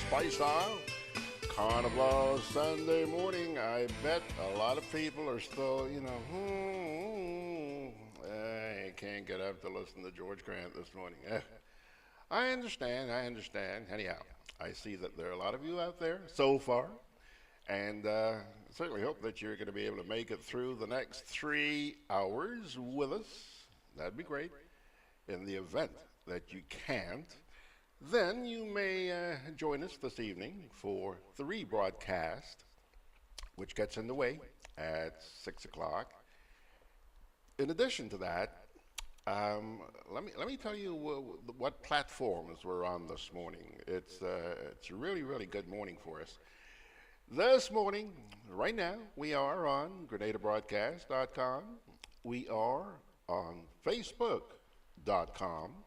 Spice Aisle. Carnival Sunday morning. I bet a lot of people are still, I can't get up to listen to George Grant this morning. I understand. Anyhow, I see that there are a lot of you out there so far, and certainly hope that you're going to be able to make it through the next 3 hours with us. That'd be great. In the event that you can't, then you may join us this evening for the rebroadcast, which gets underway at 6 o'clock. In addition to that, let me tell you what platforms we're on this morning. It's a really good morning for us. This morning, right now, we are on GRENADAbroadcast.com. We are on Facebook.com.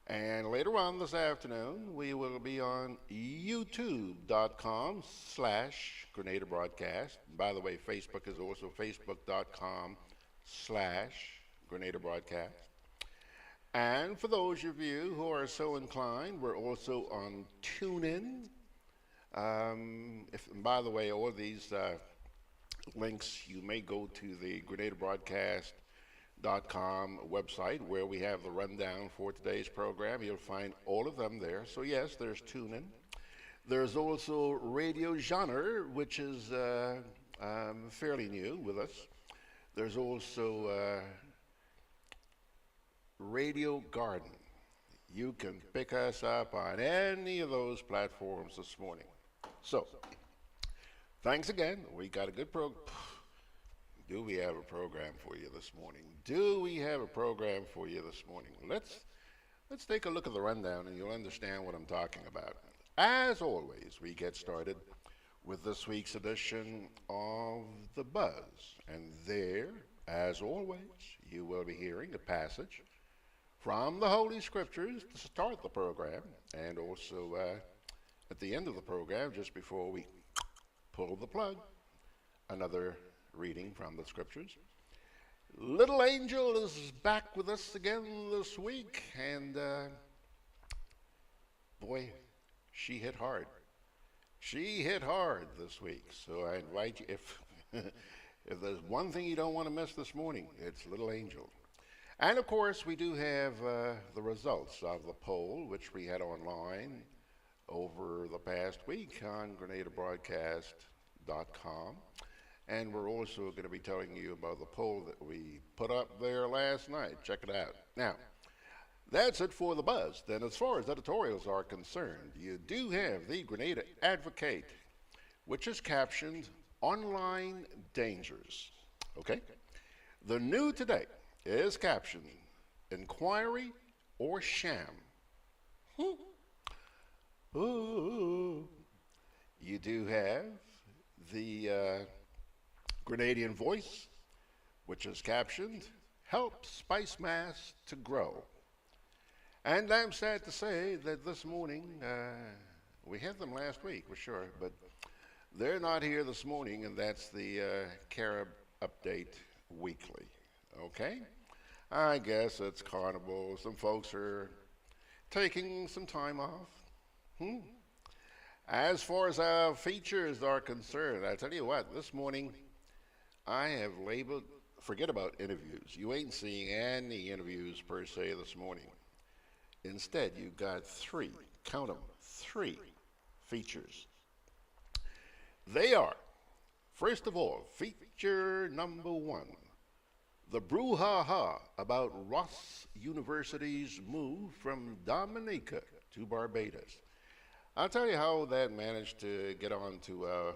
And later on this afternoon, we will be on youtube.com/Grenada Broadcast. By the way, Facebook is also facebook.com/Grenada Broadcast. And for those of you who are so inclined, we're also on TuneIn. And by the way, all these links, you may go to the GrenadaBroadcast.com website where we have the rundown for today's program. You'll find all of them there. So yes, there's TuneIn. There's also Radio Genre, which is fairly new with us. There's also Radio Garden. You can pick us up on any of those platforms this morning. So, thanks again. We got a good program. Do we have a program for you this morning? Do we have a program for you this morning? Let's take a look at the rundown and you'll understand what I'm talking about. As always, we get started with this week's edition of The Buzz. And there, as always, you will be hearing a passage from the Holy Scriptures to start the program, and also at the end of the program, just before we pull the plug, another reading from the Scriptures. Little Angel is back with us again this week, and boy, she hit hard. She hit hard this week, so I invite you, if there's one thing you don't want to miss this morning, it's Little Angel. And of course, we do have the results of the poll, which we had online over the past week on GrenadaBroadcast.com. And we're also going to be telling you about the poll that we put up there last night. Check it out. Now, that's it for the buzz. Then as far as editorials are concerned, you do have the Grenada Advocate, which is captioned Online Dangers. Okay? The new today is captioned Inquiry or Sham. Ooh. You do have the Grenadian Voice, which is captioned Help Spice Mass to Grow. And I'm sad to say that this morning, we had them last week for sure, but they're not here this morning, and that's the Carib Update Weekly. Okay? I guess it's Carnival. Some folks are taking some time off. As far as our features are concerned, I tell you what, this morning I have labeled, forget about interviews. You ain't seeing any interviews per se this morning. Instead, you've got three, count them, three features. They are, first of all, feature number one, the brouhaha about Ross University's move from Dominica to Barbados. I'll tell you how that managed to get onto our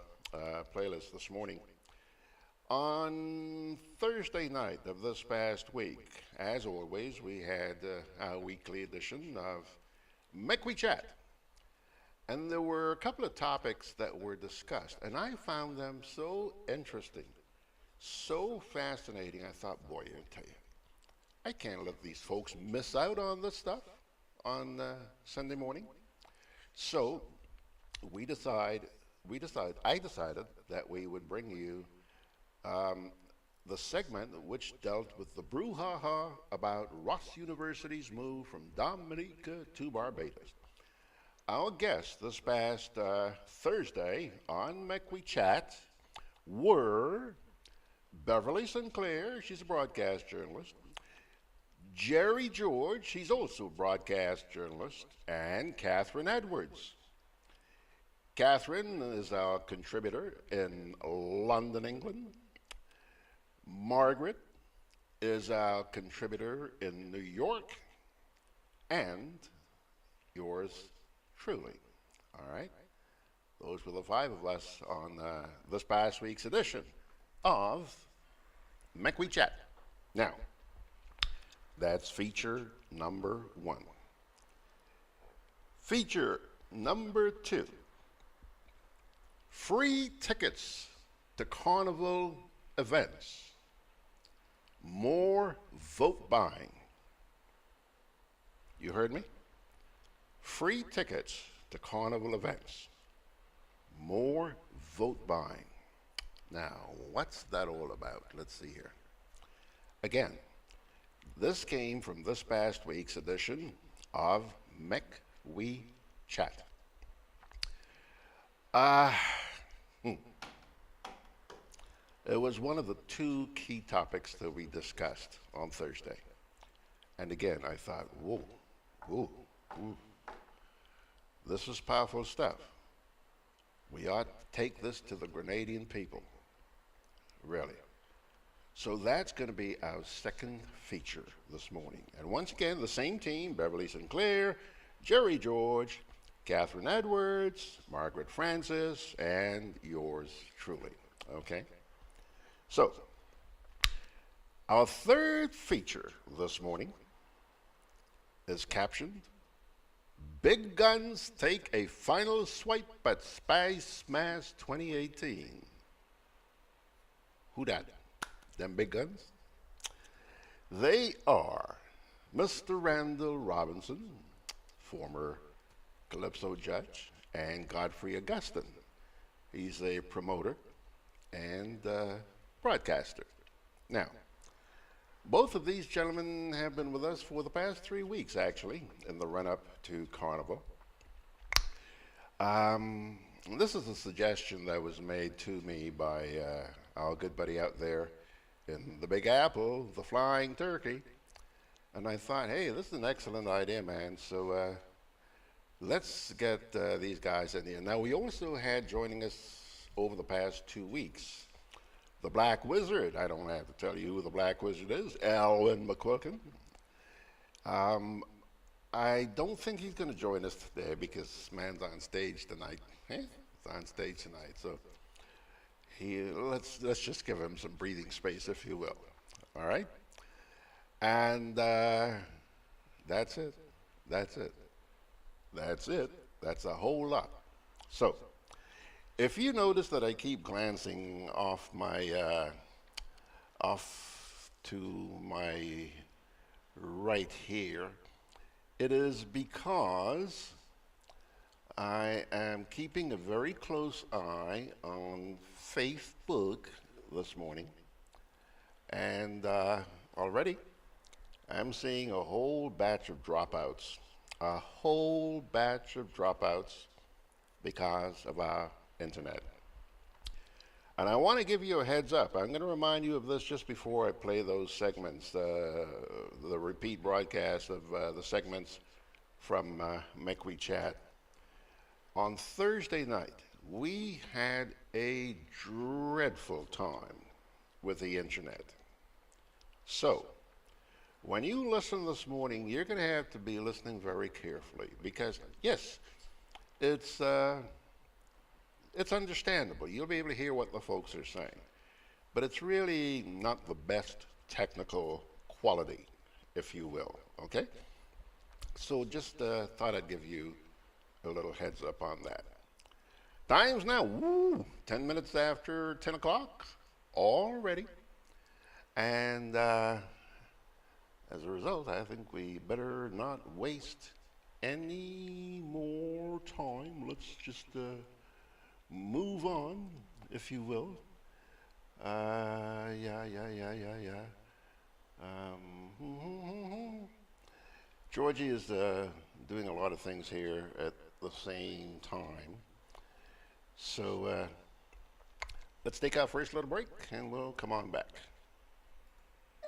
playlist this morning. On Thursday night of this past week, as always, we had our weekly edition of Make We Chat. And there were a couple of topics that were discussed, and I found them so interesting, so fascinating. I thought, boy, I tell you, I can't let these folks miss out on this stuff on Sunday morning. So I decided that we would bring you the segment which dealt with the brouhaha about Ross University's move from Dominica to Barbados. Our guests this past Thursday on Make We Chat were Beverly Sinclair, she's a broadcast journalist, Jerry George, she's also a broadcast journalist, and Catherine Edwards. Catherine is our contributor in London, England. Margaret is our contributor in New York, and yours truly. All right? Those were the five of us on this past week's edition of Make We Chat. Now, that's feature number one. Feature number two, free tickets to carnival events. More vote buying. You heard me? Free tickets to carnival events. More vote buying. Now, what's that all about? Let's see here. Again, this came from this past week's edition of Make We Chat. It was one of the two key topics that we discussed on Thursday. And again, I thought, whoa, whoa, whoa. This is powerful stuff. We ought to take this to the Grenadian people, really. So that's going to be our second feature this morning. And once again, the same team, Beverly Sinclair, Jerry George, Catherine Edwards, Margaret Francis, and yours truly, okay? So, our third feature this morning is captioned, Big Guns Take a Final Swipe at Space Smash 2018. Who dat? Them big guns? They are Mr. Randall Robinson, former Calypso judge, and Godfrey Augustin. He's a promoter and broadcaster. Now, both of these gentlemen have been with us for the past 3 weeks, actually, in the run-up to Carnival. This is a suggestion that was made to me by our good buddy out there in the Big Apple, the Flying Turkey. And I thought, hey, this is an excellent idea, man. So let's get these guys in here. Now, we also had joining us over the past 2 weeks the Black Wizard. I don't have to tell you who the Black Wizard is, Alwyn McQuilkin. I don't think he's going to join us today because this man's on stage tonight. He's on stage tonight, so let's just give him some breathing space, if you will. All right? And that's it. That's it. That's it. That's a whole lot. So, if you notice that I keep glancing off to my right here, it is because I am keeping a very close eye on Facebook this morning, and already I'm seeing a whole batch of dropouts, because of our internet. And I want to give you a heads up. I'm going to remind you of this just before I play those segments, the repeat broadcast of the segments from Make We Chat. On Thursday night, we had a dreadful time with the internet. So, when you listen this morning, you're going to have to be listening very carefully because, yes, it's understandable. You'll be able to hear what the folks are saying. But it's really not the best technical quality, if you will, okay? So just thought I'd give you a little heads up on that. Time's now, 10 minutes after 10 o'clock already. And as a result, I think we better not waste any more time. Let's just move on, if you will. Georgie is doing a lot of things here at the same time. So let's take our first little break and we'll come on back.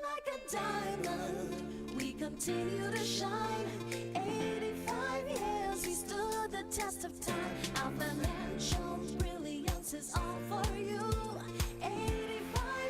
Like a diamond, we continue to shine. 85 years, we stood the test of time. Our financial brilliance is all for you. 85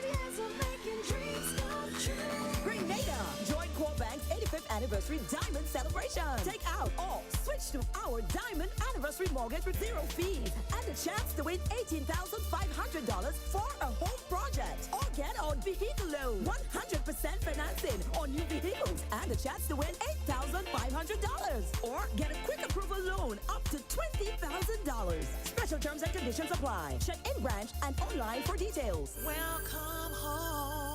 years of making dreams come true. GRENADA, join Core Bank's 85th anniversary diamond celebration. Take out or switch to our diamond anniversary mortgage with zero fees and a chance to win $18,500 for a home project. Or get on vehicle loan, 100% financing on new vehicles and a chance to win $8,500. Or get a quick approval loan up to $20,000. Special terms and conditions apply. Check in branch and online for details. Welcome home.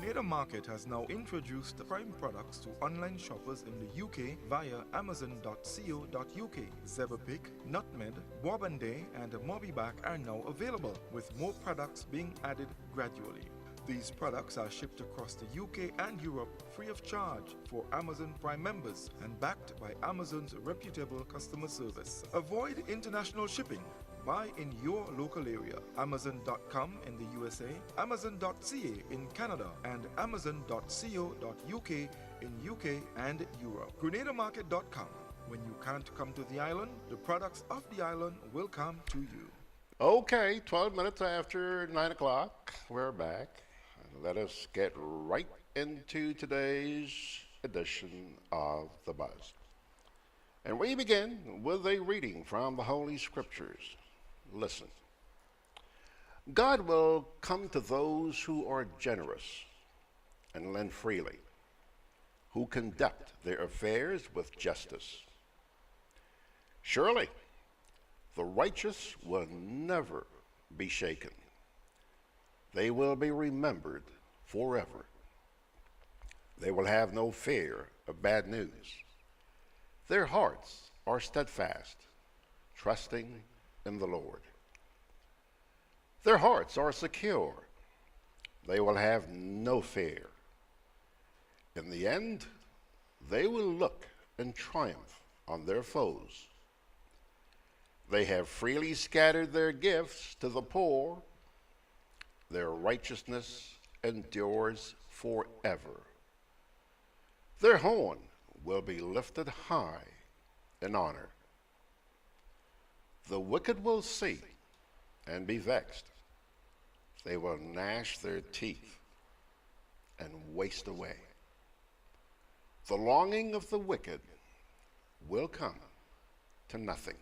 GRENADA Market has now introduced the prime products to online shoppers in the UK via amazon.co.uk. Zeberpick, Nutmeg, Wabande and Mobiback are now available, with more products being added gradually. These products are shipped across the UK and Europe free of charge for Amazon Prime members and backed by Amazon's reputable customer service. Avoid international shipping. Buy in your local area. Amazon.com in the USA, Amazon.ca in Canada, and Amazon.co.uk in UK and Europe. GRENADAmarket.com. When you can't come to the island, the products of the island will come to you. Okay, 12 minutes after 9 o'clock, we're back. Let us get right into today's edition of The Buzz. And we begin with a reading from the Holy Scriptures. Listen. God will come to those who are generous and lend freely, who conduct their affairs with justice. Surely, the righteous will never be shaken. They will be remembered forever. They will have no fear of bad news. Their hearts are steadfast, trusting in the Lord. Their hearts are secure. They will have no fear. In the end, they will look and triumph on their foes. They have freely scattered their gifts to the poor. Their righteousness endures forever. Their horn will be lifted high in honor. The wicked will see and be vexed. They will gnash their teeth and waste away. The longing of the wicked will come to nothing.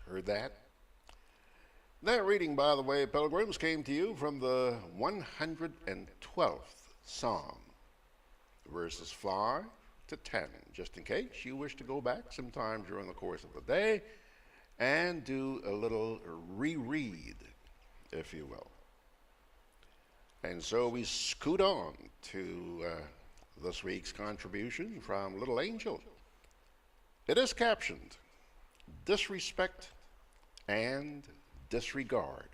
Heard that? That reading, by the way, pilgrims, came to you from the 112th Psalm, verses 5 to 10, just in case you wish to go back sometime during the course of the day and do a little reread, if you will. And so we scoot on to this week's contribution from Little Angel. It is captioned, Disrespect and Disregard.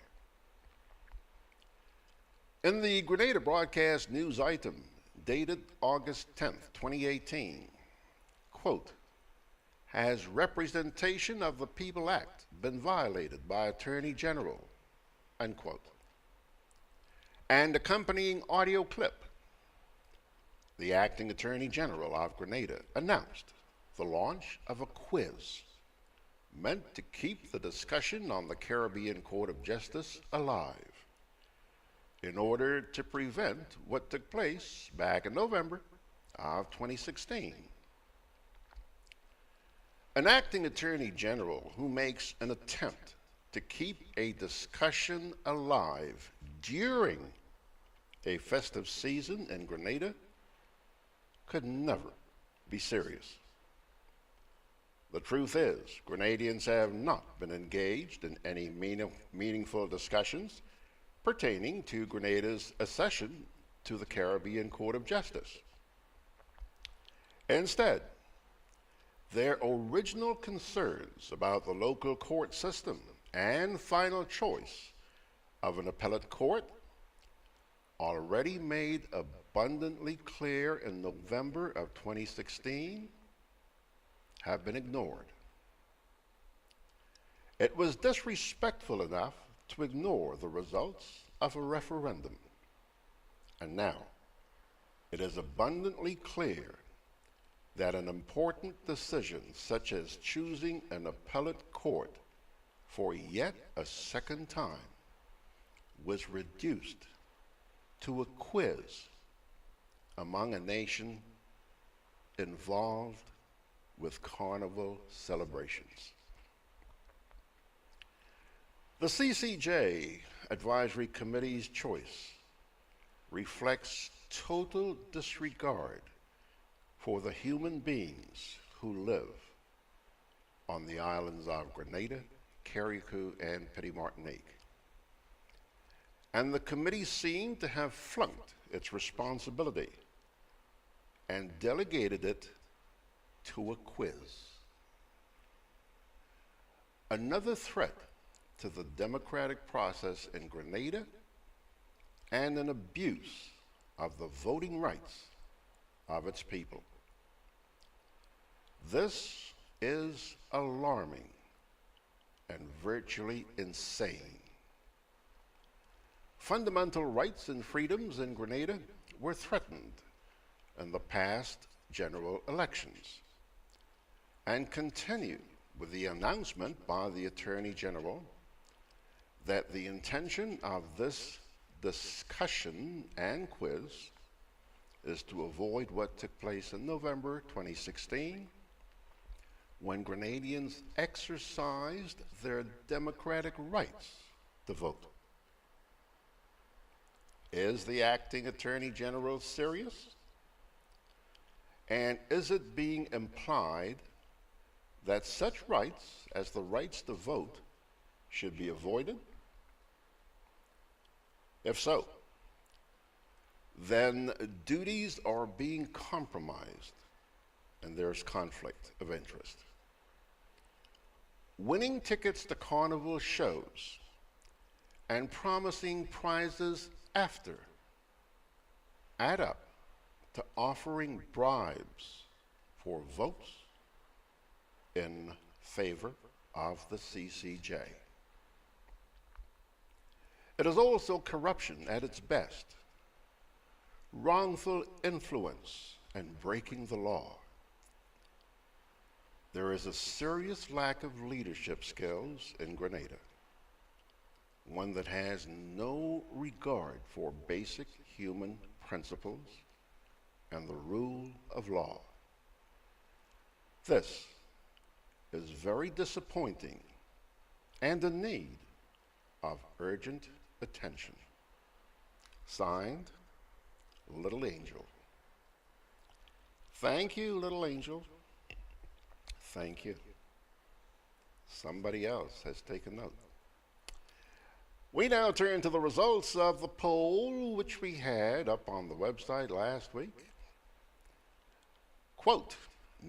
In the Grenada broadcast news item dated August 10th, 2018, quote, has Representation of the People Act been violated by Attorney General, unquote. And accompanying audio clip, the Acting Attorney General of Grenada announced the launch of a quiz meant to keep the discussion on the Caribbean Court of Justice alive in order to prevent what took place back in November of 2016. An acting attorney general who makes an attempt to keep a discussion alive during a festive season in Grenada could never be serious. The truth is, Grenadians have not been engaged in any meaningful discussions pertaining to Grenada's accession to the Caribbean Court of Justice. Instead, their original concerns about the local court system and final choice of an appellate court, already made abundantly clear in November of 2016, have been ignored. It was disrespectful enough to ignore the results of a referendum. And now, it is abundantly clear that an important decision such as choosing an appellate court for yet a second time was reduced to a quiz among a nation involved with carnival celebrations. The CCJ Advisory Committee's choice reflects total disregard for the human beings who live on the islands of Grenada, Carriacou, and Petit Martinique. And the committee seemed to have flunked its responsibility and delegated it to a quiz. Another threat to the democratic process in Grenada and an abuse of the voting rights of its people. This is alarming and virtually insane. Fundamental rights and freedoms in Grenada were threatened in the past general elections and continue with the announcement by the Attorney General that the intention of this discussion and quiz is to avoid what took place in November 2016 when Grenadians exercised their democratic rights to vote. Is the acting Attorney General serious? And is it being implied that such rights as the rights to vote should be avoided? If so, then duties are being compromised and there's conflict of interest. Winning tickets to carnival shows and promising prizes after add up to offering bribes for votes in favor of the CCJ. It is also corruption at its best, wrongful influence, and breaking the law. There is a serious lack of leadership skills in Grenada, one that has no regard for basic human principles and the rule of law. This is very disappointing and in need of urgent attention. Signed, Little Angel. Thank you, Little Angel. Thank you. Somebody else has taken note. We now turn to the results of the poll which we had up on the website last week. Quote,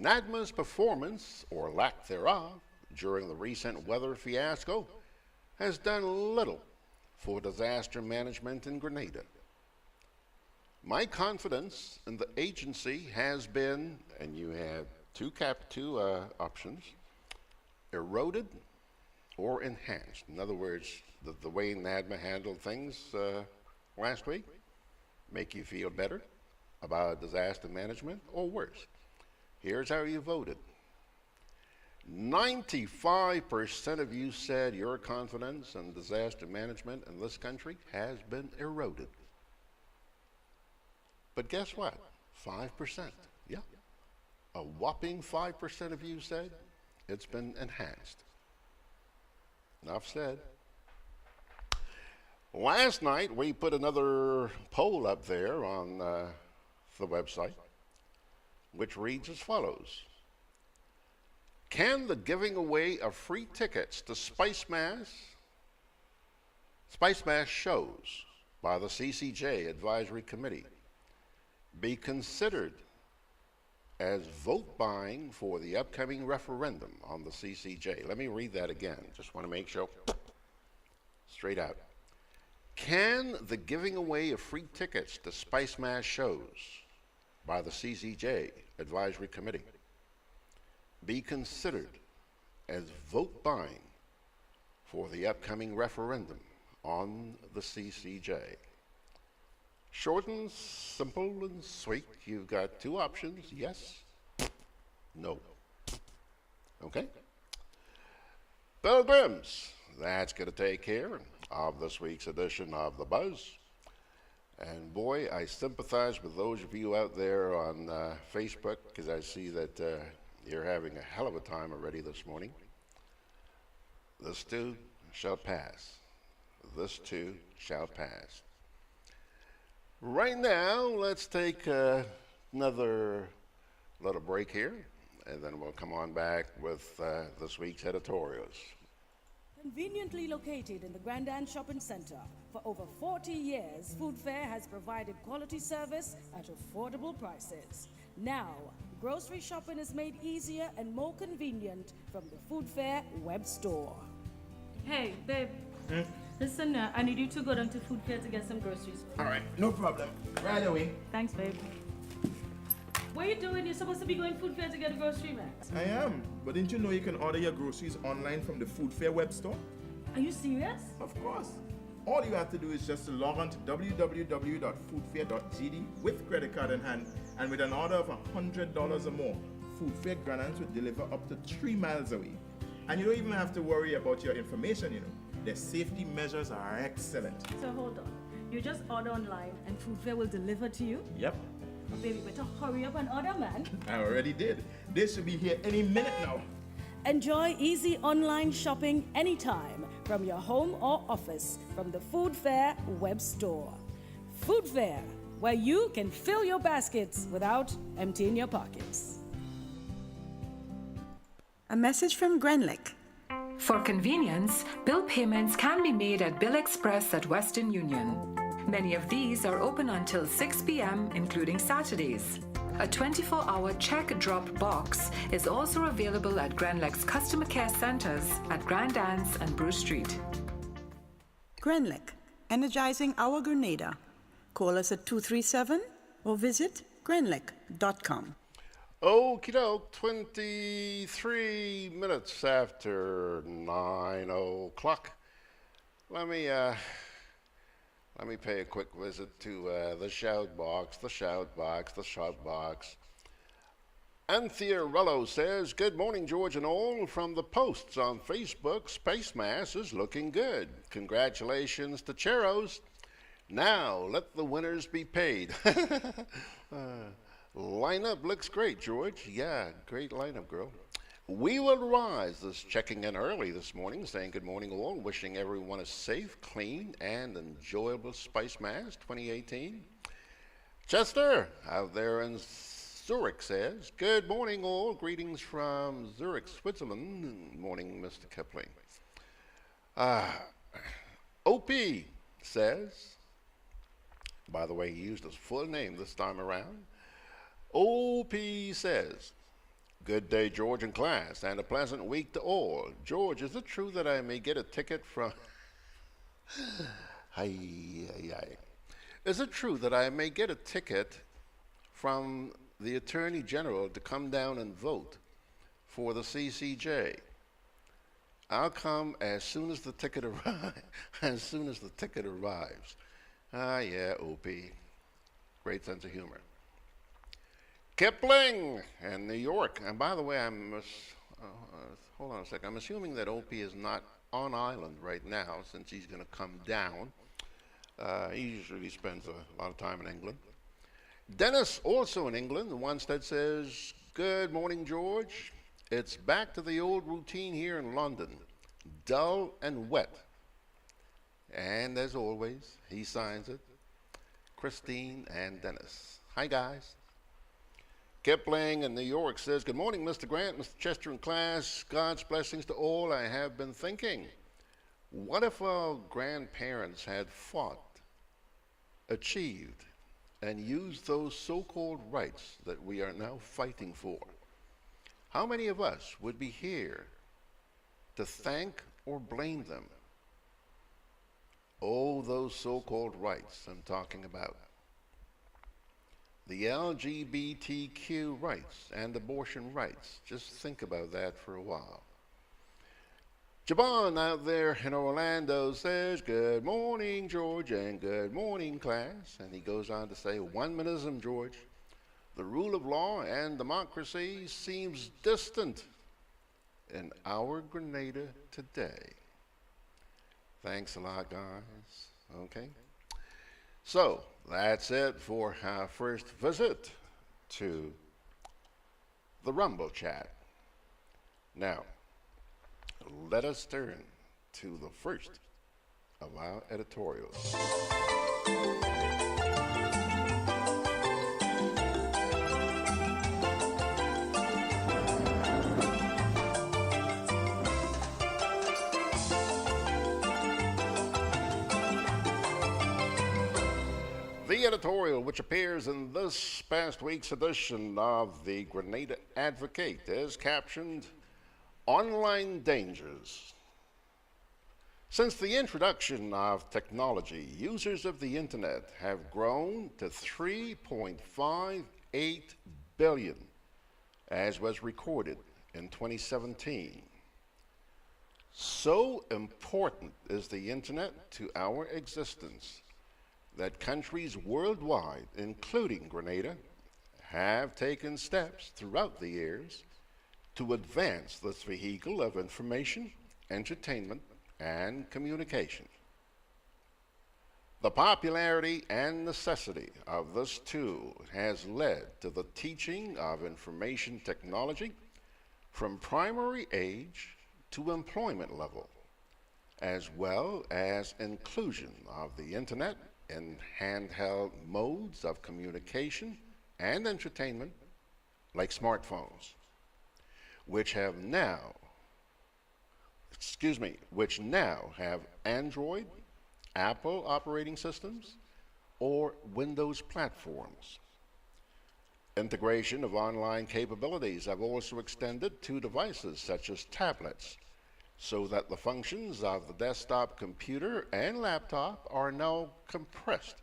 NADMA's performance, or lack thereof, during the recent weather fiasco has done little for disaster management in Grenada. My confidence in the agency has been, and you have two options, eroded or enhanced. In other words, the way NADMA handled things last week make you feel better about disaster management or worse. Here's how you voted. 95% of you said your confidence in disaster management in this country has been eroded. But guess what? 5%, yeah. A whopping 5% of you said it's been enhanced. Enough said. Last night, we put another poll up there on the website, which reads as follows. Can the giving away of free tickets to Spice Mass shows by the CCJ Advisory Committee be considered as vote buying for the upcoming referendum on the CCJ? Let me read that again. Just want to make sure. Straight out. Can the giving away of free tickets to Spice Mass shows by the CCJ Advisory Committee be considered as vote buying for the upcoming referendum on the CCJ. Short and simple and sweet. You've got two options, yes, no. Okay? Pilgrims, that's going to take care of this week's edition of The Buzz. And boy, I sympathize with those of you out there on Facebook, because I see that you're having a hell of a time already this morning. This too shall pass. This too shall pass. Right now, let's take another little break here, and then we'll come on back with this week's editorials. Conveniently located in the GRENADA Shopping Center, for over 40 years, Food Fair has provided quality service at affordable prices. Now, grocery shopping is made easier and more convenient from the Food Fair web store. Hey, babe. Listen, I need you to go down to Food Fair to get some groceries. All right, no problem. Right away. Thanks, babe. What are you doing? You're supposed to be going Food Fair to get a grocery, man. I am, but didn't you know you can order your groceries online from the Food Fair web store? Are you serious? Of course. All you have to do is just to log on to www.foodfair.gd with credit card in hand, and with an order of $100 or more, Food Fair Granadas will deliver up to 3 miles away. And you don't even have to worry about your information, you know. Their safety measures are excellent. So hold on. You just order online and Food Fair will deliver to you? Yep, Oh, baby, better hurry up and order, man. I already did. They should be here any minute now. Enjoy easy online shopping anytime from your home or office from the Food Fair web store. Food Fair, where you can fill your baskets without emptying your pockets. A message from Grenlick. For convenience, bill payments can be made at Bill Express at Western Union. Many of these are open until 6 p.m., including Saturdays. A 24-hour check drop box is also available at Grenlick's customer care centers at Grand Anse and Bruce Street. Grenlick, energizing our Grenada. Call us at 237 or visit grenlick.com. Okie doke, 23 minutes after 9 o'clock. Let me pay a quick visit to the shout box. Anthea Rello says, "Good morning, George and all. From the posts on Facebook, Space Mass is looking good. Congratulations to Cheros. Now let the winners be paid." Lineup looks great, George. Yeah, great lineup, girl. We Will Rise is checking in early this morning, saying good morning all, wishing everyone a safe, clean, and enjoyable Spice Mass 2018. Chester, out there in Zurich, says, good morning all, greetings from Zurich, Switzerland. Morning, Mr. Kipling. OP says, by the way, he used his full name this time around. OP says, good day, George and class, and a pleasant week to all. George, is it true that I may get a ticket from... Is it true that I may get a ticket from the Attorney General to come down and vote for the CCJ? I'll come as soon as the ticket arrives. Yeah, OP. Great sense of humor. Kipling in New York. And by the way, hold on a second. I'm assuming that OP is not on island right now since he's going to come down. He usually spends a lot of time in England. Dennis, also in England, the one that says, good morning, George. It's back to the old routine here in London. Dull and wet. And as always, he signs it. Christine and Dennis. Hi, guys. Kipling in New York says, good morning, Mr. Grant, Mr. Chester and class. God's blessings to all. I have been thinking, what if our grandparents had fought, achieved, and used those so-called rights that we are now fighting for? How many of us would be here to thank or blame them? Oh, those so-called rights I'm talking about. The LGBTQ rights and abortion rights. Just think about that for a while. Javon out there in Orlando says, "Good morning, George, and good morning, class." And he goes on to say, "One-minutism, George. The rule of law and democracy seems distant in our Grenada today." Thanks a lot, guys. Okay. So, that's it for our first visit to the Rumble Chat. Now, let us turn to the first of our editorials. The editorial, which appears in this past week's edition of the Grenada Advocate, is captioned "Online Dangers." Since the introduction of technology, users of the internet have grown to 3.58 billion, as was recorded in 2017. So important is the internet to our existence that countries worldwide, including Grenada, have taken steps throughout the years to advance this vehicle of information, entertainment, and communication. The popularity and necessity of this tool has led to the teaching of information technology from primary age to employment level, as well as inclusion of the internet in handheld modes of communication and entertainment like smartphones, which now have Android, Apple operating systems, or Windows platforms. Integration of online capabilities have also extended to devices such as tablets, so that the functions of the desktop computer and laptop are now compressed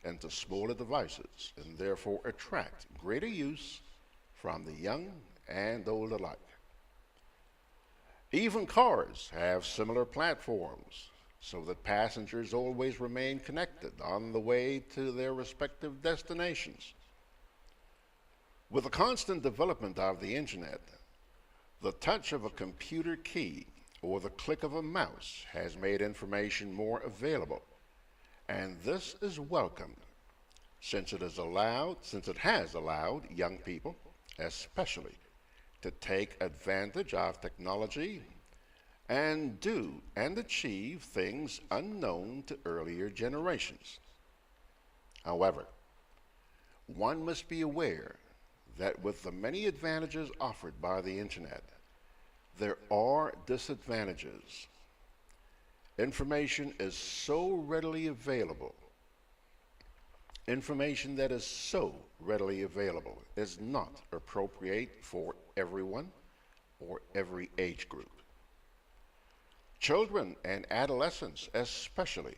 into smaller devices and therefore attract greater use from the young and old alike. Even cars have similar platforms, so that passengers always remain connected on the way to their respective destinations. With the constant development of the internet, the touch of a computer key or the click of a mouse has made information more available, and this is welcomed since it has allowed young people, especially, to take advantage of technology and do and achieve things unknown to earlier generations. However, one must be aware that with the many advantages offered by the internet, there are disadvantages. Information is so readily available. Information that is so readily available is not appropriate for everyone or every age group. Children and adolescents especially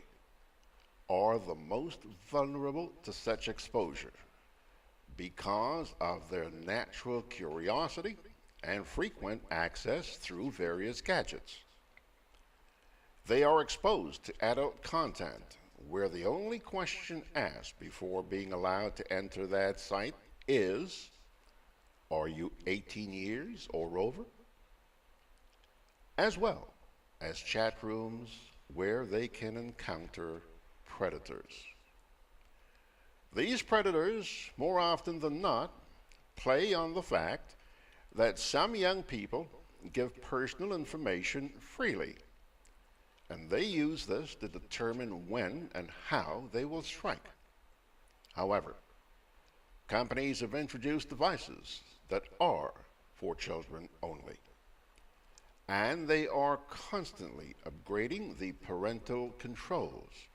are the most vulnerable to such exposure because of their natural curiosity and frequent access through various gadgets. They are exposed to adult content where the only question asked before being allowed to enter that site is, "Are you 18 years or over?" As well as chat rooms where they can encounter predators. These predators, more often than not, play on the fact that some young people give personal information freely, and they use this to determine when and how they will strike. However, companies have introduced devices that are for children only, and they are constantly upgrading the parental controls,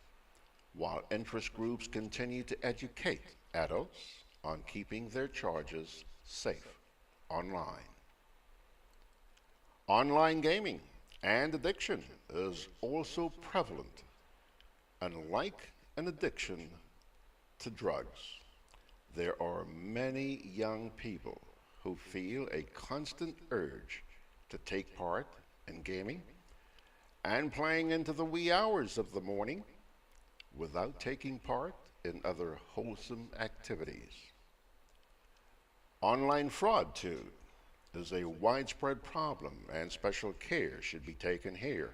while interest groups continue to educate adults on keeping their charges safe online. Online gaming and addiction is also prevalent, unlike an addiction to drugs. There are many young people who feel a constant urge to take part in gaming and playing into the wee hours of the morning without taking part in other wholesome activities. Online fraud, too, is a widespread problem, and special care should be taken here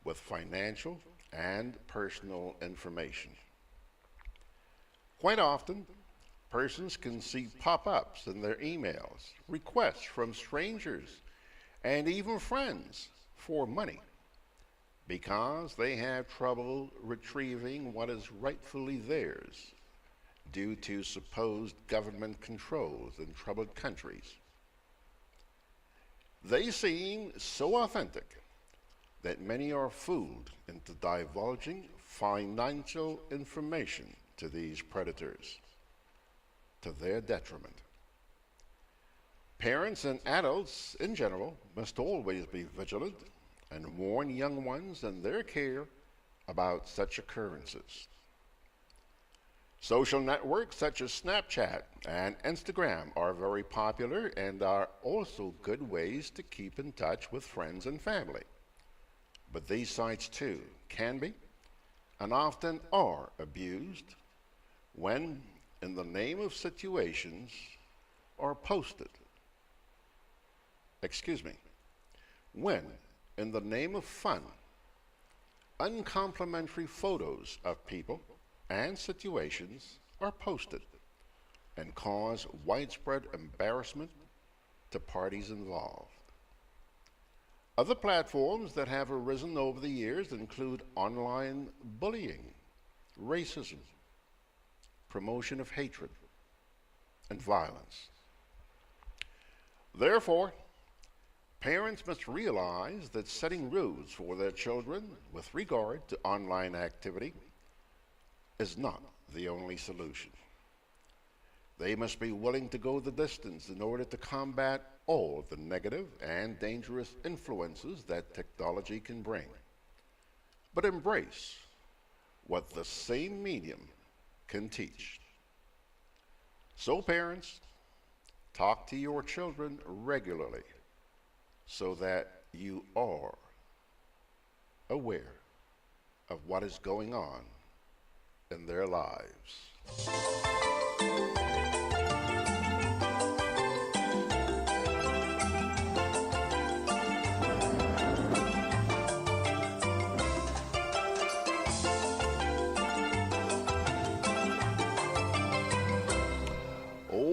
with financial and personal information. Quite often, persons can see pop-ups in their emails, requests from strangers, and even friends for money because they have trouble retrieving what is rightfully theirs due to supposed government controls in troubled countries. They seem so authentic that many are fooled into divulging financial information to these predators, to their detriment. Parents and adults in general must always be vigilant and warn young ones and their care about such occurrences. Social networks such as Snapchat and Instagram are very popular and are also good ways to keep in touch with friends and family. But these sites too can be and often are abused when, in the name of situations, are posted. When, in the name of fun, uncomplimentary photos of people and situations are posted and cause widespread embarrassment to parties involved. Other platforms that have arisen over the years include online bullying, racism, promotion of hatred, and violence. Therefore, parents must realize that setting rules for their children with regard to online activity is not the only solution. They must be willing to go the distance in order to combat all the negative and dangerous influences that technology can bring, but embrace what the same medium can teach. So parents, talk to your children regularly so that you are aware of what is going on in their lives.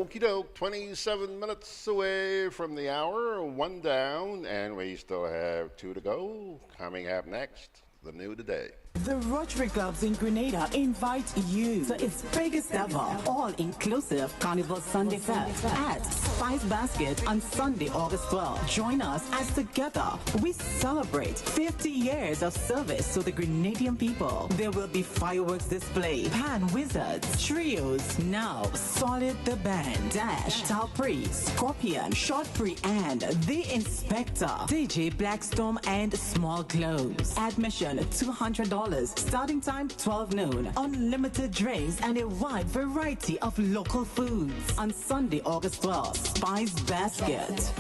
Okie doke, 27 minutes away from the hour, one down, and we still have two to go. Coming up next, the new today. The Rotary Clubs in Grenada invite you to its biggest ever all-inclusive Carnival Sunday Fest at Spice Basket on Sunday, August 12th. Join us as together we celebrate 50 years of service to the Grenadian people. There will be fireworks display, pan wizards, trios, now Solid the Band, Dash, Talpree, Scorpion, Shortpree, and The Inspector, DJ Blackstorm, and Small Clothes. Admission $200. Starting time 12 noon. Unlimited drinks and a wide variety of local foods. On Sunday, August 12th, Spice Basket.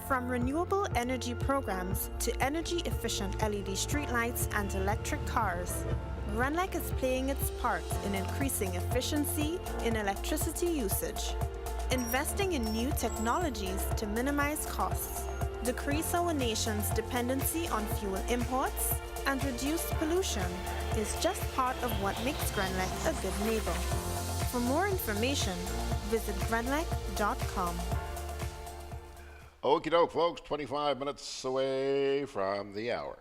From renewable energy programs to energy-efficient LED streetlights and electric cars, GRENADA is playing its part in increasing efficiency in electricity usage. Investing in new technologies to minimize costs, decrease our nation's dependency on fuel imports, and reduce pollution is just part of what makes GRENADA a good neighbor. For more information, visit grenlec.com. Okie doke, folks, 25 minutes away from the hour.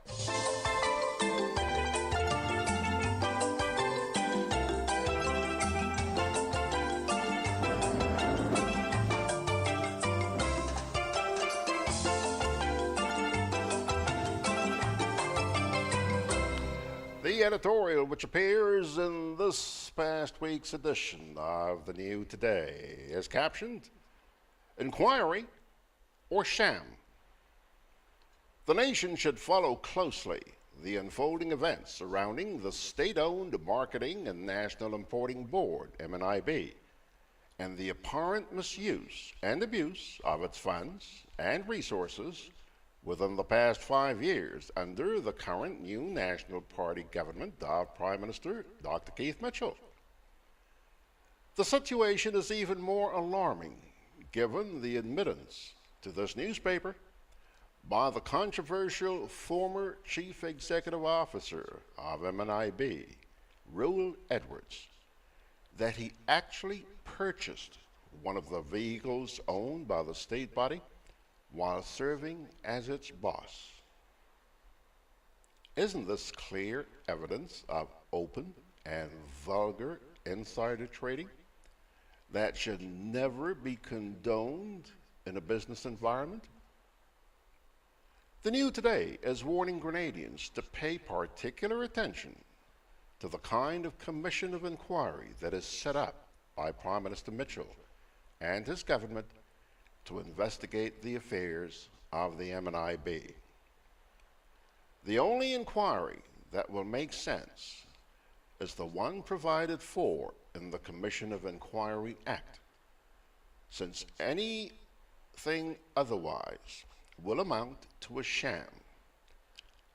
The editorial which appears in this past week's edition of the New Today is captioned, Inquiry or Sham? The nation should follow closely the unfolding events surrounding the state-owned Marketing and National Importing Board, MNIB, and the apparent misuse and abuse of its funds and resources within the past 5 years under the current new National Party government of Prime Minister Dr. Keith Mitchell. The situation is even more alarming given the admittance to this newspaper by the controversial former Chief Executive Officer of MNIB, Roel Edwards, that he actually purchased one of the vehicles owned by the state body while serving as its boss. Isn't this clear evidence of open and vulgar insider trading that should never be condoned in a business environment? The New Today is warning Grenadians to pay particular attention to the kind of commission of inquiry that is set up by Prime Minister Mitchell and his government to investigate the affairs of the MNIB. The only inquiry that will make sense is the one provided for in the Commission of Inquiry Act, since anything otherwise will amount to a sham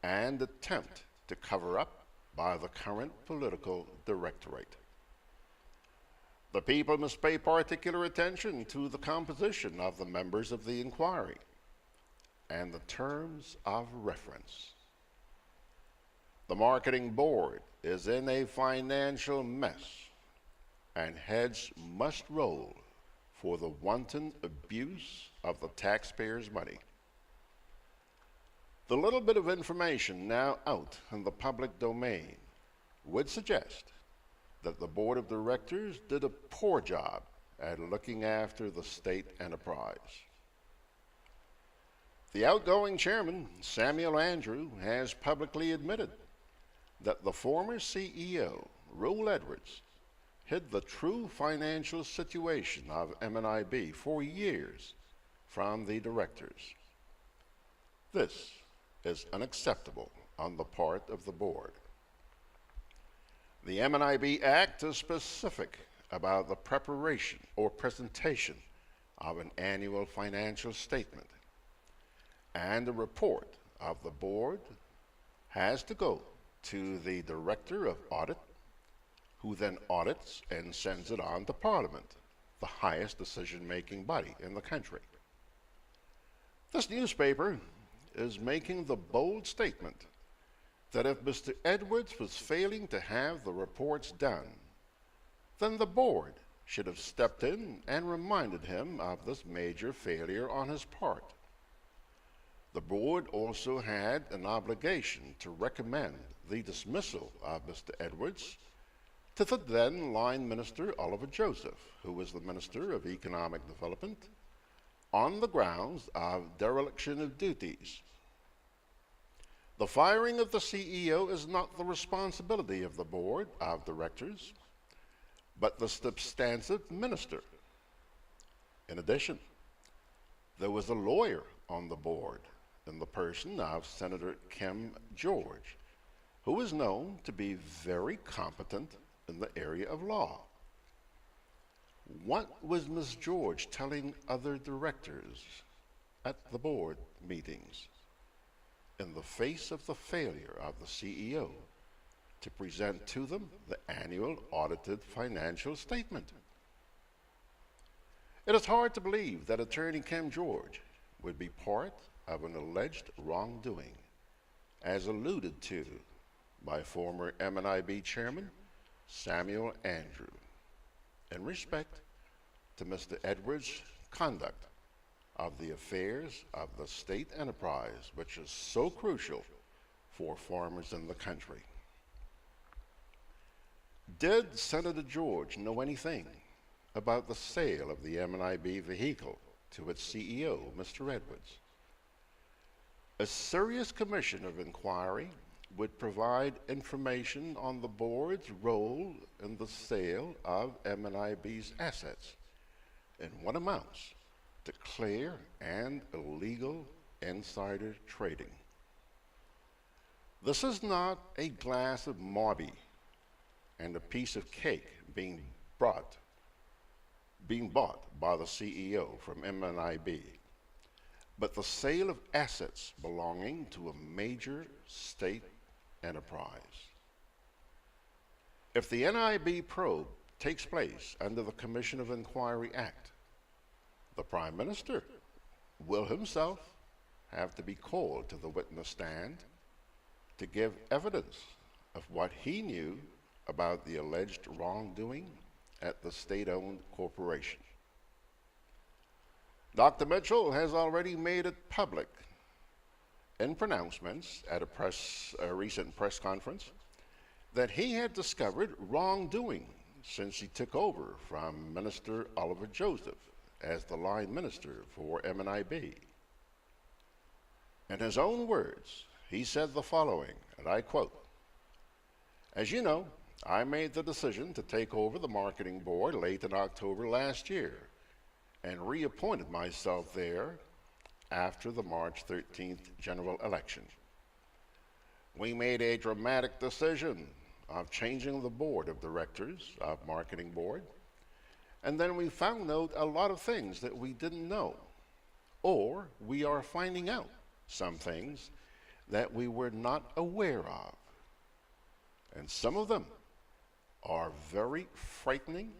and attempt to cover up by the current political directorate. The people must pay particular attention to the composition of the members of the inquiry and the terms of reference. The marketing board is in a financial mess, and heads must roll for the wanton abuse of the taxpayers' money. The little bit of information now out in the public domain would suggest that the board of directors did a poor job at looking after the state enterprise. The outgoing chairman, Samuel Andrew, has publicly admitted that the former CEO, Roel Edwards, hid the true financial situation of MNIB for years from the directors. This is unacceptable on the part of the board. The MNIB Act is specific about the preparation or presentation of an annual financial statement, and a report of the board has to go to the Director of Audit, who then audits and sends it on to Parliament, the highest decision-making body in the country. This newspaper is making the bold statement that if Mr. Edwards was failing to have the reports done, then the board should have stepped in and reminded him of this major failure on his part. The board also had an obligation to recommend the dismissal of Mr. Edwards to the then line minister Oliver Joseph, who was the Minister of Economic Development, on the grounds of dereliction of duties. The firing of the CEO is not the responsibility of the board of directors, but the substantive minister. In addition, there was a lawyer on the board in the person of Senator Kim George, who is known to be very competent in the area of law. What was Ms. George telling other directors at the board meetings in the face of the failure of the CEO to present to them the annual audited financial statement? It is hard to believe that Attorney Kim George would be part of an alleged wrongdoing, as alluded to by former MNIB Chairman Samuel Andrew, in respect to Mr. Edwards' conduct of the affairs of the state enterprise, which is so crucial for farmers in the country. Did Senator George know anything about the sale of the MNIB vehicle to its CEO, Mr. Edwards? A serious commission of inquiry would provide information on the board's role in the sale of MNIB's assets in what amounts to clear and illegal insider trading. This is not a glass of Mauby and a piece of cake being bought by the CEO from MNIB, but the sale of assets belonging to a major state enterprise. If the NIB probe takes place under the Commission of Inquiry Act, the Prime Minister will himself have to be called to the witness stand to give evidence of what he knew about the alleged wrongdoing at the state-owned corporation. Dr. Mitchell has already made it public in pronouncements at a recent press conference that he had discovered wrongdoing since he took over from Minister Oliver Joseph as the line minister for MNIB. In his own words, he said the following, and I quote, "As you know, I made the decision to take over the marketing board late in October last year and reappointed myself there after the March 13th general election. We made a dramatic decision of changing the board of directors of marketing board, and then we found out a lot of things that we didn't know, or we are finding out some things that we were not aware of. And some of them are very frightening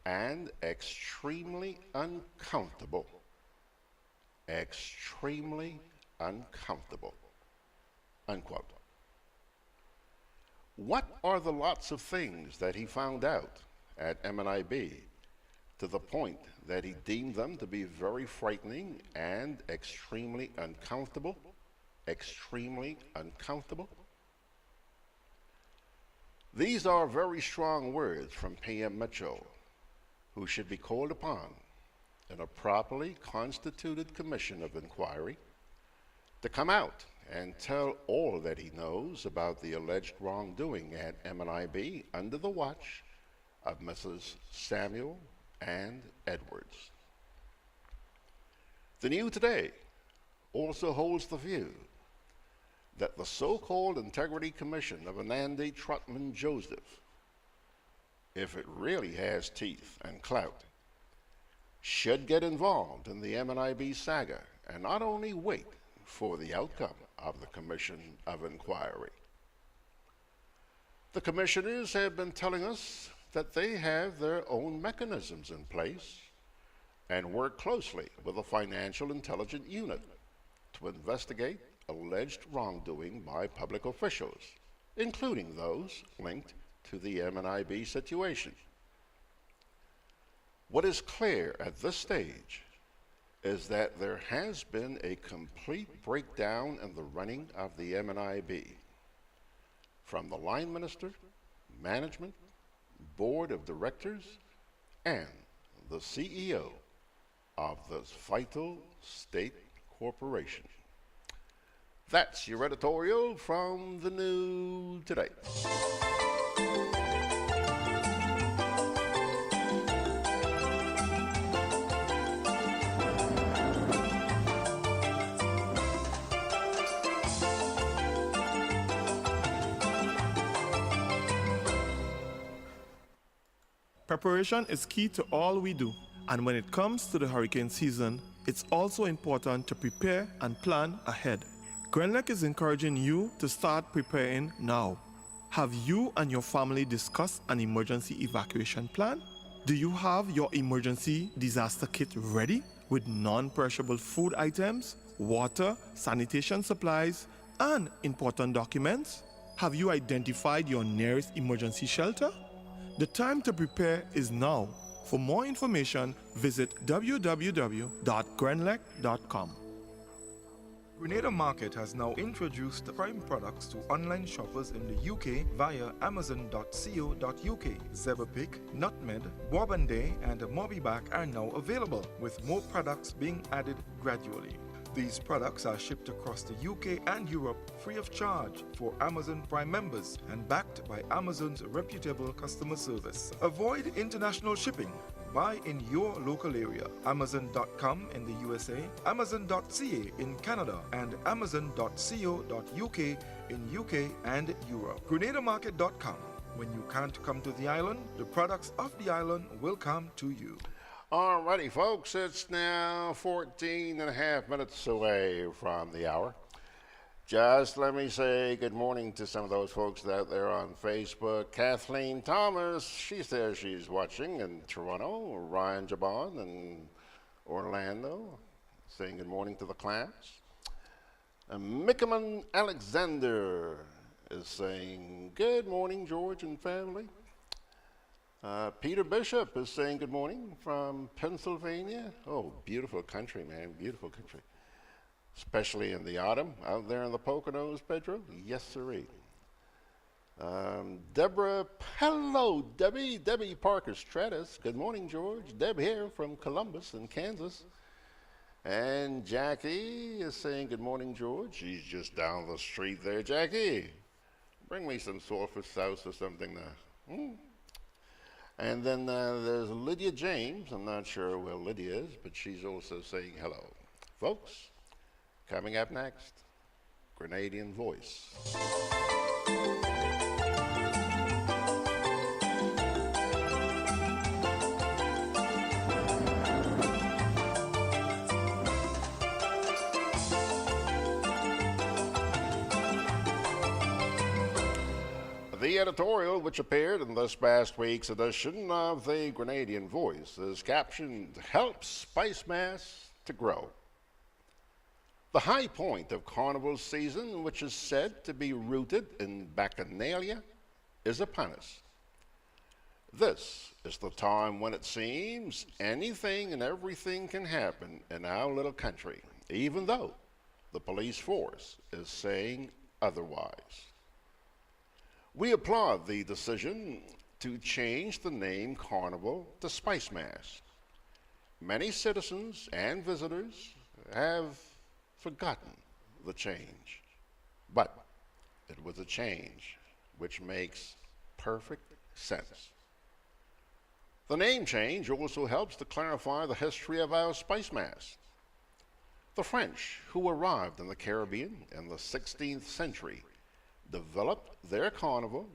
and extremely uncomfortable. Extremely uncomfortable." Unquote. What are the lots of things that he found out at MNIB to the point that he deemed them to be very frightening and extremely uncomfortable? Extremely uncomfortable? These are very strong words from PM Mitchell, who should be called upon in a properly constituted commission of inquiry to come out and tell all that he knows about the alleged wrongdoing at MNIB under the watch of Mrs. Samuel and Edwards. The New Today also holds the view that the so-called Integrity Commission of Anandi Trotman Joseph, if it really has teeth and clout, should get involved in the MNIB saga and not only wait for the outcome of the Commission of Inquiry. The commissioners have been telling us that they have their own mechanisms in place and work closely with a financial intelligence unit to investigate alleged wrongdoing by public officials, including those linked to the MNIB situation. What is clear at this stage is that there has been a complete breakdown in the running of the MNIB, from the line minister, management, board of directors, and the CEO of this vital state corporation. That's your editorial from the New Today. Preparation is key to all we do, and when it comes to the hurricane season, it's also important to prepare and plan ahead. GRENADA is encouraging you to start preparing now. Have you and your family discussed an emergency evacuation plan? Do you have your emergency disaster kit ready with non-perishable food items, water, sanitation supplies, and important documents? Have you identified your nearest emergency shelter? The time to prepare is now. For more information, visit www.grenlec.com. Grenada Market has now introduced the prime products to online shoppers in the UK via amazon.co.uk. Zeberpick, Nutmeg, Bourbonday, and Mobiback are now available, with more products being added gradually. These products are shipped across the UK and Europe free of charge for Amazon Prime members and backed by Amazon's reputable customer service. Avoid international shipping. Buy in your local area. Amazon.com in the USA, Amazon.ca in Canada, and Amazon.co.uk in UK and Europe. GrenadaMarket.com. When you can't come to the island, the products of the island will come to you. Alrighty, folks, it's now 14 and a half minutes away from the hour. Just let me say good morning to some of those folks out there on Facebook. Kathleen Thomas, she says she's watching in Toronto. Ryan Jabon in Orlando, saying good morning to the class. Mickaman Alexander is saying good morning, George and family. Peter Bishop is saying good morning from Pennsylvania. Oh, beautiful country, man, beautiful country. Especially in the autumn, out there in the Poconos, Pedro. Yes, sirree. Deborah, hello, Debbie. Debbie Parker Stratus. Good morning, George. Deb here from Columbus in Kansas. And Jackie is saying good morning, George. She's just down the street there. Jackie, bring me some saltfish sauce or something now. And then there's Lydia James. I'm not sure where Lydia is, but she's also saying hello. Folks, coming up next, Grenadian Voice. The editorial, which appeared in this past week's edition of the Grenadian Voice, is captioned, Help Spice Mass to Grow. The high point of carnival season, which is said to be rooted in Bacchanalia, is upon us. This is the time when it seems anything and everything can happen in our little country, even though the police force is saying otherwise. We applaud the decision to change the name Carnival to Spice Mass. Many citizens and visitors have forgotten the change, but it was a change which makes perfect sense. The name change also helps to clarify the history of our Spice Mass. The French, who arrived in the Caribbean in the 16th century, developed their carnival,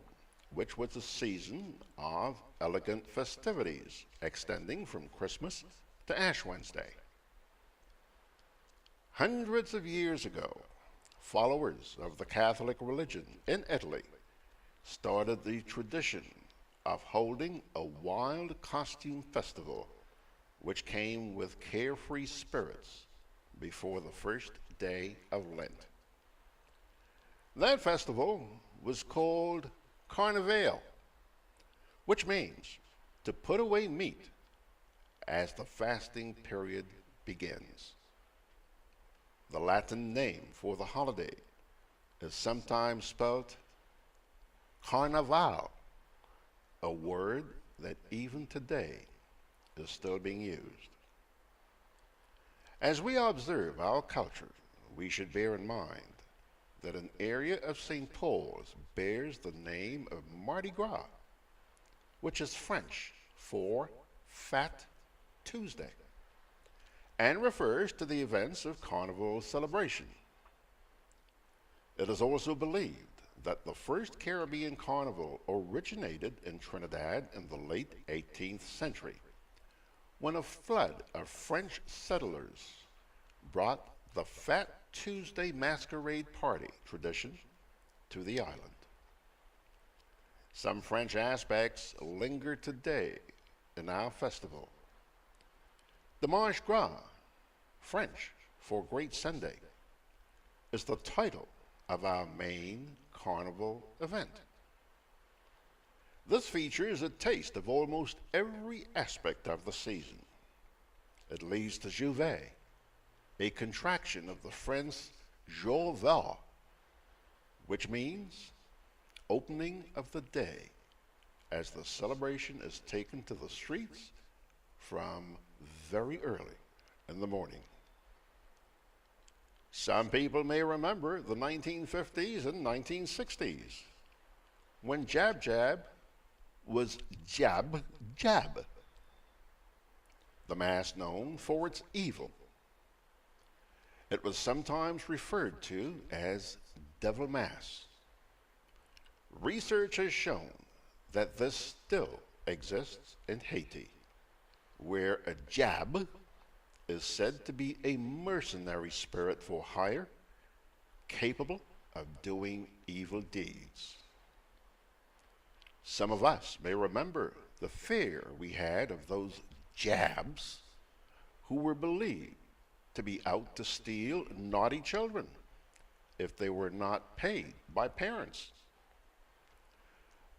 which was a season of elegant festivities extending from Christmas to Ash Wednesday. Hundreds of years ago, followers of the Catholic religion in Italy started the tradition of holding a wild costume festival which came with carefree spirits before the first day of Lent. That festival was called Carnival, which means to put away meat as the fasting period begins. The Latin name for the holiday is sometimes spelled Carnaval, a word that even today is still being used. As we observe our culture, we should bear in mind that an area of St. Paul's bears the name of Mardi Gras, which is French for Fat Tuesday, and refers to the events of carnival celebration. It is also believed that the first Caribbean carnival originated in Trinidad in the late 18th century, when a flood of French settlers brought the Fat Tuesday masquerade party tradition to the island. Some French aspects linger today in our festival. The Mardi Gras, French for Great Sunday, is the title of our main carnival event. This features a taste of almost every aspect of the season. It leads to Juvet, a contraction of the French Jour Vert, which means opening of the day, as the celebration is taken to the streets from very early in the morning. Some people may remember the 1950s and 1960s, when Jab Jab was Jab Jab, the mass known for its evil. It was sometimes referred to as Devil Mass. Research has shown that this still exists in Haiti. where a jab is said to be a mercenary spirit for hire, capable of doing evil deeds. Some of us may remember the fear we had of those jabs who were believed to be out to steal naughty children if they were not paid by parents.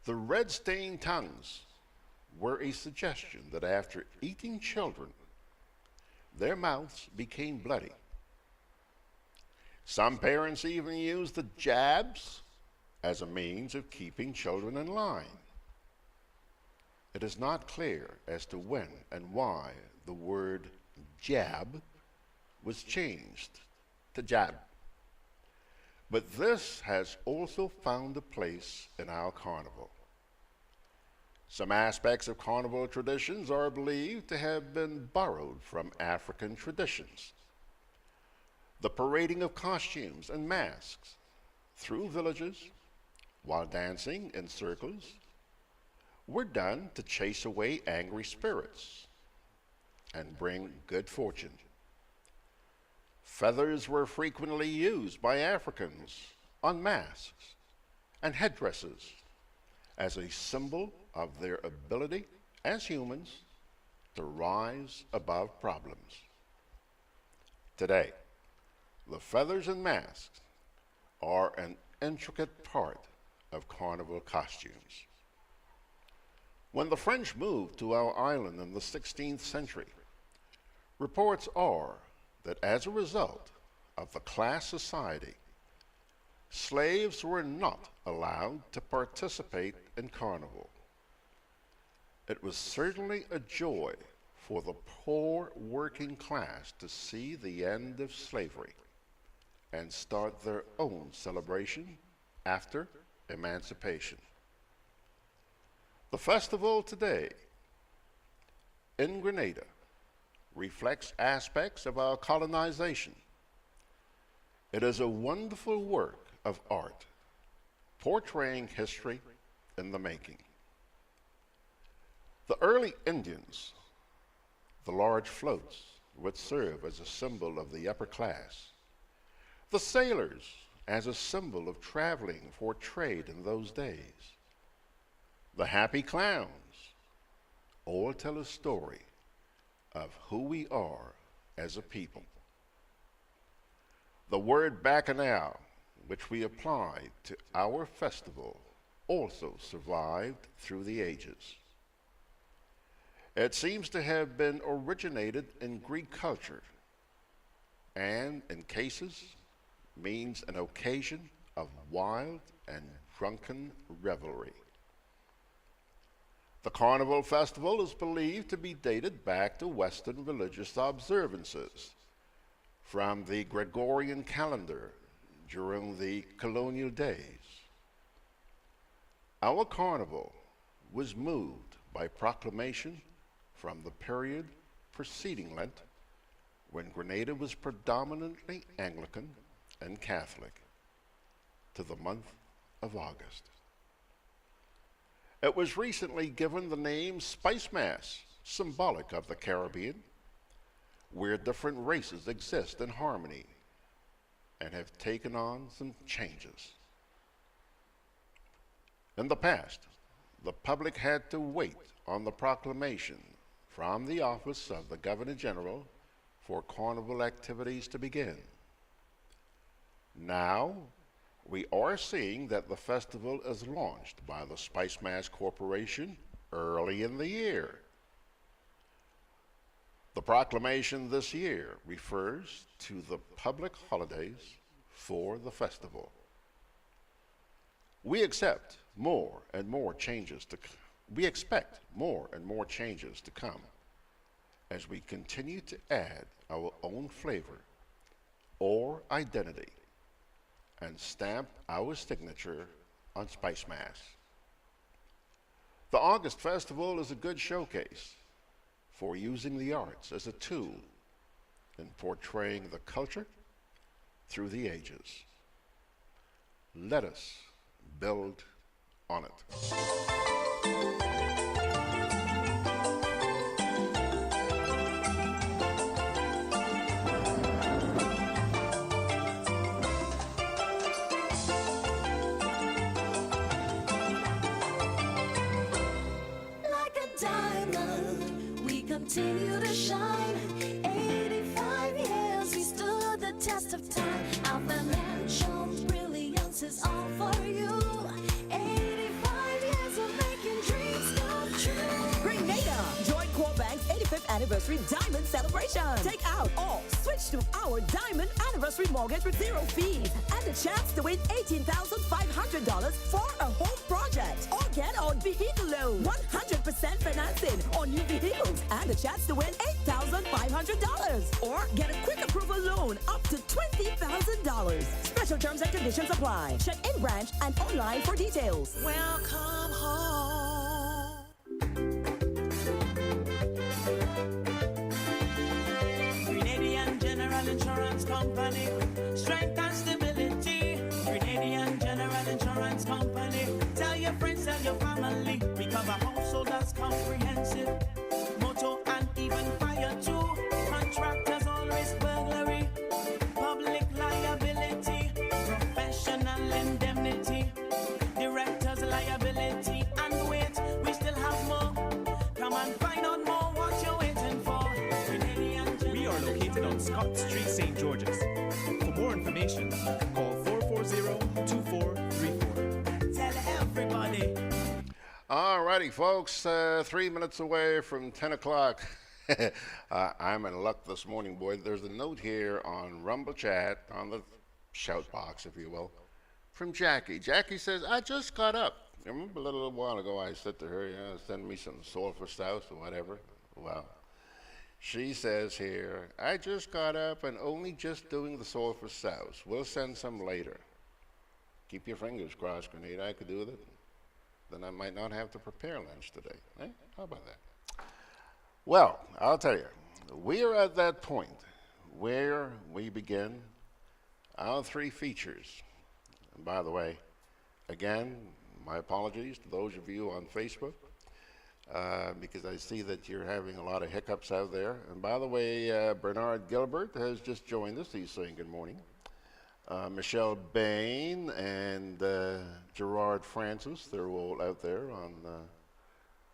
The red-stained tongues were a suggestion that after eating children, their mouths became bloody. Some parents even used the jabs as a means of keeping children in line. It is not clear as to when and why the word jab was changed to jab. But this has also found a place in our carnival. Some aspects of carnival traditions are believed to have been borrowed from African traditions. The parading of costumes and masks through villages while dancing in circles were done to chase away angry spirits and bring good fortune. Feathers were frequently used by Africans on masks and headdresses as a symbol of their ability as humans to rise above problems. Today, the feathers and masks are an intricate part of carnival costumes. When the French moved to our island in the 16th century, reports are that as a result of the class society, slaves were not allowed to participate in carnival. It was certainly a joy for the poor working class to see the end of slavery and start their own celebration after emancipation. The festival today in Grenada reflects aspects of our colonization. It is a wonderful work of art, portraying history in the making. The early Indians, the large floats, would serve as a symbol of the upper class. The sailors, as a symbol of traveling for trade in those days. The happy clowns all tell a story of who we are as a people. The word bacchanal, which we apply to our festival, also survived through the ages. It seems to have been originated in Greek culture and, in cases, means an occasion of wild and drunken revelry. The Carnival Festival is believed to be dated back to Western religious observances from the Gregorian calendar during the colonial days. Our carnival was moved by proclamation from the period preceding Lent, when Grenada was predominantly Anglican and Catholic, to the month of August. It was recently given the name Spice Mass, symbolic of the Caribbean, where different races exist in harmony and have taken on some changes. In the past, the public had to wait on the proclamation from the office of the Governor General for carnival activities to begin. Now, we are seeing that the festival is launched by the Spice Mass Corporation early in the year. The proclamation this year refers to the public holidays for the festival. We expect more and more changes to come as we continue to add our own flavor or identity and stamp our signature on Spice Mass. The August Festival is a good showcase for using the arts as a tool in portraying the culture through the ages. Let us build on it. continue to shine. 85 years we stood the test of time. Our financial brilliance is all for you. 85 years of making dreams come true. Grenada, join Core Bank's 85th anniversary diamond celebration. Take out or switch to our diamond anniversary mortgage with zero fees and the chance to win $18,500 for a home project. Or get on vehicle loan, 100% financing on new vehicles and the chance to win $8,500. Or get a quick approval loan up to $20,000. Special terms and conditions apply. Check in branch and online for details. Welcome home. Grenadian General Insurance Company, strength and stability. Grenadian General Insurance Company, tell your friends, tell your family. We cover householders comprehensive, motor and even fire too. Contractors all risk burglary, public liability, professional indemnity, directors liability, and wait, we still have more. Come and find out more what you're waiting for. We are located on Scott Street, St. George's. For more information, call 440-2434. Tell everybody. All righty, folks, 3 minutes away from 10 o'clock. I'm in luck this morning, boy. There's a note here on Rumble Chat, on the shout box, if you will, from Jackie. Jackie says, I just got up. I remember a little while ago I said to her, send me some sulfur stout or whatever. Well, she says here, I just got up and only just doing the sulfur stout. We'll send some later. Keep your fingers crossed, Grenada. I could do with it. Then I might not have to prepare lunch today. Eh? How about that? Well, I'll tell you, we are at that point where we begin our 3 features. And by the way, again, my apologies to those of you on Facebook, because I see that you're having a lot of hiccups out there. And by the way, Bernard Gilbert has just joined us. He's saying good morning. Michelle Bain and Gerard Francis, they're all out there on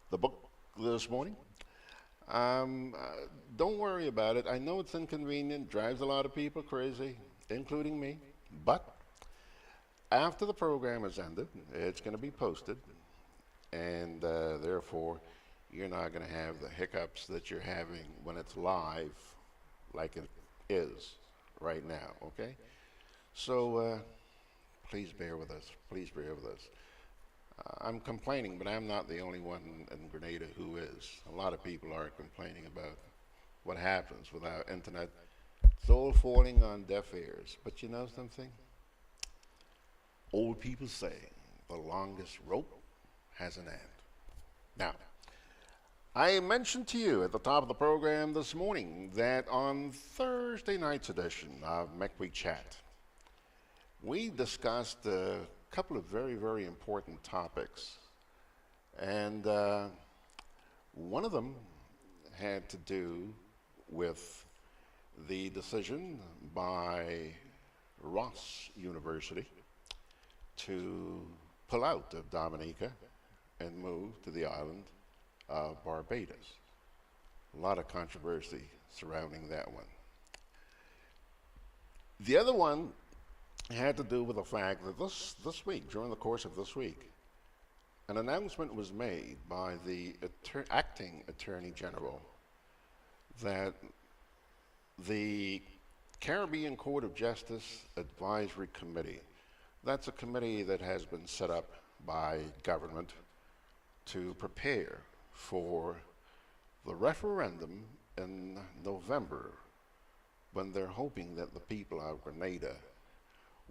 the book this morning. Don't worry about it. I know it's inconvenient, drives a lot of people crazy, including me, but after the program is ended, it's going to be posted, and therefore you're not going to have the hiccups that you're having when it's live like it is right now, okay? So please bear with us. Please bear with us. I'm complaining, but I'm not the only one in Grenada who is. A lot of people are complaining about what happens with our internet. It's all falling on deaf ears. But you know something? Old people say the longest rope has an end. Now, I mentioned to you at the top of the program this morning that on Thursday night's edition of McWeek Chat, we discussed a couple of very, very important topics. And one of them had to do with the decision by Ross University to pull out of Dominica and move to the island of Barbados. A lot of controversy surrounding that one. The other one had to do with the fact that this week, during the course of this week, an announcement was made by the acting Attorney General that the Caribbean Court of Justice Advisory Committee, that's a committee that has been set up by government to prepare for the referendum in November, when they're hoping that the people of Grenada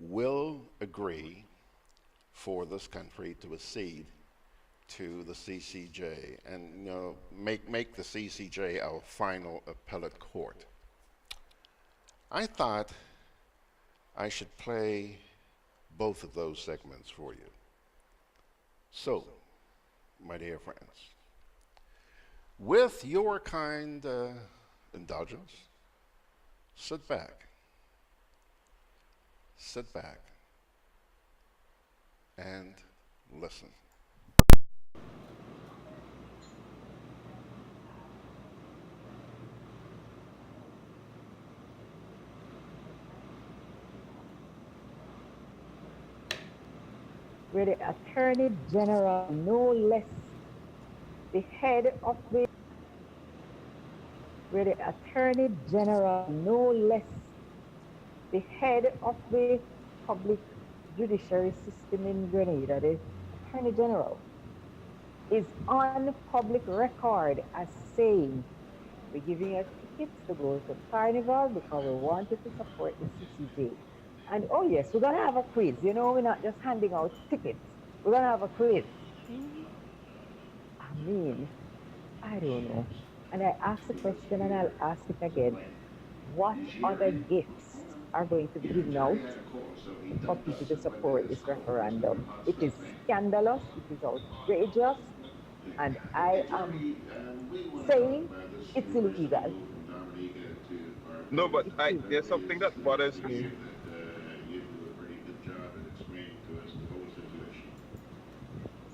will agree for this country to accede to the CCJ and make the CCJ our final appellate court. I thought I should play both of those segments for you. So, my dear friends, with your kind indulgence, sit back and listen. where the Attorney General, no less, the head of the, where the Attorney General, no less, the head of the public judiciary system in Grenada, the Attorney General, is on public record as saying, we're giving us tickets to go to Carnival because we wanted to support the CCJ. And oh yes, we're gonna have a quiz. You know, we're not just handing out tickets. We're gonna have a quiz. I mean, I don't know. And I asked the question and I'll ask it again. What other gifts are going to be given out for people to support this referendum? It is scandalous, it is outrageous, and I am saying it's illegal. No, but It's there's illegal. something that bothers me.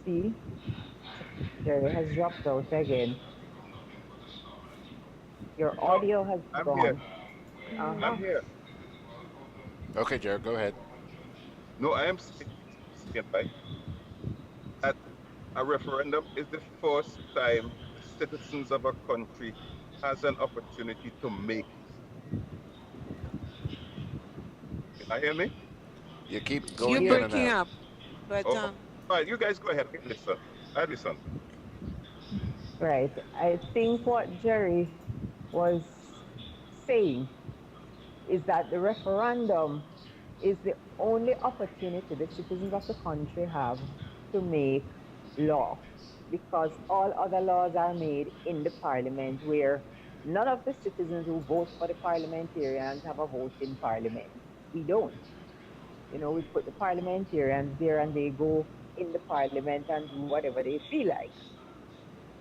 See, Jerry has dropped out again. Your No, audio has I'm here. gone. I'm Uh-huh. here. Okay, Jared, go ahead. No, I am saying right that a referendum is the first time the citizens of a country has an opportunity to make it. Can I hear me? You keep You're going in You, and breaking out. up, but Oh, all right, you guys go ahead. I listen. I listen. right. I think what Jerry was saying is that the referendum is the only opportunity the citizens of the country have to make law, because all other laws are made in the parliament, where none of the citizens who vote for the parliamentarians have a vote in parliament. We don't. You know, we put the parliamentarians there and they go in the parliament and do whatever they feel like.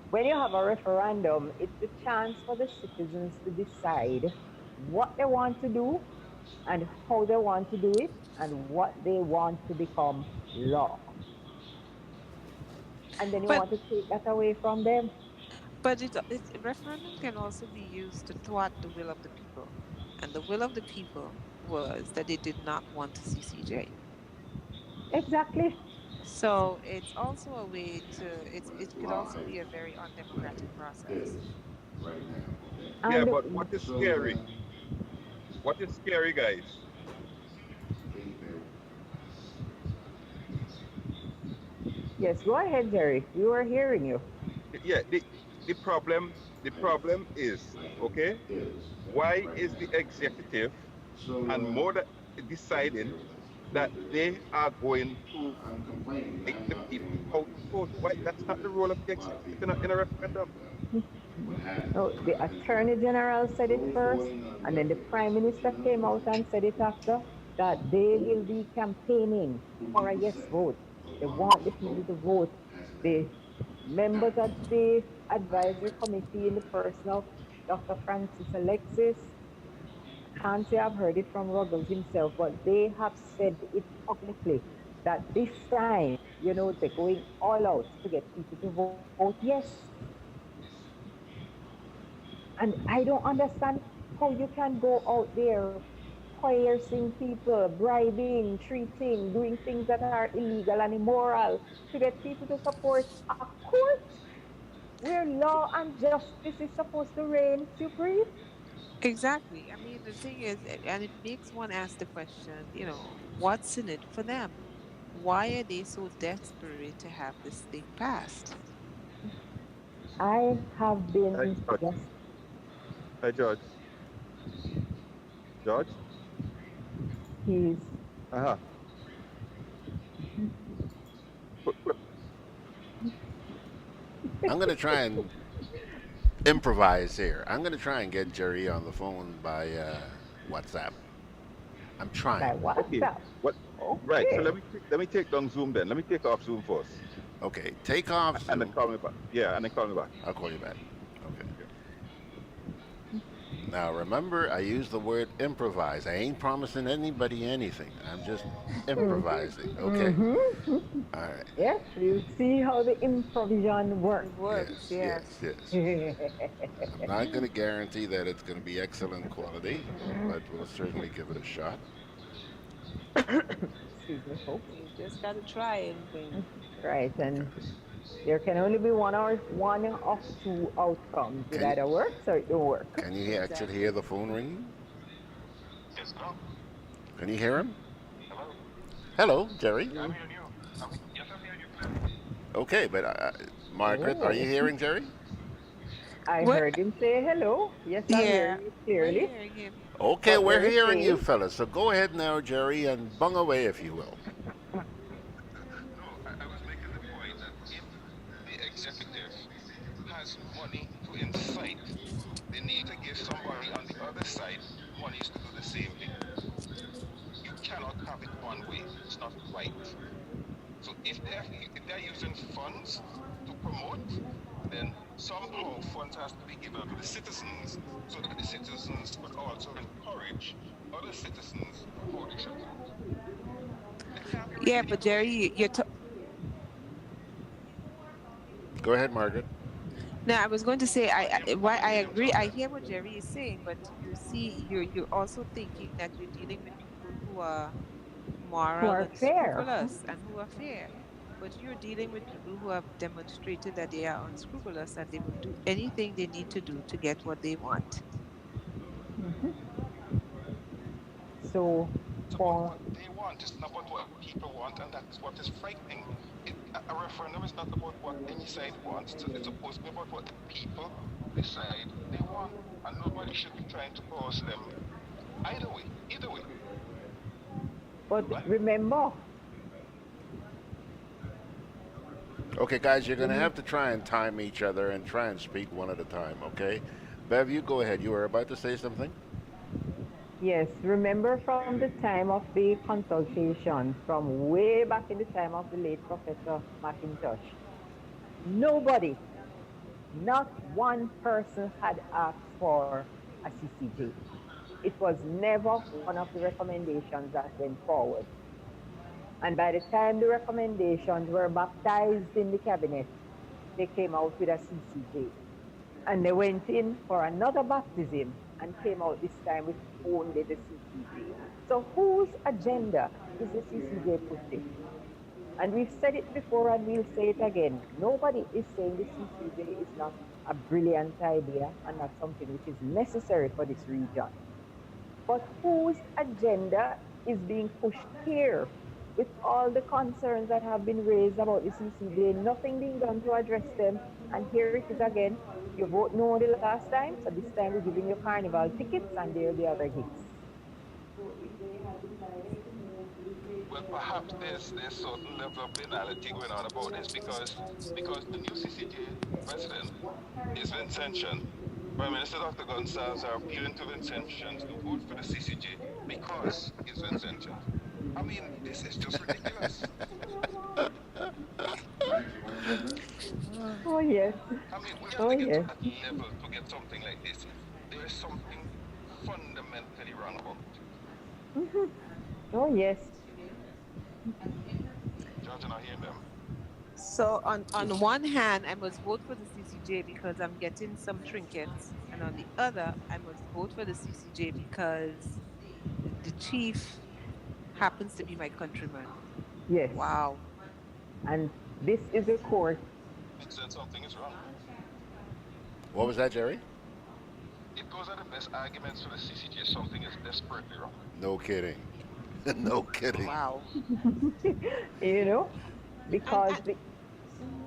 When you have a referendum, it's the chance for the citizens to decide what they want to do and how they want to do it and what they want to become law. And then you but want to take that away from them. but a referendum can also be used to thwart the will of the people, and the will of the people was that they did not want to see CJ. Exactly. So it's also a way to it could also be a very undemocratic process. Yeah, And but what is scary? What is scary, guys? yes, go ahead, Jerry. We were hearing you. Yeah, the problem is, okay, why is the executive and more that deciding that they are going to make the people how to vote? Why? That's not the role of the executive in a referendum. No, the Attorney General said it first, and then the Prime Minister came out and said it after, that they will be campaigning for a yes vote. They want the people to vote. The members of the advisory committee in the person of Dr. Francis Alexis, I can't say I've heard it from Ruggles himself, but they have said it publicly that this time, you know, they're going all out to get people to vote yes. And I don't understand how you can go out there coercing people, bribing, treating, doing things that are illegal and immoral to get people to support a court where law and justice is supposed to reign supreme. Exactly. I mean, the thing is, and it makes one ask the question, what's in it for them? Why are they so desperate to have this thing passed? I have Hi, been George. just, Hi, George. George. he's, Uh-huh. I'm going to try and improvise here. I'm going to try and get Jerry on the phone by WhatsApp. I'm trying. by Okay. WhatsApp. What? Right. So Okay. let me take down Zoom then. Let me take off Zoom first, Okay, take off and then Zoom. call me back. Yeah, and then call me back. I'll call you back. Okay. Yeah. Now remember, I use the word improvise. I ain't promising anybody anything. I'm just improvising. Okay. Mm-hmm. All right. Yes, you see how the improvision It works. works, Yes. Yes. yes. Yes. I'm not going to guarantee that it's going to be excellent quality, but we'll certainly give it a shot. Excuse me, folks. You just gotta try anything. Right, and there can only be one of two outcomes. It Can you, either works or it don't work. can you actually hear Exactly. the phone ringing? Yes, no. Can you hear him? Hello. Hello, Jerry. I'm hearing you. Yes, I'm hearing you clearly. Okay, but Margaret, are you Oh, hearing Jerry? I What? heard him say hello. Yes, I'm Yeah, hearing you we're clearly. hearing him. Okay, But we're there is hearing you, saying, fellas. So go ahead now, Jerry, and bung away if you will. No, I was making the point that if the executive has money to incite, they need to give somebody on the other side monies to do the same thing. You cannot have it one way. It's not right. So if they're using funds to promote, then somehow funds has to be given to the citizens so that the citizens could also encourage other citizens how they should vote. It can't be Yeah, really but either way. Jerry, Go ahead, Margaret. no, I was going to say why One I way I'm agree. talking. I hear what Jerry is saying, but you see, you're also thinking that you're dealing with people who are who moral are and fair. scrupulous and who are fair. But you're dealing with people who have demonstrated that they are unscrupulous and they will do anything they need to do to get what they want. So It's about for what they want. It's not about what people want, and that's what is frightening. A referendum is not about what any side wants. It's supposed to be about what the people decide they want, and nobody should be trying to force them either way. Either way, but right? remember, Okay, guys, you're going to rem- have to try and time each other and try and speak one at a time, okay? Bev, you go ahead. You were about to say something? yes, remember from the time of the consultation, from way back in the time of the late Professor McIntosh, nobody, not one person had asked for a CCJ. It was never one of the recommendations that went forward. And by the time the recommendations were baptized in the cabinet, they came out with a CCJ. And they went in for another baptism and came out this time with only the CCJ. So whose agenda is the CCJ pushing? And we've said it before and we'll say it again. Nobody is saying the CCJ is not a brilliant idea and not something which is necessary for this region. But whose agenda is being pushed here with all the concerns that have been raised about the CCJ, nothing being done to address them, and here it is again. You vote no the last time, so this time we're giving you carnival tickets, and there are the other hits. Well, perhaps there's certain level of banality going on about this because the new CCJ president is Vincentian. Prime Minister Dr. Gonsalves are appealing to Vincentians to vote for the CCJ because he's Vincentian. I mean, this is just ridiculous. Oh, yes. I mean, we have Oh, to get to yes. that level to get something like this. There is something fundamentally wrong about it. Oh, yes. Judge, and I hear them. So on one hand, I must vote for the CCJ because I'm getting some trinkets, and on the other, I must vote for the CCJ because the chief happens to be my countryman. Yes. Wow. And this is a court. It said something is wrong. What was that, Jerry? It goes at the best arguments for the CCJ. Something is desperately wrong. No kidding. No kidding. Wow. You know, because And the,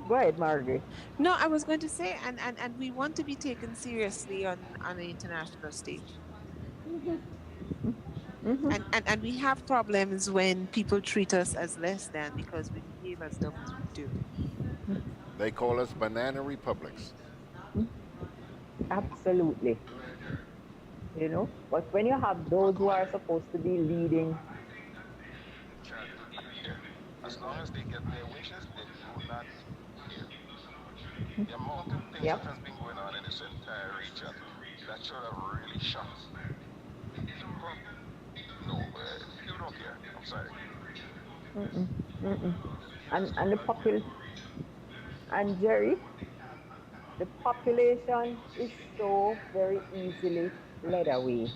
go ahead, Margaret. no, I was going to say, and we want to be taken seriously on the international stage. And we have problems when people treat us as less than because we behave as though as we do. They call us banana republics. Absolutely. You know, but when you have those who are supposed to be leading, Trying to be here. As long as they get their wishes, they do not care. The amount of things yep, that has been going on in this entire region that should have really shocked people. No, you don't care. I'm sorry. mm-mm, mm-mm. And the and Jerry, the population is so very easily led away.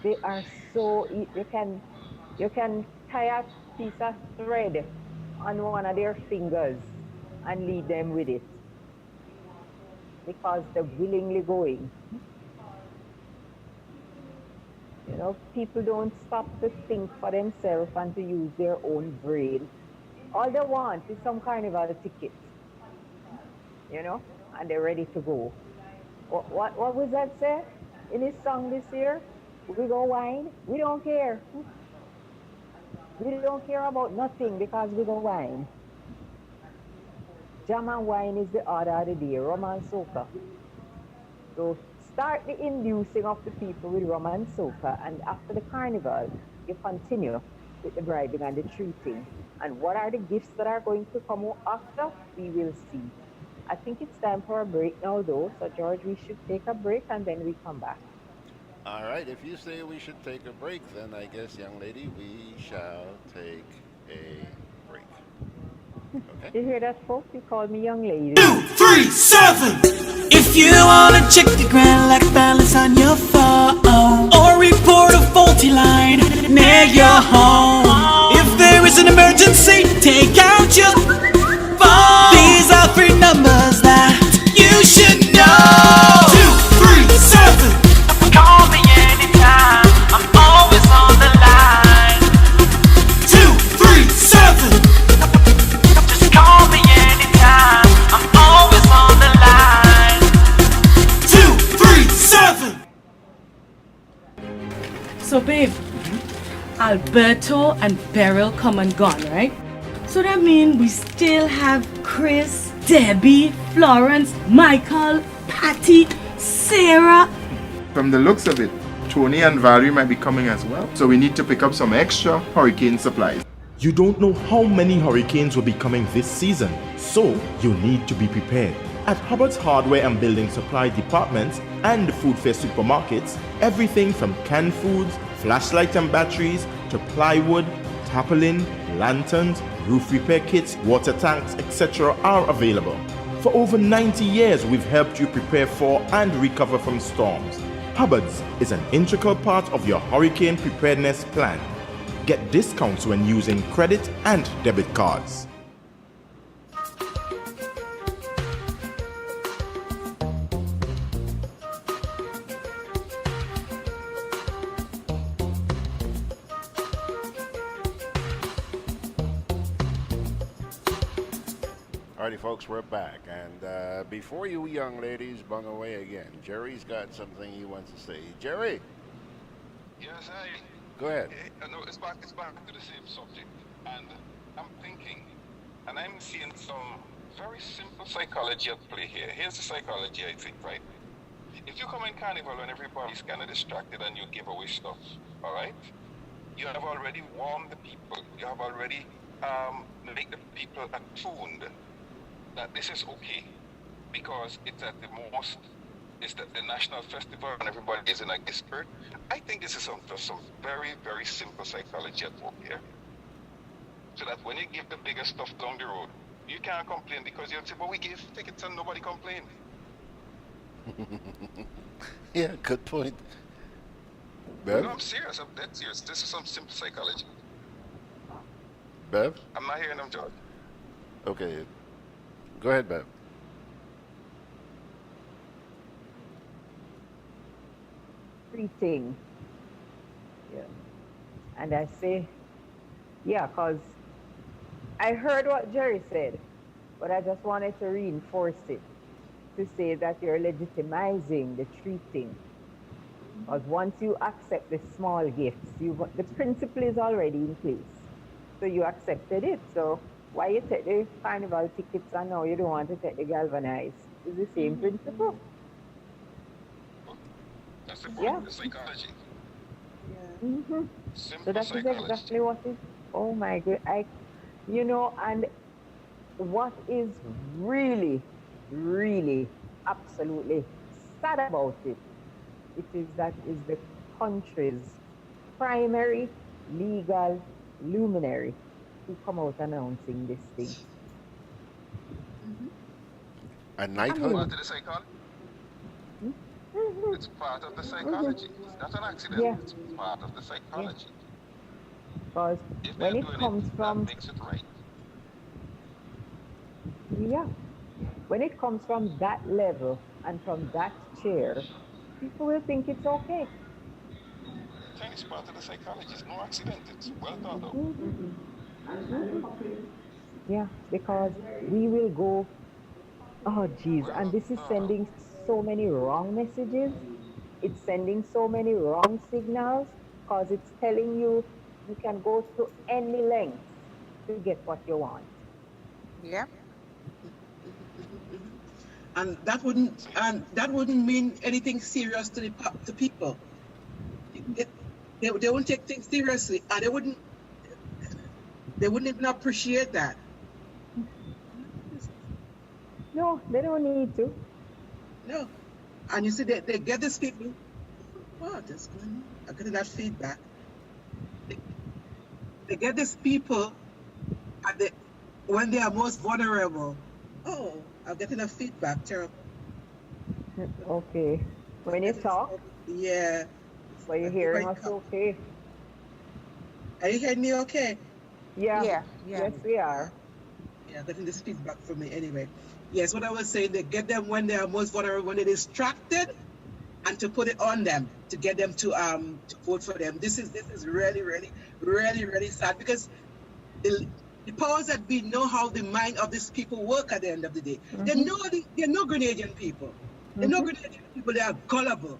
They are so you can tie a piece of thread on one of their fingers and lead them with it because they're willingly going. You know, people don't stop to think for themselves and to use their own brain. All they want is some carnival ticket, you know, and they're ready to go. What was that say in his song this year? We go wine, we don't care. We don't care about nothing because we go wine. Jam and wine is the order of the day, rum and soca. So start the inducing of the people with rum and soca, and after the carnival, you continue with the bribing and the treating. And what are the gifts that are going to come after? We will see. I think it's time for a break now, though. So, George, we should take a break and then we come back. All right, if you say we should take a break, then I guess, young lady, we shall take a break. Okay? You hear that, folks? You call me young lady. 2, 3, 7. If you wanna check the GRENADA balance on your phone or report a faulty line near your home, if there is an emergency, take out your phone. These are 3 numbers that you should know. 2, 3, 7. Call me anytime, I'm always on the line. 2, 3, 7. Just call me anytime, I'm always on the line. 2, 3, 7. So, babe, Alberto and Beryl come and gone, right? So that means we still have Chris, Debbie, Florence, Michael, Patty, Sarah. From the looks of it, Tony and Valerie might be coming as well. So we need to pick up some extra hurricane supplies. You don't know how many hurricanes will be coming this season, so you need to be prepared. At Hubbard's Hardware and Building Supply Departments and the Food Fair supermarkets, everything from canned foods, flashlights and batteries, to plywood, tarpaulin, lanterns, roof repair kits, water tanks, etc. are available. For over 90 years, we've helped you prepare for and recover from storms. Hubbard's is an integral part of your hurricane preparedness plan. Get discounts when using credit and debit cards. Alrighty, folks, we're back. And before you young ladies bung away again, Jerry's got something he wants to say. Jerry? Yes, I. Go ahead. No, it's back to the same subject. And I'm thinking, and I'm seeing some very simple psychology at play here. Here's the psychology, I think, right? If you come in carnival when everybody's kind of distracted and you give away stuff, all right? You have already warmed the people. You have already made the people attuned that this is okay because it's at the most, it's the national festival and everybody is in a spirit. I think this is some very, very simple psychology at work here. So that when you give the bigger stuff down the road, you can't complain because you'll say, well, we gave tickets and nobody complained. Yeah, good point. Bev? No, I'm serious. I'm dead serious. This is some simple psychology. Bev? I'm not hearing them, George. Okay. Go ahead, Bev. Treating. Yeah. And I say, yeah, because I heard what Jerry said, but I just wanted to reinforce it to say that you're legitimizing the treating. Because once you accept the small gifts, the principle is already in place. So you accepted it. So why you take the carnival tickets and now you don't want to take the galvanized? It's the same principle. That's the point, the psychology. Yeah. Mm-hmm. Simple So that is psychology. exactly what is, oh my God, you know, and what is really, really, absolutely sad about it, it is that is the country's primary legal luminary who come out announcing this thing. A knighthood? Part of the psychology. It's part of the psychology. It's not an accident. Yeah. It's part of the psychology. because If when they're it doing it, comes that from, makes it right. yeah, when it comes from that level and from that chair, people will think it's okay. Chinese part of the psychology is no accident. It's well thought out. Yeah, because we will go, oh geez, and Well this is thought out. sending so many wrong messages. It's sending so many wrong signals because it's telling you you can go to any length to get what you want. Yep. And that wouldn't mean anything serious to to people. They won't take things seriously, and they wouldn't even appreciate that. No, they don't need to. No. And you see, they get these people. What is going on? I'm getting that feedback. They get these people and when they are most vulnerable. Oh, I'm getting a feedback, terrible. Okay. When you talk, Yeah. but you're hearing us okay. Are you hearing me okay? Yeah. Yeah. Yes, we are. Yeah, getting this feedback from me anyway. Yes, what I was saying, they get them when they are most vulnerable, when they're distracted, and to put it on them to get them to vote for them. This is really, really, really, really sad, because the powers that be know how the mind of these people work at the end of the day. They know Grenadian people. They know Grenadian people, they are gullible.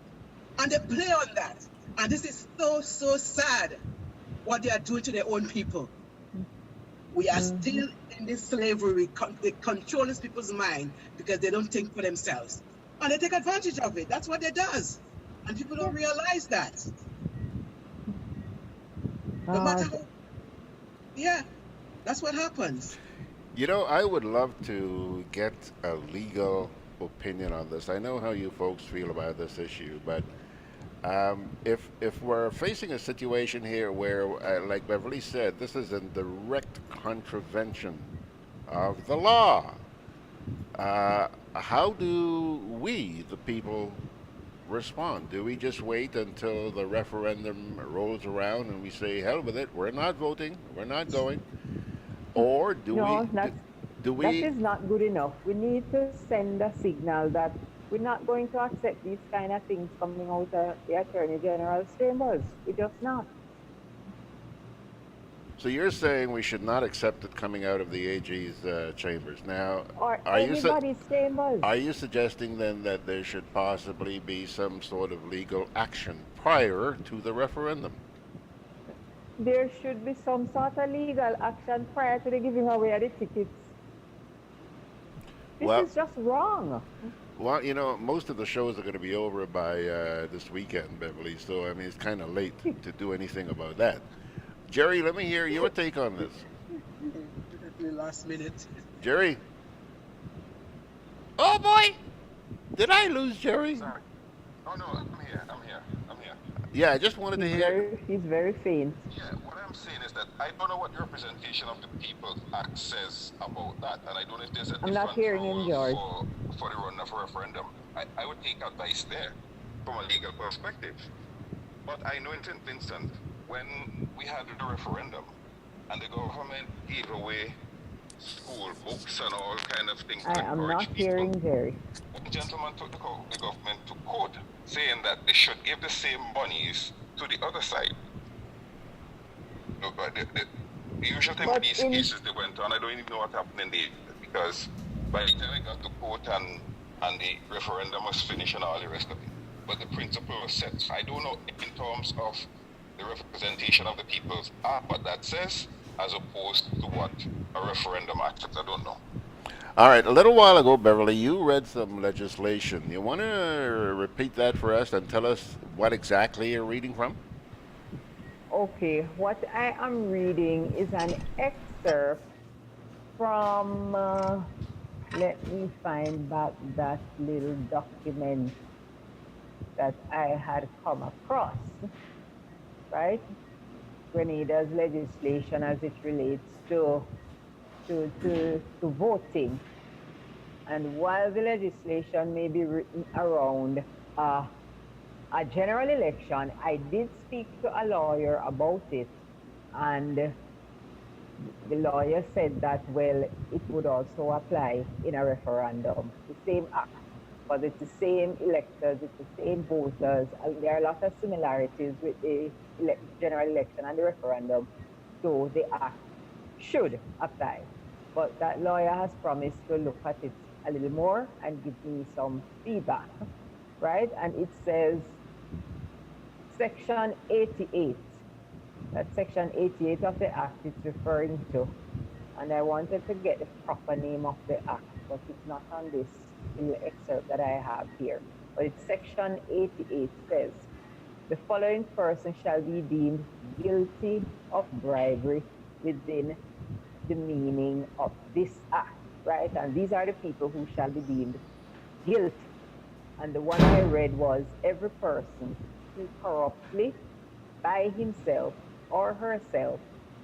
And they play on that. And this is so, so sad what they are doing to their own people. We are still in this slavery. They control these people's mind because they don't think for themselves. And they take advantage of it. That's what it does. And people don't realize that. No matter how, yeah, that's what happens. You know, I would love to get a legal opinion on this. I know how you folks feel about this issue, but if we're facing a situation here where, like Beverly said, this is in direct contravention of the law, how do we, the people, respond? Do we just wait until the referendum rolls around and we say, hell with it, we're not voting, we're not going? Or do No, we, do that we, is not good enough. We need to send a signal that we're not going to accept these kind of things coming out of the Attorney General's chambers. We just not. so you're saying we should not accept it coming out of the AG's chambers. Now, Or are you, anybody's chambers. are you suggesting then that there should possibly be some sort of legal action prior to the referendum? There should be some sort of legal action prior to the giving away of the tickets. This Well- is just wrong. Well, you know, most of the shows are going to be over by this weekend, Beverly, so I mean, it's kind of late to do anything about that. Jerry, let me hear your take on this. The last minute. Jerry? Oh boy! Did I lose Jerry? Sorry. Oh no, I'm here. Yeah, I just wanted to hear. He's very faint. Yeah, what I'm saying is that I don't know what the representation of the People Act says about that, and I don't know if there's a I'm not different hearing him, rule George. for the run of a referendum. I would take advice there from a legal perspective. But I know in St. Vincent, when we had the referendum and the government gave away school books and all kind of things to I am encourage not people, hearing Jerry. one gentleman took the government to court, saying that they should give the same monies to the other side. No, but the usual time of these cases they went on, I don't even know what happened in the because by the time I got to court and the referendum was finished and all the rest of it. But the principle was set. So I don't know in terms of the representation of the people's act what that says, as opposed to what a referendum accepts. I don't know. All right, a little while ago, Beverly, you read some legislation. You want to repeat that for us and tell us what exactly you're reading from? Okay, what I am reading is an excerpt from, let me find back that little document that I had come across, right? Grenada's legislation as it relates to voting. And while the legislation may be written around a general election, I did speak to a lawyer about it, And the lawyer said that, well, it would also apply in a referendum. The same act, but it's the same electors, it's the same voters. There are a lot of similarities with the general election and the referendum, so the act should apply. But that lawyer has promised to look at it a little more and give me some feedback, right? And it says Section 88. That's Section 88 of the Act it's referring to. And I wanted to get the proper name of the Act, but it's not on this excerpt that I have here. But it's Section 88 says, the following person shall be deemed guilty of bribery within the meaning of this Act, right? And these are the people who shall be deemed guilty. And the one I read was every person who corruptly, by himself or herself,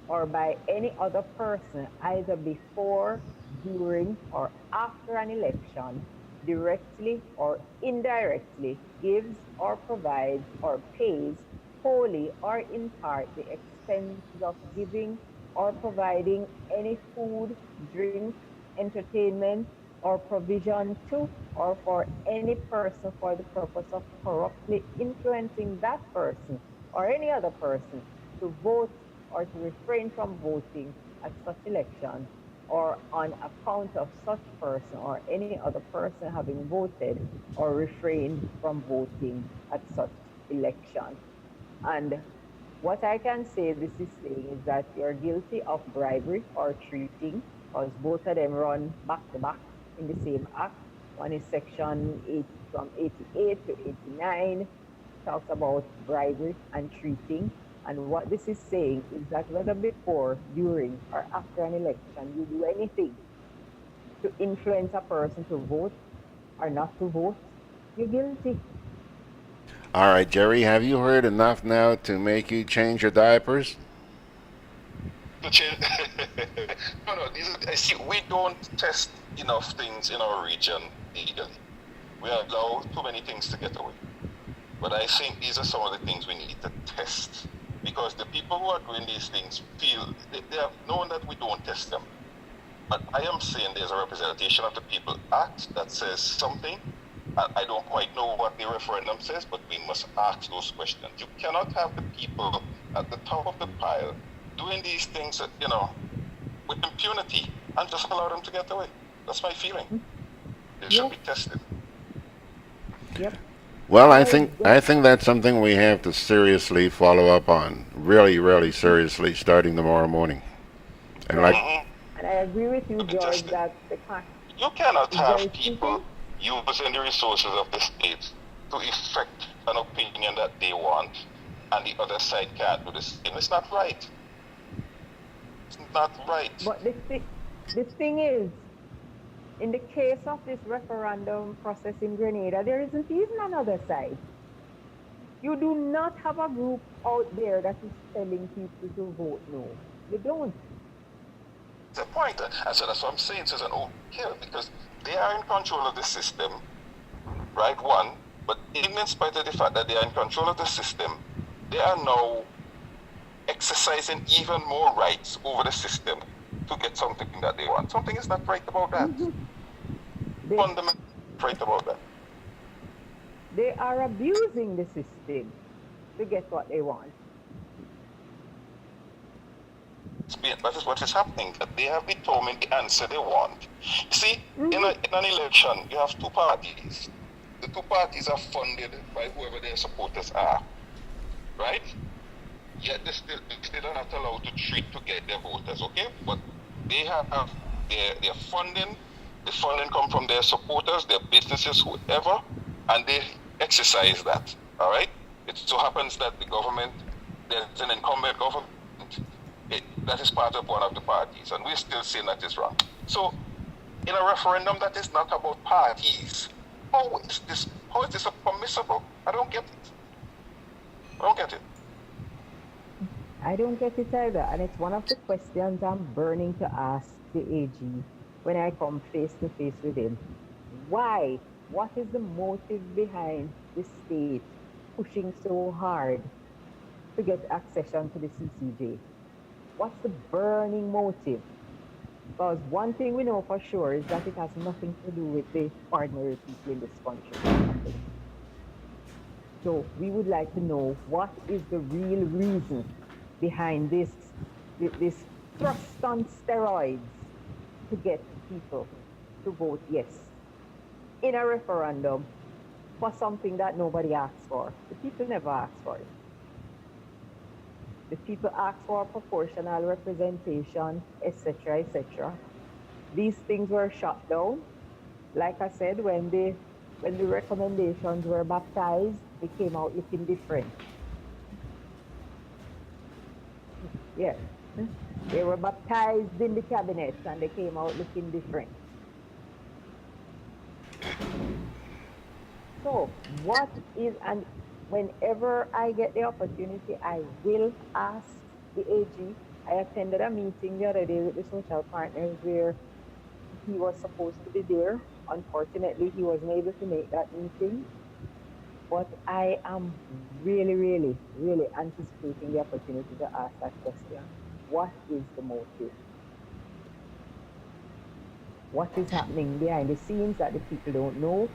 or by any other person, either before, during, or after an election, directly or indirectly, gives or provides or pays wholly or in part the expenses of giving or providing any food, drink, entertainment, or provision to or for any person for the purpose of corruptly influencing that person or any other person to vote or to refrain from voting at such election, or on account of such person or any other person having voted or refrained from voting at such election. And what I can say this is saying is that you're guilty of bribery or treating, because both of them run back to back in the same act. One is section 8 from 88 to 89, talks about bribery and treating. And what this is saying is that whether before, during, or after an election, you do anything to influence a person to vote or not to vote, you're guilty. All right, Jerry, have you heard enough now to make you change your diapers? To change. No, no. I see. We don't test enough things in our region legally. We allow too many things to get away. But I think these are some of the things we need to test, because the people who are doing these things feel they have known that we don't test them. But I am saying there's a representation of the people act that says something. I don't quite know what the referendum says, but we must ask those questions. You cannot have the people at the top of the pile doing these things, with impunity and just allow them to get away. That's my feeling. They should be tested. Yep. Well, I think that's something we have to seriously follow up on, really, really seriously, starting tomorrow morning. And and I agree with you, George, that the you cannot have people using the resources of the state to effect an opinion that they want, and the other side can't do the same. It's not right. It's not right. But the thing is, in the case of this referendum process in Grenada, there isn't even another side. You do not have a group out there that is telling people to vote no. You don't. The point, and so that's what I'm saying, Susan, because they are in control of the system, right? One, but in spite of the fact that they are in control of the system, they are now exercising even more rights over the system to get something that they want. Something is not right about that. Fundamentally right about that. They are abusing the system to get what they want. That is what is happening. That they have determined the answer they want. See, in an election, you have two parties. The two parties are funded by whoever their supporters are, right? Yet they still are not allowed to treat to get their voters, okay? But they have their funding. The funding come from their supporters, their businesses, whoever, and they exercise that, all right? It so happens that the government, there's an incumbent government, that is part of one of the parties, and we're still saying that is wrong. So, in a referendum that is not about parties, how is this permissible? I don't get it. I don't get it. I don't get it either, and it's one of the questions I'm burning to ask the AG when I come face to face with him. Why? What is the motive behind the state pushing so hard to get accession to the CCJ? What's the burning motive? Because one thing we know for sure is that it has nothing to do with the ordinary people in this country. So we would like to know what is the real reason behind this thrust on steroids to get people to vote yes in a referendum for something that nobody asked for. The people never asked for it. The people asked for proportional representation, etc., etc. These things were shut down. Like I said, when the recommendations were baptized, they came out looking different. Yeah. They were baptized in the cabinet and they came out looking different. So what is, and whenever I get the opportunity, I will ask the AG. I attended a meeting the other day with the social partners where he was supposed to be there. Unfortunately, he wasn't able to make that meeting. But I am really, really, really anticipating the opportunity to ask that question. What is the motive? What is happening behind the scenes that the people don't know?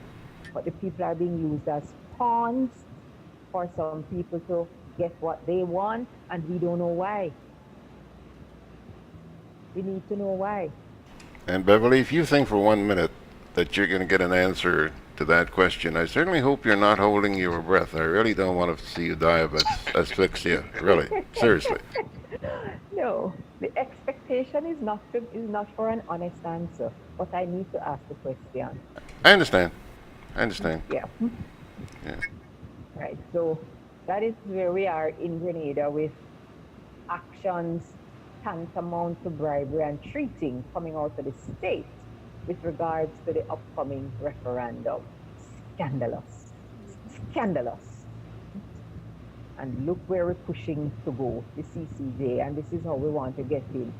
But the people are being used as pawns for some people to get what they want, and we don't know why. We need to know why. And Beverly, if you think for 1 minute that you're going to get an answer to that question, I certainly hope you're not holding your breath. I really don't want to see you die of asphyxia. Really, seriously. No, the expectation is not for an honest answer, but I need to ask the question. I understand. I understand. Yeah. Yeah. Right. So that is where we are in Grenada with actions tantamount to bribery and treating coming out of the state with regards to the upcoming referendum. Scandalous. Scandalous. And look where we're pushing to go, the CCJ, and this is how we want to get in.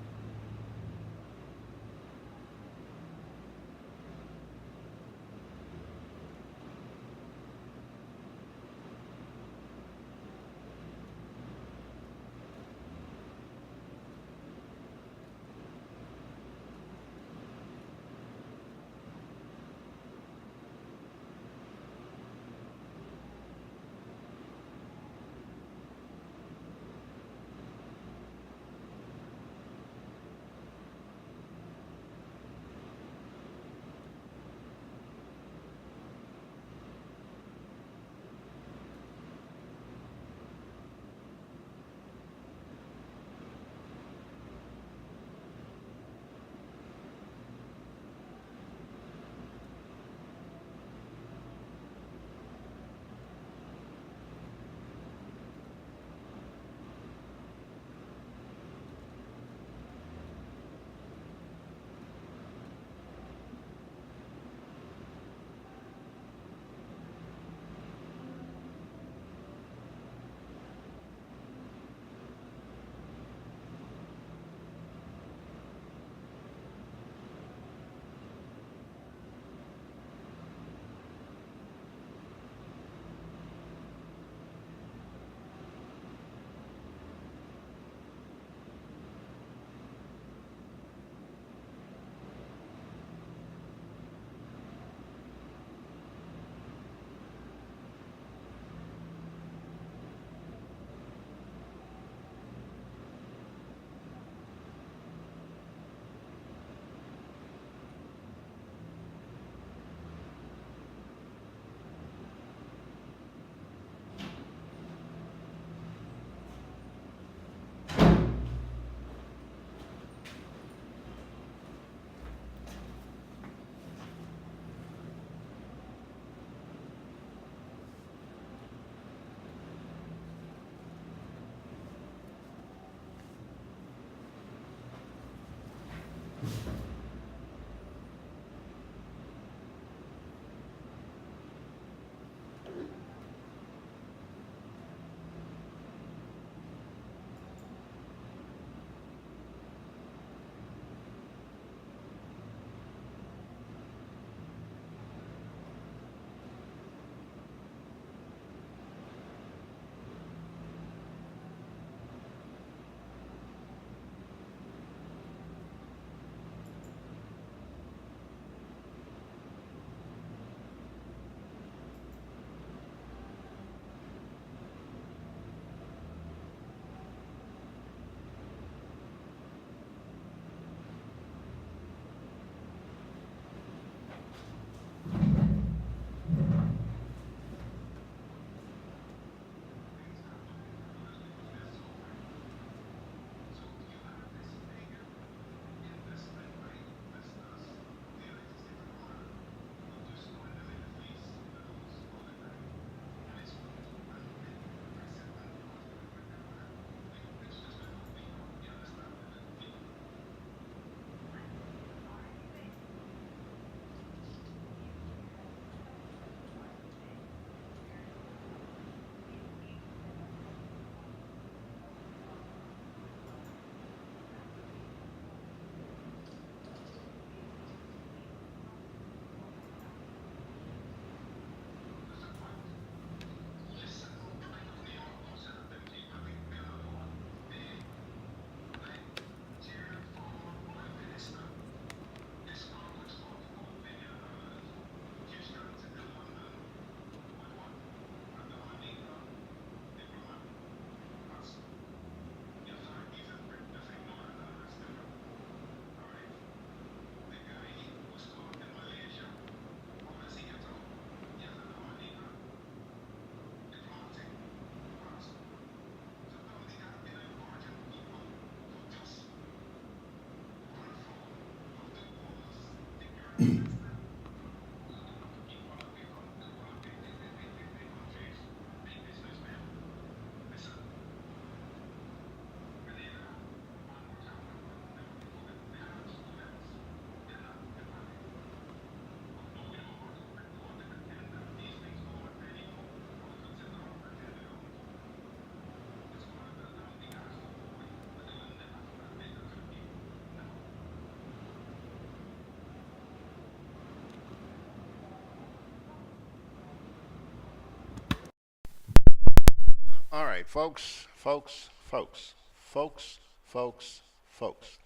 All right, folks, folks, folks, folks, folks, folks.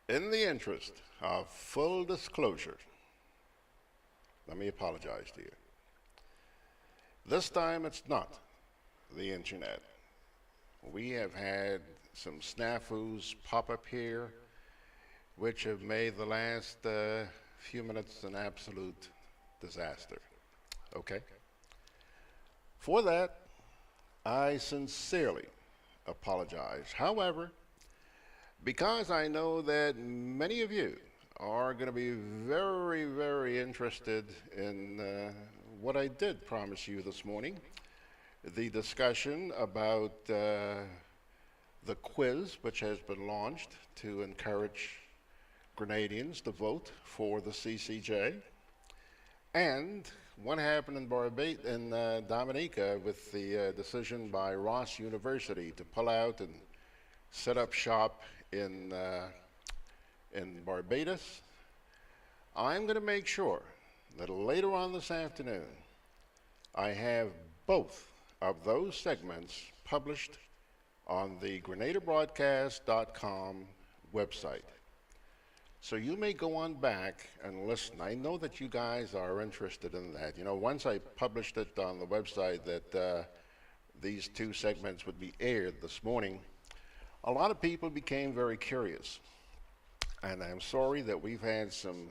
In the interest of full disclosure, let me apologize to you. This time it's not the internet. We have had some snafus pop up here, which have made the last few minutes an absolute disaster. Okay? For that, I sincerely apologize. However, because I know that many of you are going to be very, very interested in what I did promise you this morning, the discussion about the quiz which has been launched to encourage Grenadians to vote for the CCJ, and what happened in Dominica with the decision by Ross University to pull out and set up shop in Barbados. I'm going to make sure that later on this afternoon I have both of those segments published on the GrenadaBroadcast.com website. So you may go on back and listen. I know that you guys are interested in that. You know, once I published it on the website that these two segments would be aired this morning, a lot of people became very curious. And I'm sorry that we've had some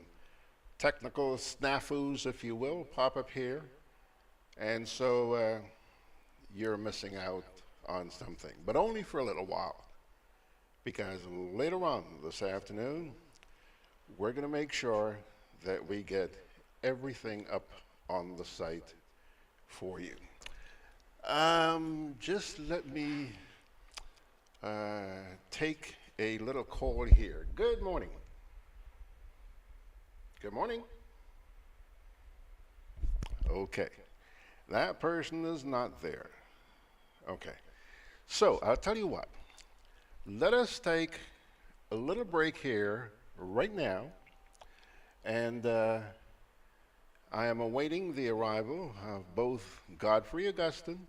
technical snafus, if you will, pop up here. And so you're missing out on something, but only for a little while. Because later on this afternoon, we're going to make sure that we get everything up on the site for you. Just let me take a little call here. Good morning. Good morning. Okay. That person is not there. Okay. So I'll tell you what. Let us take a little break here right now, and I am awaiting the arrival of both Godfrey Augustine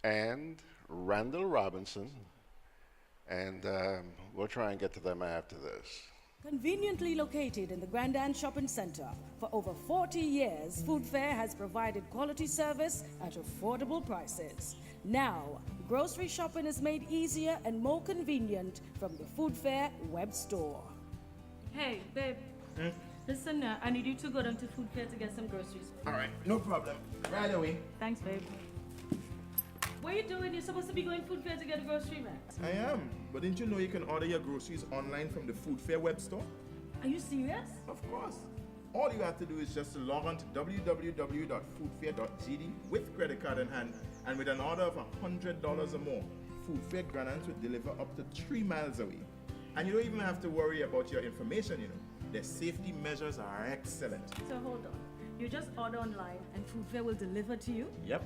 and Randall Robinson, and we'll try and get to them after this. Conveniently located in the GRENADA Shopping Center, for over 40 years, Food Fair has provided quality service at affordable prices. Now, grocery shopping is made easier and more convenient from the Food Fair web store. Hey, babe. Listen, I need you to go down to Food Fair to get some groceries. All right, no problem. Right away. Thanks, babe. What are you doing? You're supposed to be going Food Fair to get a grocery, man. I am, but didn't you know you can order your groceries online from the Food Fair web store? Are you serious? Of course. All you have to do is just to log on to www.foodfair.gd with credit card in hand, and with an order of $100 or more, Food Fair Grenans will deliver up to 3 miles away. And you don't even have to worry about your information, you know. Their safety measures are excellent. So hold on. You just order online and Food Fair will deliver to you? Yep.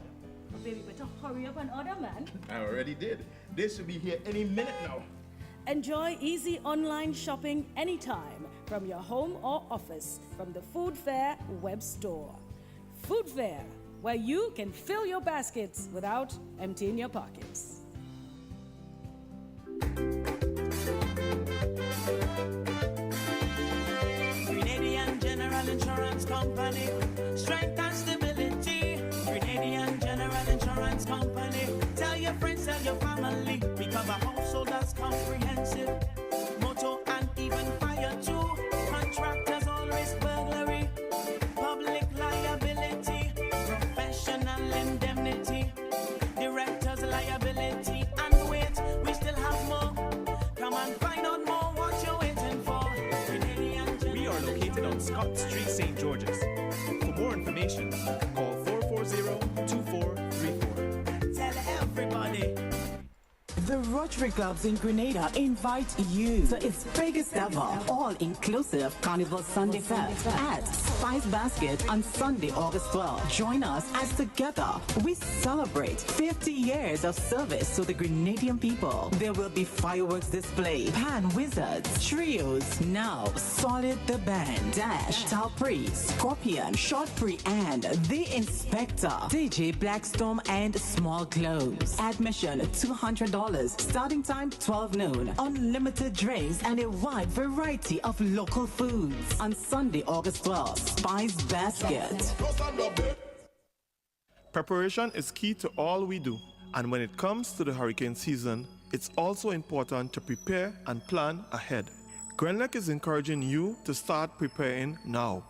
Oh, baby, better hurry up and order, man. I already did. They should be here any minute now. Enjoy easy online shopping anytime from your home or office from the Food Fair web store. Food Fair, where you can fill your baskets without emptying your pockets. Grenadian General Insurance Company, strength and stability. Grenadian General Insurance Company, tell your friends, tell your family. We cover householders comprehensive, motor and even fire too. Contractors all risk burglary, public liability, professional indemnity, directors liability, and wait, we still have more. Come and find out more what you're waiting for. We are located on Scott Street, St. George's. For more information, call 440-2434. Tell everybody. The Rotary Clubs in Grenada invite you to its biggest ever all-inclusive Carnival Sunday Fest at Spice Basket on Sunday, August 12th. Join us as together we celebrate 50 years of service to the Grenadian people. There will be fireworks display, pan wizards, trios, Now, Solid the Band, Dash, Talpree, Scorpion, Short Free, and The Inspector, DJ Blackstorm, and Small Globes. Admission $200. Starting time 12 noon. Unlimited drinks and a wide variety of local foods. On Sunday, August 12th, Spice Basket. Preparation is key to all we do. And when it comes to the hurricane season, it's also important to prepare and plan ahead. GRENADA is encouraging you to start preparing now.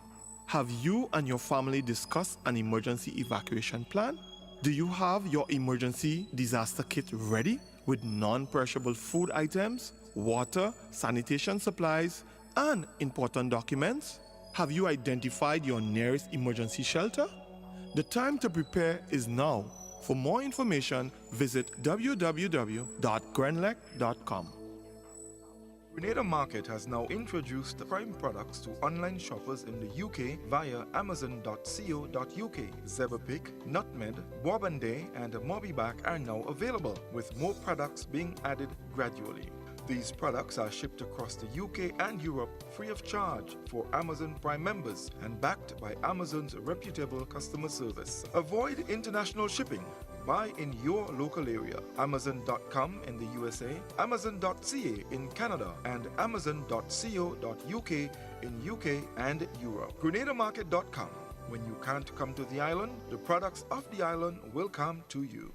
Have you and your family discussed an emergency evacuation plan? Do you have your emergency disaster kit ready with non-perishable food items, water, sanitation supplies, and important documents? Have you identified your nearest emergency shelter? The time to prepare is now. For more information, visit www.grenlec.com. Grenada Market has now introduced Prime products to online shoppers in the UK via amazon.co.uk. Zeberpick, Nutmeg, Wabande, and Mobiback are now available, with more products being added gradually. These products are shipped across the UK and Europe free of charge for Amazon Prime members and backed by Amazon's reputable customer service. Avoid international shipping. Buy in your local area. Amazon.com in the USA, Amazon.ca in Canada, and Amazon.co.uk in UK and Europe. GrenadaMarket.com. When you can't come to the island, the products of the island will come to you.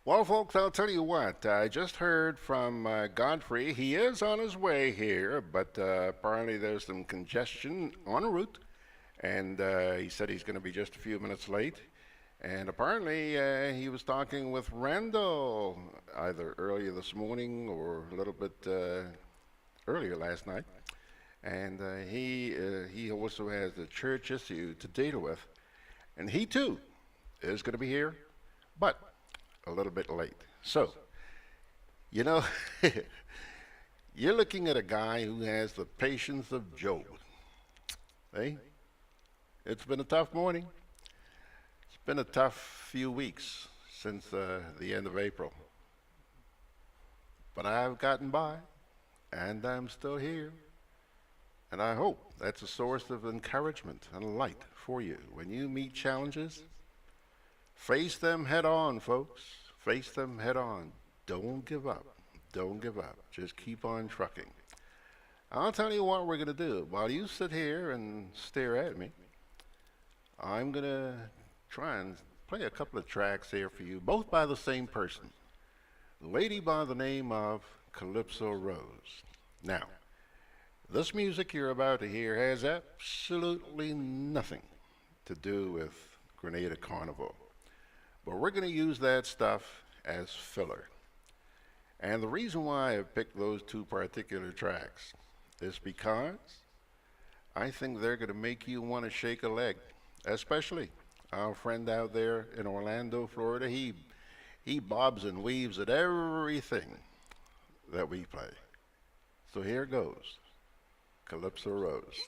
Well, folks, I'll tell you what. I just heard from Godfrey. He is on his way here, but apparently there's some congestion en route, and he said he's going to be just a few minutes late. And apparently he was talking with Randall either earlier this morning or a little bit earlier last night. And he also has a church issue to deal with. And he too is going to be here, but a little bit late. So, you know, you're looking at a guy who has the patience of Job. Hey, it's been a tough morning. It's been a tough few weeks since the end of April. But I've gotten by, and I'm still here. And I hope that's a source of encouragement and light for you. When you meet challenges, face them head on, folks. Face them head on. Don't give up. Don't give up. Just keep on trucking. I'll tell you what we're going to do. While you sit here and stare at me, I'm going to try and play a couple of tracks here for you, both by the same person. A lady by the name of Calypso Rose. Now, this music you're about to hear has absolutely nothing to do with Grenada Carnival. But we're going to use that stuff as filler. And the reason why I picked those two particular tracks is because I think they're going to make you want to shake a leg, especially our friend out there in Orlando, Florida. He bobs and weaves at everything that we play. So here goes, Calypso Rose.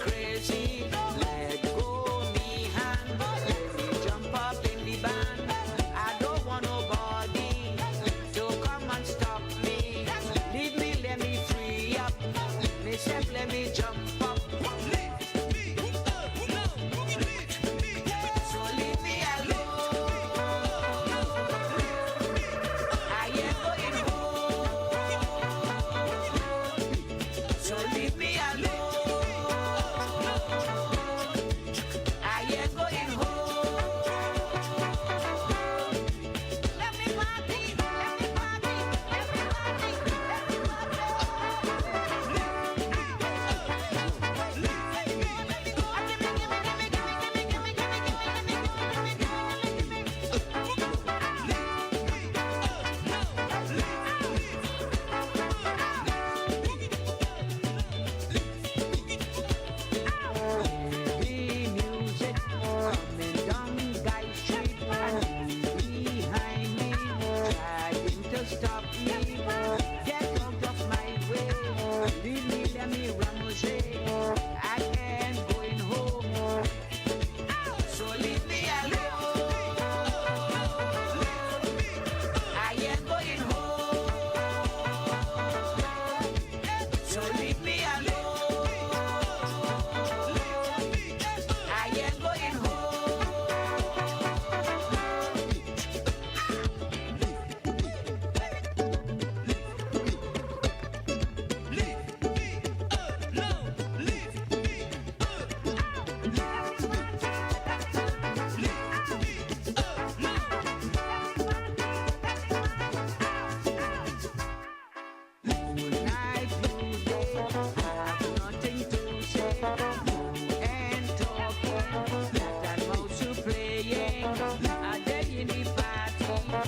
Crazy, let go me hand, let me jump up in the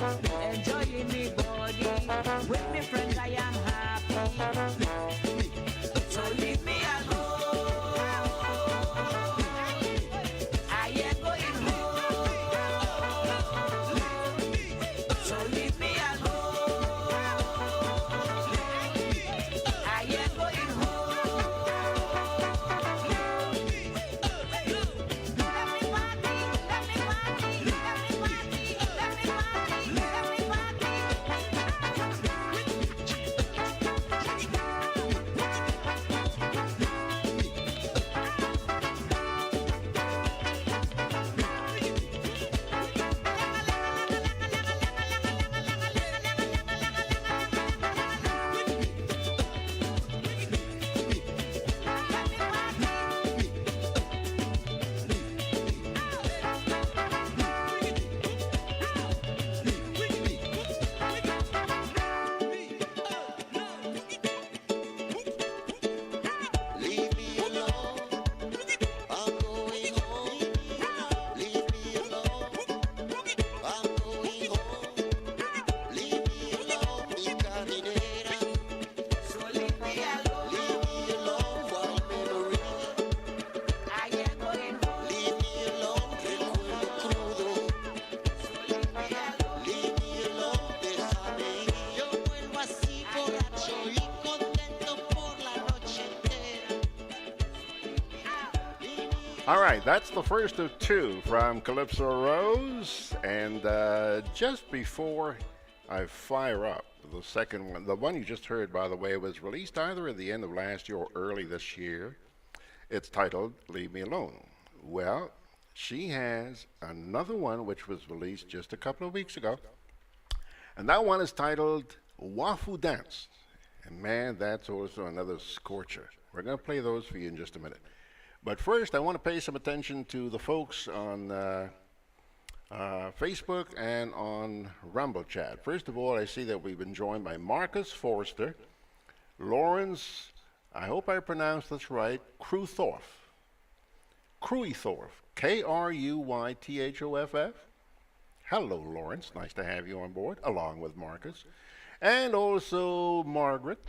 Enjoying me body. With me friends I am happy. So leave me alone. I am going home. So leave me alone. I am going All right, that's the first of two from Calypso Rose. And just before I fire up the second one, the one you just heard, by the way, was released either at the end of last year or early this year. It's titled Leave Me Alone. Well, she has another one which was released just a couple of weeks ago. And that one is titled Wafu Dance. And man, that's also another scorcher. We're going to play those for you in just a minute. But first, I want to pay some attention to the folks on Facebook and on Rumble Chat. First of all, I see that we've been joined by Marcus Forrester, Lawrence, I hope I pronounced this right, Kruythoff, Kruythoff. Hello, Lawrence. Nice to have you on board, along with Marcus. And also Margaret.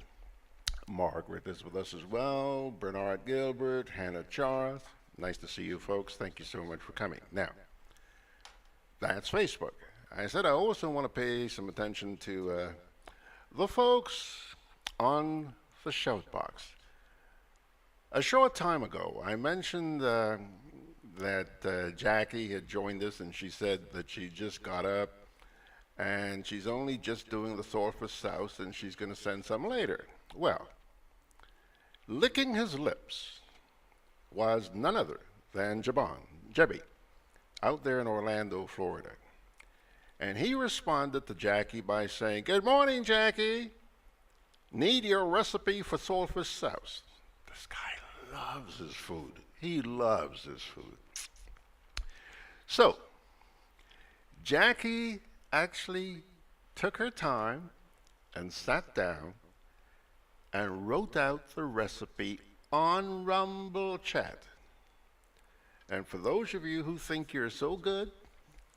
Margaret is with us as well. Bernard Gilbert, Hannah Charth. Nice to see you folks. Thank you so much for coming. Now, that's Facebook. I said I also want to pay some attention to the folks on the shout box. A short time ago, I mentioned that Jackie had joined us, and she said that she just got up and she's only just doing the sulfur souse and she's going to send some later. Well, licking his lips was none other than Jebby, out there in Orlando, Florida. And he responded to Jackie by saying, "Good morning, Jackie. Need your recipe for sulfur souse." This guy loves his food. He loves his food. So, Jackie actually took her time and sat down and wrote out the recipe on Rumble Chat. And for those of you who think you're so good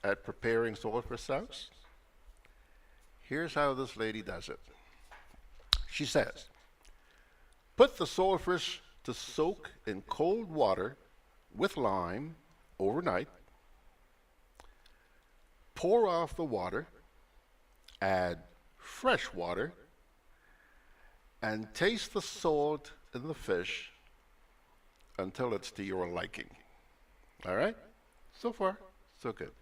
at preparing sulfur souse, here's how this lady does it. She says, put the sulfurfish to soak in cold water with lime overnight. Pour off the water, add fresh water, and taste the salt in the fish until it's to your liking. All right? So far, so good.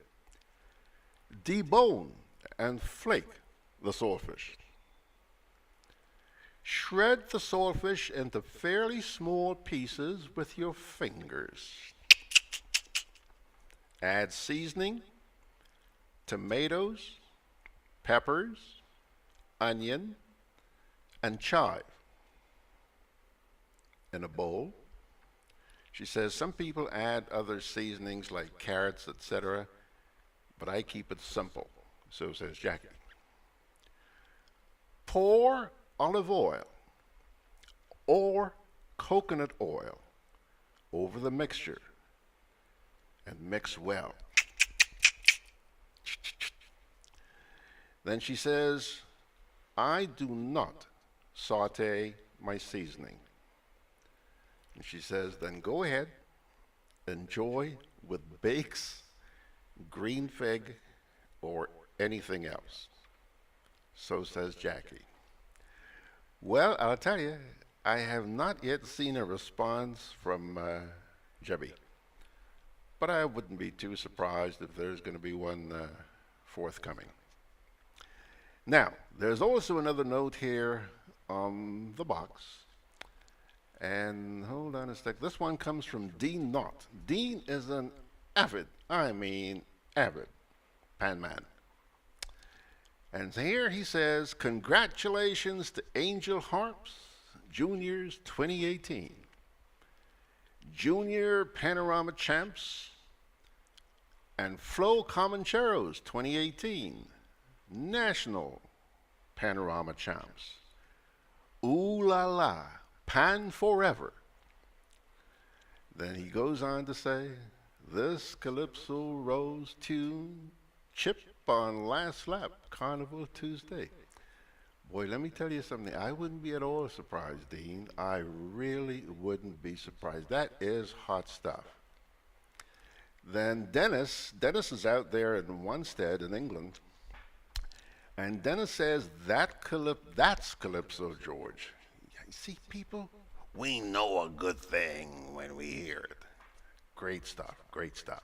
Debone and flake the saltfish. Shred the saltfish into fairly small pieces with your fingers. Add seasoning, tomatoes, peppers, onion, and chive in a bowl. She says some people add other seasonings like carrots, etc., but I keep it simple. So says Jackie. Pour olive oil or coconut oil over the mixture and mix well. Then she says, I do not saute my seasoning. And she says, then go ahead, enjoy with bakes, green fig, or anything else. So says Jackie. Well, I'll tell you, I have not yet seen a response from Jebby. But I wouldn't be too surprised if there's going to be one forthcoming. Now, there's also another note here on the box. And hold on a sec. This one comes from Dean Knott. Dean is an avid pan man. And here he says, congratulations to Angel Harps Juniors 2018. Junior Panorama Champs and Flo Comancheros 2018. National Panorama Champs. Ooh la la, Pan forever. Then he goes on to say, this Calypso Rose tune, chip on last lap, Carnival Tuesday. Boy, let me tell you something. I wouldn't be at all surprised, Dean. I really wouldn't be surprised. That is hot stuff. Then Dennis is out there in Wanstead in England, and Dennis says that's Calypso, George. You see, people, we know a good thing when we hear it. Great stuff, great stuff.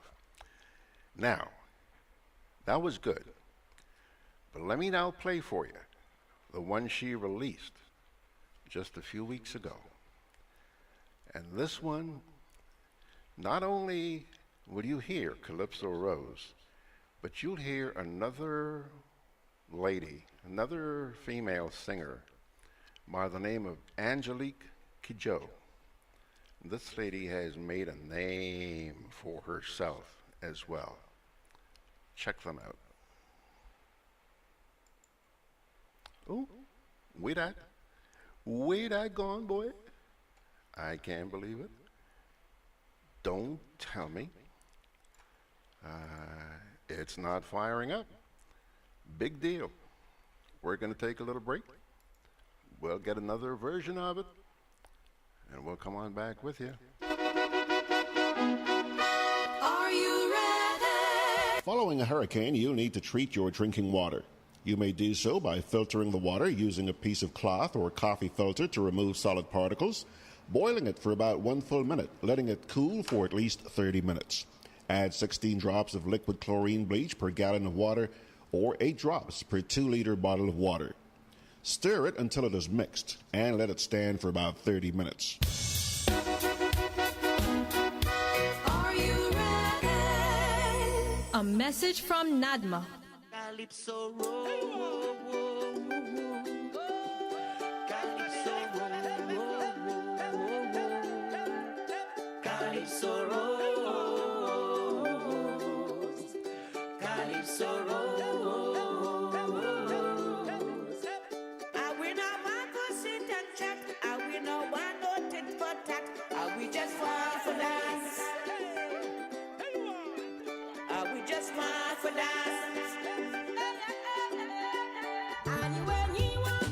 Now, that was good. But let me now play for you the one she released just a few weeks ago. And this one, not only will you hear Calypso Rose, but you'll hear another lady, another female singer by the name of Angelique Kidjo. This lady has made a name for herself as well. Check them out. Oh, wait that gone, boy. I can't believe it. Don't tell me. It's not firing up. Big deal. We're going to take a little break. We'll get another version of it, and we'll come on back with you. Are you ready? Following a hurricane, you'll need to treat your drinking water. You may do so by filtering the water using a piece of cloth or coffee filter to remove solid particles, boiling it for about 1 full minute, letting it cool for at least 30 minutes. Add 16 drops of liquid chlorine bleach per gallon of water or 8 drops per 2-liter bottle of water. Stir it until it is mixed and let it stand for about 30 minutes. Are you ready? A message from Nadma. Calypso roll, Calypso roll, Calypso rose, Calypso rose. I will not want to sit and chat. I will not want no tit for tat. I will just want for dance. I will just want for dance. And when you want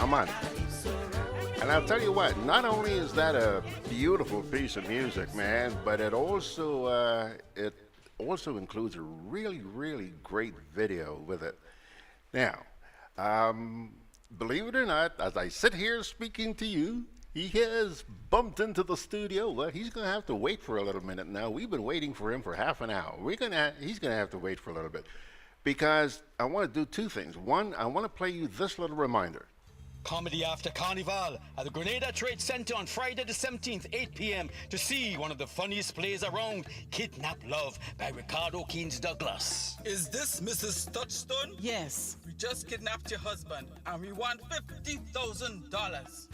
Yaman. And I'll tell you what, not only is that a beautiful piece of music, man, but it also includes a really, really great video with it. Now, believe it or not, as I sit here speaking to you, he has bumped into the studio. Well, he's going to have to wait for a little minute now. We've been waiting for him for half an hour. He's going to have to wait for a little bit because I want to do two things. One, I want to play you this little reminder. Comedy after Carnival at the Grenada Trade Center on Friday the 17th, 8 p.m. to see one of the funniest plays around, Kidnap Love by Ricardo Keynes Douglas. Is this Mrs. Touchstone? Yes. We just kidnapped your husband and we want $50,000.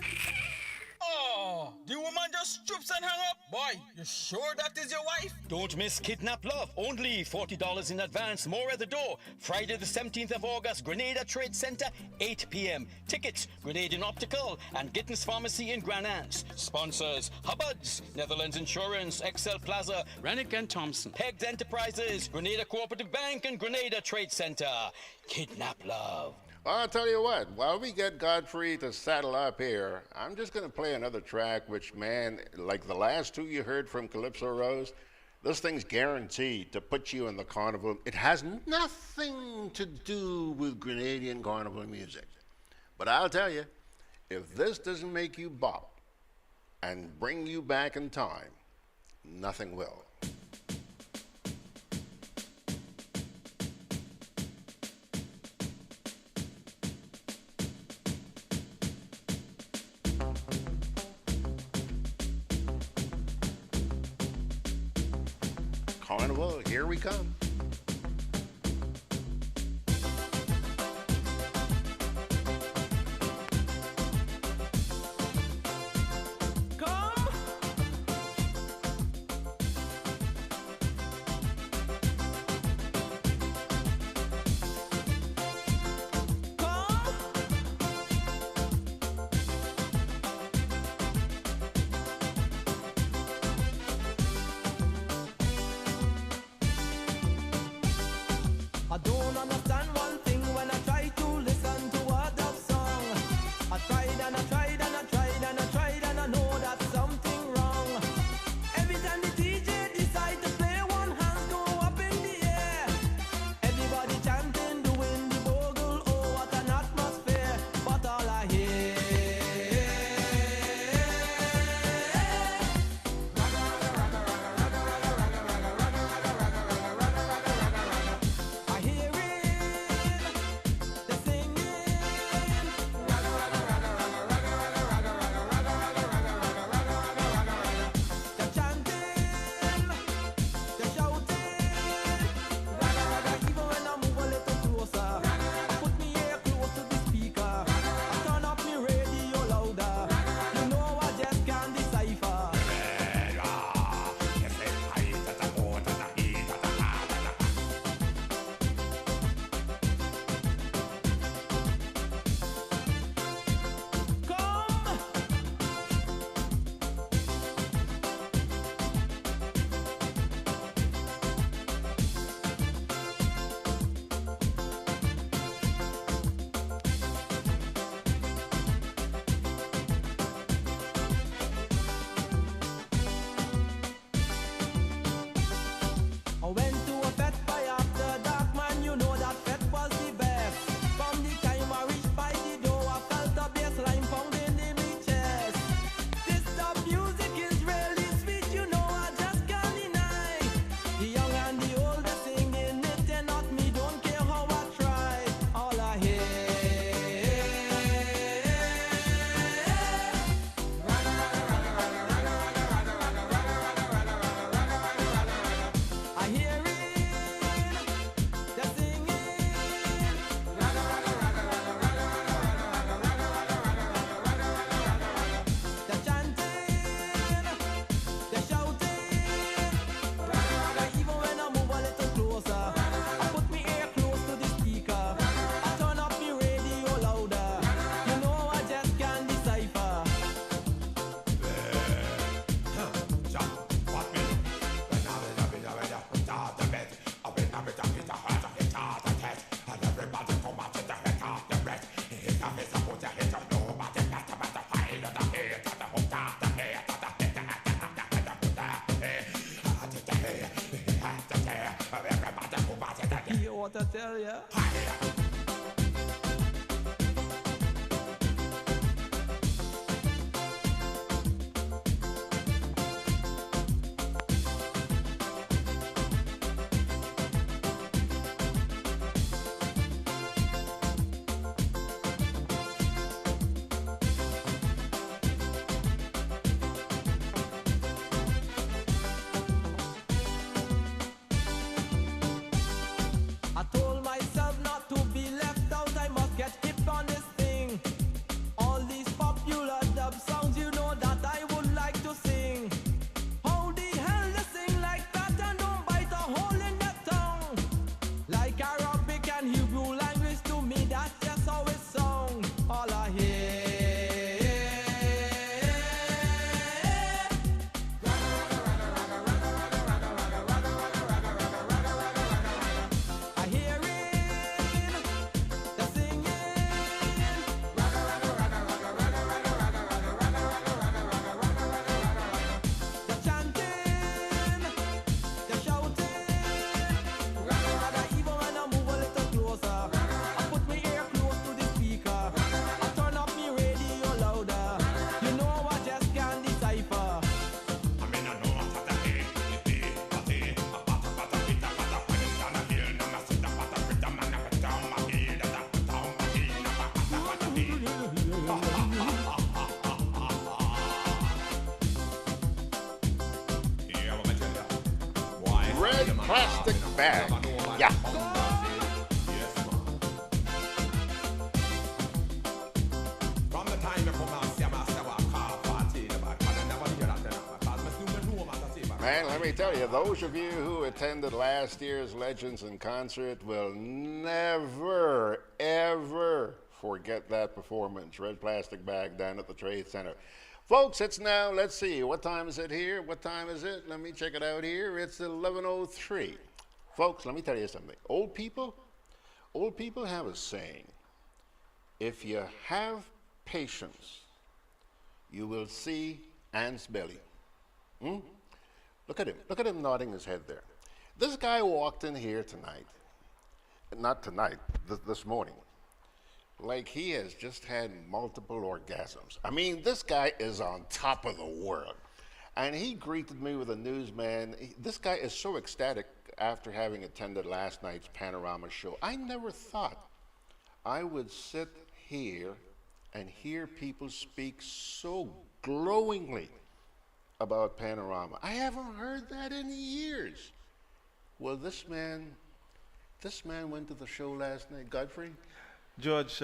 Oh, the woman just stoops and hang up. Boy, you sure that is your wife? Don't miss Kidnap Love. Only $40 in advance. More at the door. Friday the 17th of August, Grenada Trade Center, 8 p.m. Tickets, Grenadian Optical and Gittins Pharmacy in Granans. Sponsors, Hubbard's, Netherlands Insurance, Excel Plaza, Rennick and Thompson, Pegs Enterprises, Grenada Cooperative Bank and Grenada Trade Center. Kidnap Love. I'll tell you what, while we get Godfrey to saddle up here, I'm just going to play another track which, man, like the last two you heard from Calypso Rose, this thing's guaranteed to put you in the carnival. It has nothing to do with Grenadian carnival music. But I'll tell you, if this doesn't make you bop and bring you back in time, nothing will. Carnival, here we come. I tell ya? I told myself not to be left out, I must get hip on this thing. All these popular dub songs, you know that I would like to sing. How the hell they sing like that and don't bite a hole in their tongue? Like Arabic and Hebrew language, to me that's just how it sound. All I hear. I hear it, the singing, the chanting, the shouting, even when I move a little closer, I put my ear close to the speaker, I turn up my radio louder, you know I just can't decipher. Red plastic bag. Yeah. Man, let me tell you, those of you who attended last year's Legends in Concert will never, ever forget that performance. Red plastic bag down at the Trade Center. Folks, it's now, let's see, what time is it here? What time is it? Let me check it out here. It's 11:03. Folks, let me tell you something. Old people have a saying. If you have patience, you will see ants' belly. Hmm? Look at him nodding his head there. This guy walked in here tonight, not tonight, this morning, like he has just had multiple orgasms. I mean, this guy is on top of the world. And he greeted me with a newsman. This guy is so ecstatic after having attended last night's Panorama show. I never thought I would sit here and hear people speak so glowingly about Panorama. I haven't heard that in years. Well, this man went to the show last night. Godfrey? George,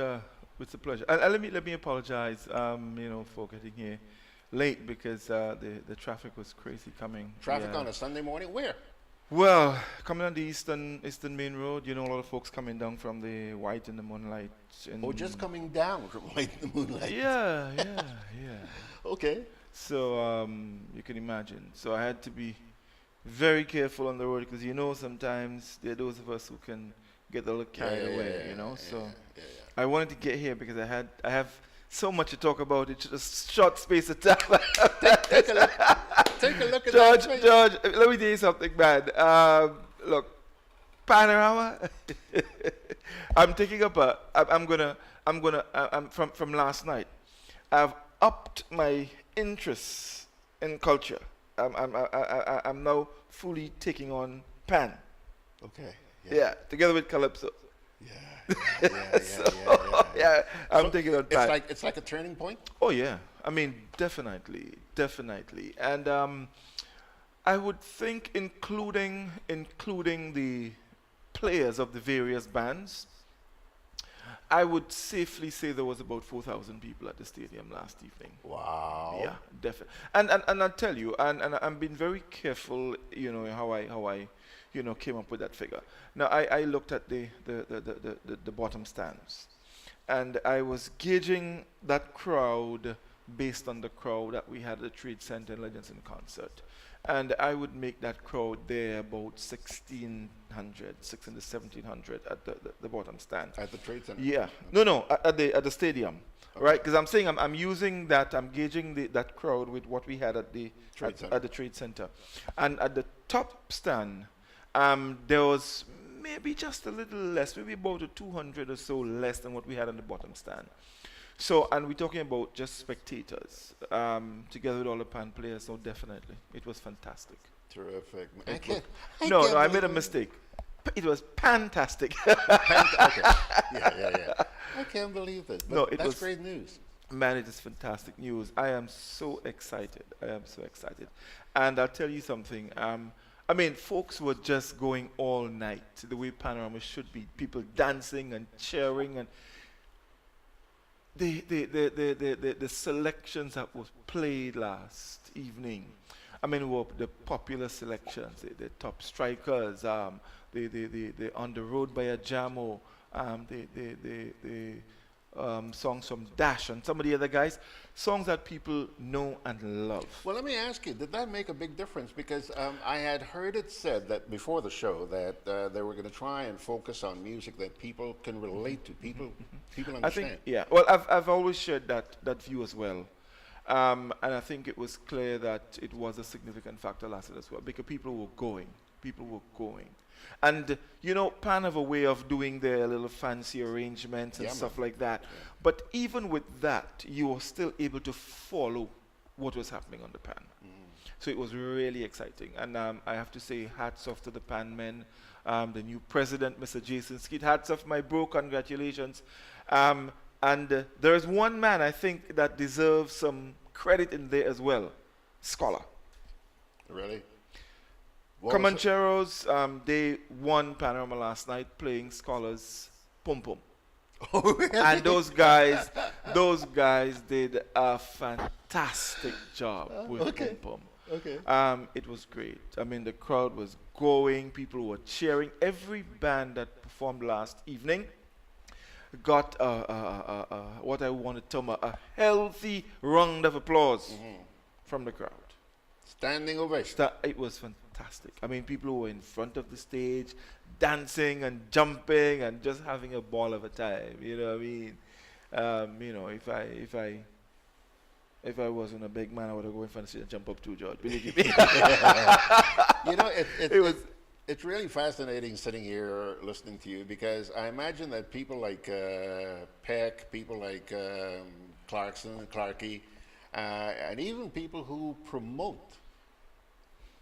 it's a pleasure. Let me apologize, for getting here late because the traffic was crazy coming. Traffic on a Sunday morning? Where? Well, coming on the Eastern Main Road, a lot of folks coming down from the White in the Moonlight. Just coming down from White in the Moonlight. Yeah. Okay. So you can imagine. So I had to be very careful on the road because sometimes there are those of us who can get a little carried away, So I wanted to get here because I have so much to talk about in just a short space of time. Take a look at George, that. George, let me tell you something, man. Look, Panorama. I'm taking up I'm from last night. I've upped my interest in culture. I'm now fully taking on Pan. Okay. Yeah, together with Calypso. Yeah. I'm taking on Pan. It's like a turning point. Oh yeah, I mean definitely, and I would think including the players of the various bands, I would safely say there was about 4,000 people at the stadium last evening. Wow. Yeah, definitely. And I'll tell you, and I'm being very careful, how I came up with that figure. Now I looked at the bottom stands, and I was gauging that crowd based on the crowd that we had at the Trade Center in Legends in Concert. And I would make that crowd there about 1,600, 1,700 at the bottom stand. At the Trade Center? Yeah. No, at the stadium. Okay. Right? Because I'm saying I'm using that, I'm gauging that crowd with what we had at the Trade Center. And at the top stand, there was maybe just a little less, maybe about a 200 or so less than what we had on the bottom stand. So, and we're talking about just spectators, together with all the pan players, so definitely. It was fantastic. Terrific. I made a mistake. It was fantastic. Okay. Yeah. I can't believe it. But No, it that's was great news. Man, it is fantastic news. I am so excited. And I'll tell you something. I mean, folks were just going all night the way Panorama should be. People dancing and cheering, and the selections that was played last evening. I mean, were the popular selections, the top strikers, the On the Road by a Jamo, the songs from Dash and some of the other guys, songs that people know and love. Well, let me ask you, did that make a big difference? Because I had heard it said that before the show that they were going to try and focus on music that people can relate to, people understand. I think, yeah. Well, I've always shared that view as well. And I think it was clear that it was a significant factor last year as well, because people were going. And, you know, Pan have a way of doing their little fancy arrangements and stuff like that. Yeah. But even with that, you were still able to follow what was happening on the Pan. So it was really exciting. And I have to say, hats off to the Pan men, the new president, Mr. Jason Skeet. Hats off, my bro, congratulations. And there is one man I think that deserves some credit in there as well. Scholar. Really? Comancheros, they won Panorama last night playing Scholars Pum Pum. Oh, really? And those guys did a fantastic job with Pum Pum. Okay. It was great. I mean, the crowd was going, people were cheering. Every band that performed last evening got what I want to term a healthy round of applause from the crowd. Standing ovation. It was fantastic. I mean, people were in front of the stage, dancing and jumping and just having a ball of a time. You know what I mean? You know, if I wasn't a big man, I would have go in front of the stage and jump up too, George. Believe me. You know, it's really fascinating sitting here listening to you, because I imagine that people like Peck, people like Clarkson, Clarkey, and even people who promote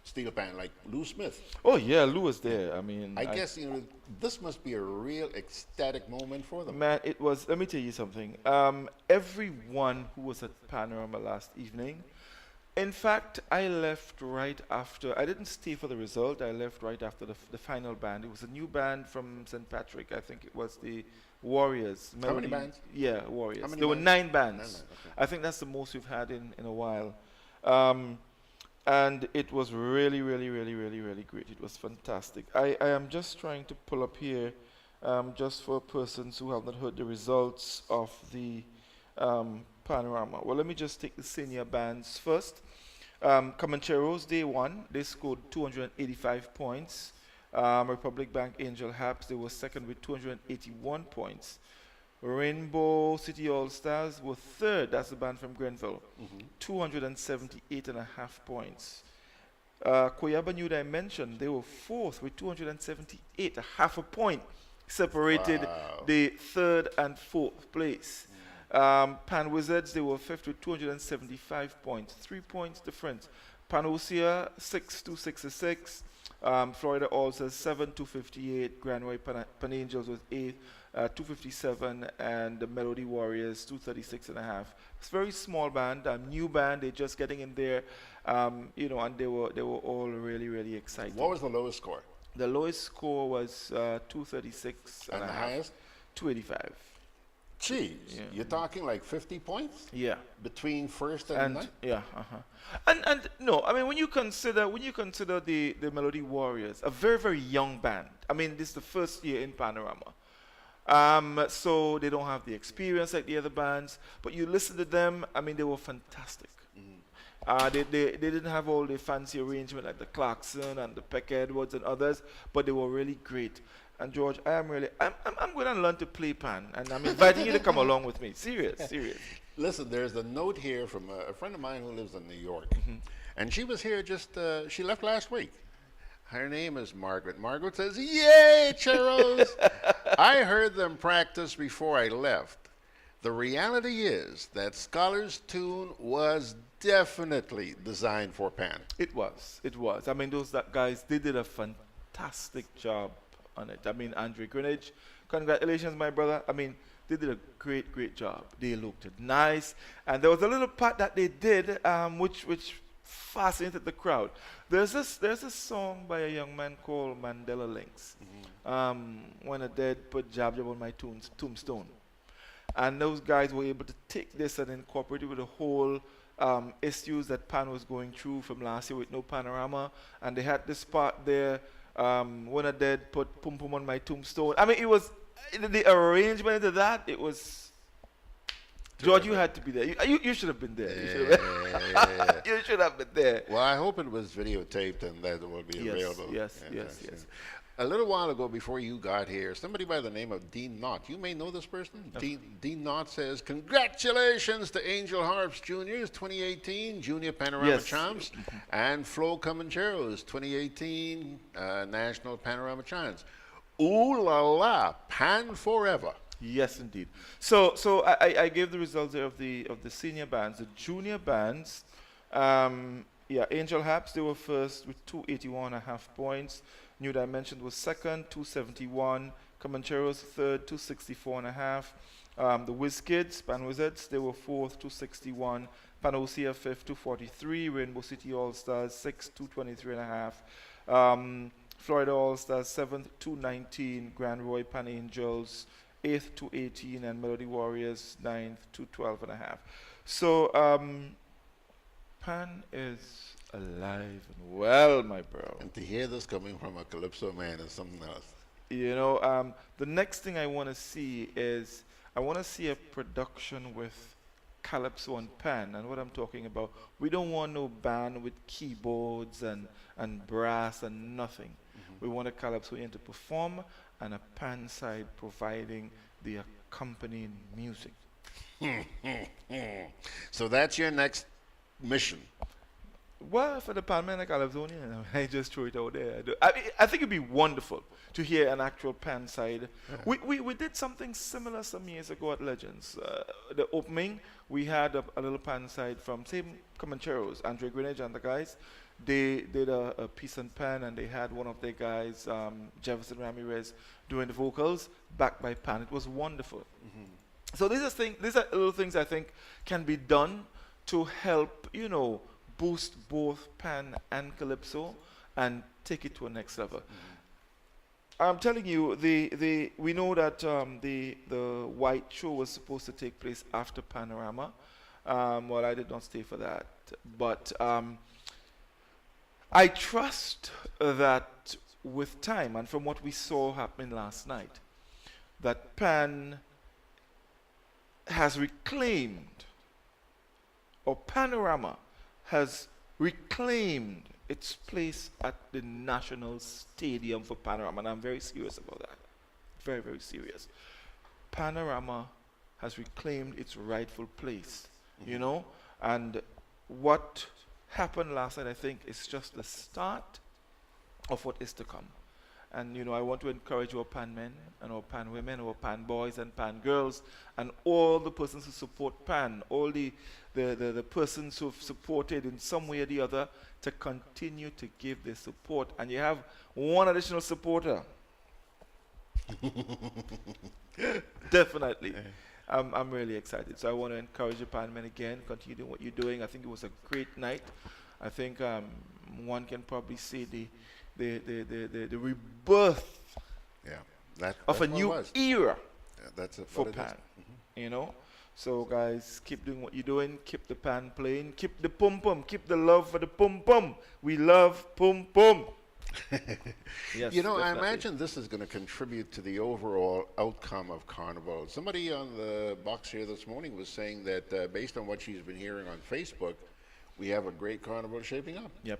steel pan like Lou Smith. Oh yeah, Lou was there. I mean, I guess, you know, this must be a real ecstatic moment for them. Man, it was. Let me tell you something. Everyone who was at Panorama last evening, in fact, I left right after. I didn't stay for the result. I left right after the final band. It was a new band from St. Patrick. I think it was the Warriors. How many bands? Yeah, Warriors. There were 9 bands. 9 bands, okay. I think that's the most we've had in a while. And it was really, really, really, really, really great. It was fantastic. I am just trying to pull up here, just for persons who have not heard the results of the Panorama. Well, let me just take the senior bands first. Comancheros, they won. They scored 285 points. Republic Bank Angel Haps, they were second with 281 points. Rainbow City All-Stars were third. That's the band from Grenville. 278.5 points. Koyaba New Dimension, they were fourth with 278, half a point separated the third and fourth place. Pan Wizards, they were fifth with 275 points, 3 points difference. Panosia, 6-266. Florida All-Stars, 7-258. Grand Roy Pan Angels was 8th. 257, and the Melody Warriors 236.5. It's a very small band, new band. They're just getting in there, you know, and they were all really, really excited. What was the lowest score? The lowest score was 236, and the highest 285. Jeez, you're talking like 50 points? Yeah, between first and ninth? Yeah, and no, I mean, when you consider the Melody Warriors, a very, very young band. I mean, this is the first year in Panorama. So they don't have the experience like the other bands, but you listen to them, I mean, they were fantastic. They didn't have all the fancy arrangement like the Clarkson and the Peck Edwards and others, but they were really great. And George, I'm going to learn to play pan, and I'm inviting you to come along with me. Serious. Listen, there's a note here from a friend of mine who lives in New York, and she was here she left last week. Her name is Margaret. Margaret says, "Yay, churros!" I heard them practice before I left. The reality is that Scholar's tune was definitely designed for Pan. It was. It was. I mean, guys, they did a fantastic job on it. I mean, Andre Greenidge, congratulations, my brother. I mean, they did a great, great job. They looked nice. And there was a little part that they did which fascinated the crowd. There's a song by a young man called Mandela Links. When a dead put jab on my tombstone. And those guys were able to take this and incorporate it with the whole issues that Pan was going through from last year with no panorama. And they had this part there, when a dead put pum pum on my tombstone. I mean, it was the arrangement of that. It was George. You had to be there. You should have been there. You should have been there. Well, I hope it was videotaped and that it will be available. Yes. A little while ago, before you got here, somebody by the name of Dean Knott, you may know this person. Dean Knott says, "Congratulations to Angel Harps Juniors 2018 Junior Panorama Champs and Flo Comancheros 2018 National Panorama Champs. Ooh la la, Pan forever." Yes, indeed. So I gave the results there of the senior bands. The junior bands, Angel Harps, they were first with 281.5 points. New Dimension was second, 271. Comancheros third, 264.5. The Whiz Kids, Pan Wizards, they were fourth, 261. Panosia fifth, 243. Rainbow City All Stars sixth, 223.5. Florida All Stars seventh, 219. Grand Roy Pan Angels eighth, 218, and Melody Warriors ninth, 212.5. So Pan is alive and well, my bro. And to hear this coming from a Calypso man is something else. You know, the next thing I want to see is I want to see a production with Calypso and Pan. And what I'm talking about, we don't want no band with keyboards and brass and nothing. We want a Calypso in to perform and a Pan side providing the accompanying music. So that's your next mission. Well, for the Pan Man and Calypsonian, I just throw it out there. I think it'd be wonderful to hear an actual Pan side. We did something similar some years ago at Legends. The opening, we had a little Pan side from same Comancheros, Andre Greenidge and the guys. They did a piece on Pan, and they had one of their guys, Jefferson Ramirez, doing the vocals, backed by Pan. It was wonderful. So these are little things I think can be done to help, boost both Pan and Calypso and take it to a next level. I'm telling you, we know that the White Show was supposed to take place after Panorama. Well, I did not stay for that, but I trust that with time, and from what we saw happening last night, that Pan has reclaimed, or Panorama has reclaimed its place at the National Stadium for Panorama, and I'm very serious about that. Very, very serious. Panorama has reclaimed its rightful place, and what happened last night, I think, is just the start of what is to come. And I want to encourage our Pan men and our Pan women, our Pan boys and Pan girls, and all the persons who support Pan, all the persons who've supported in some way or the other, to continue to give their support. And you have one additional supporter. Definitely. I'm really excited. So I want to encourage the Pan men again, continue doing what you're doing. I think it was a great night. I think one can probably see the rebirth of a new era for Pan. So guys, keep doing what you're doing. Keep the Pan playing. Keep the pum pum. Keep the love for the pum pum. We love pum pum. Yes, I imagine this is going to contribute to the overall outcome of Carnival. Somebody on the box here this morning was saying that based on what she's been hearing on Facebook, we have a great Carnival shaping up. Yep.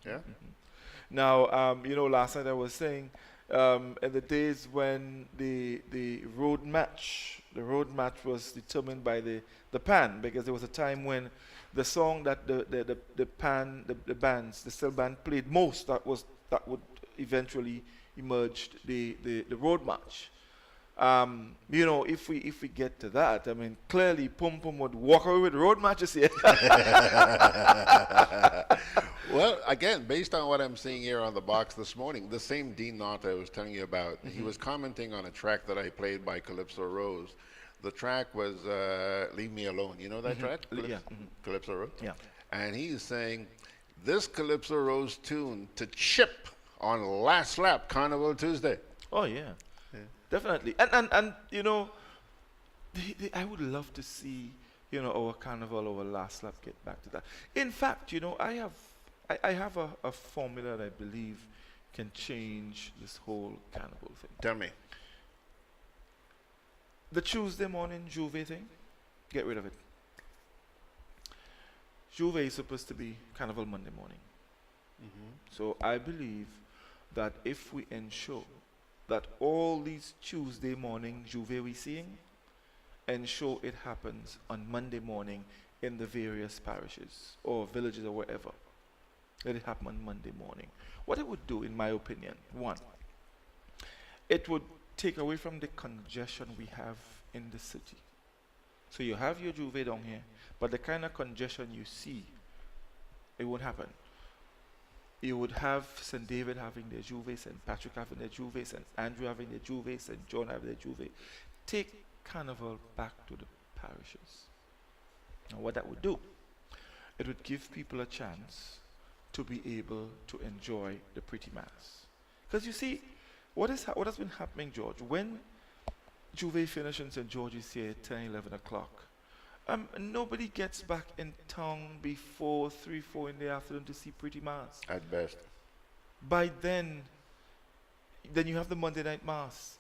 Yeah. Now, last night I was saying, in the days when the road match was determined by the Pan, because there was a time when the song that the Pan, the bands, the Still Band played most, that was that would eventually emerge the road march. If we get to that, I mean, clearly Pum Pum would walk away with road marches here. Well, again, based on what I'm seeing here on the box this morning, the same Dean Knott I was telling you about, he was commenting on a track that I played by Calypso Rose. The track was Leave Me Alone. You know that track? Yeah. Calypso Rose? Yeah. And he's saying, this Calypso Rose tune to chip on Last Lap Carnival Tuesday. Oh, yeah. Definitely. And I would love to see, our carnival, our last lap get back to that. In fact, I have a formula that I believe can change this whole carnival thing. Tell me. The Tuesday morning Juve thing, get rid of it. Juve is supposed to be Carnival Monday morning. So I believe that if we ensure that all these Tuesday morning Juve we seeing, ensure it happens on Monday morning in the various parishes or villages or wherever. Let it happen on Monday morning. What it would do, in my opinion, one, it would take away from the congestion we have in the city. So you have your Juve down here, but the kind of congestion you see, it won't happen. You would have St. David having their Juve, St. Patrick having their Juve, St. Andrew having their Juve, St. John having their Juve. Take Carnival back to the parishes. Now what that would do, it would give people a chance to be able to enjoy the pretty mass. Because you see, what has been happening, George, when Juve finish in St. George's here at 10, 11 o'clock, nobody gets back in town before 3, 4 in the afternoon to see pretty mass. At best. By then you have the Monday night mass,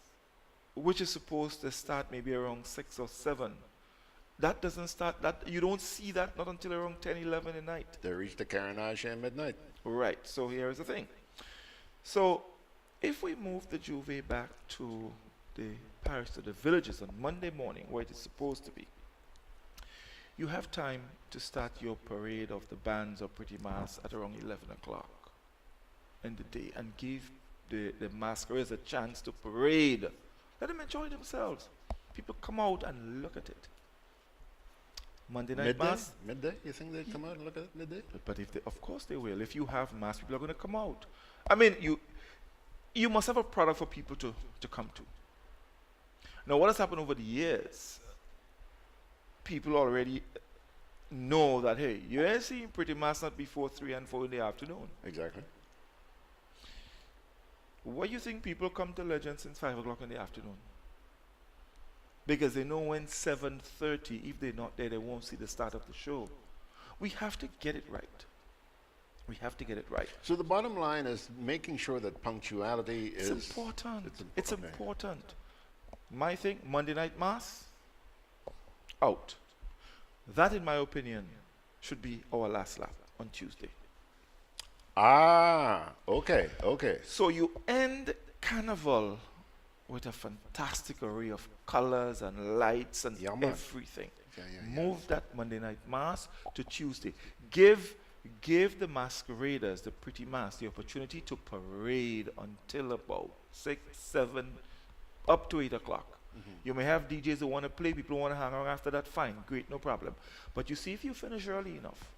which is supposed to start maybe around 6 or 7. That doesn't start, you don't see that not until around 10, 11 at night. They reach the Carenage at midnight. Right, so here is the thing. So if we move the Juve back to the parish, to the villages on Monday morning, where it is supposed to be, you have time to start your parade of the bands of pretty mass at around 11 o'clock in the day and give the masquerades a chance to parade. Let them enjoy themselves. People come out and look at it. Monday night midday? mass. Midday? You think they'd come out and look at it midday? But if they, of course they will. If you have mass, people are going to come out. I mean, you must have a product for people to come to. Now, what has happened over the years? People already know that, hey, you ain't seeing pretty mass not before 3 and 4 in the afternoon. Exactly. Why do you think people come to Legend since 5 o'clock in the afternoon? Because they know when 7:30, if they're not there, they won't see the start of the show. We have to get it right. We have to get it right. So the bottom line is making sure that punctuality It's is important. It's important. My thing, Monday night mass, out. That, in my opinion, should be our last lap on Tuesday. Ah, okay. So you end Carnival with a fantastic array of colors and lights and everything. Move that Monday night mass to Tuesday. Give the masqueraders, the pretty mass, the opportunity to parade until about 6, 7, up to 8 o'clock. You may have DJs who want to play, people who want to hang around after that, fine, great, no problem. But you see, if you finish early enough,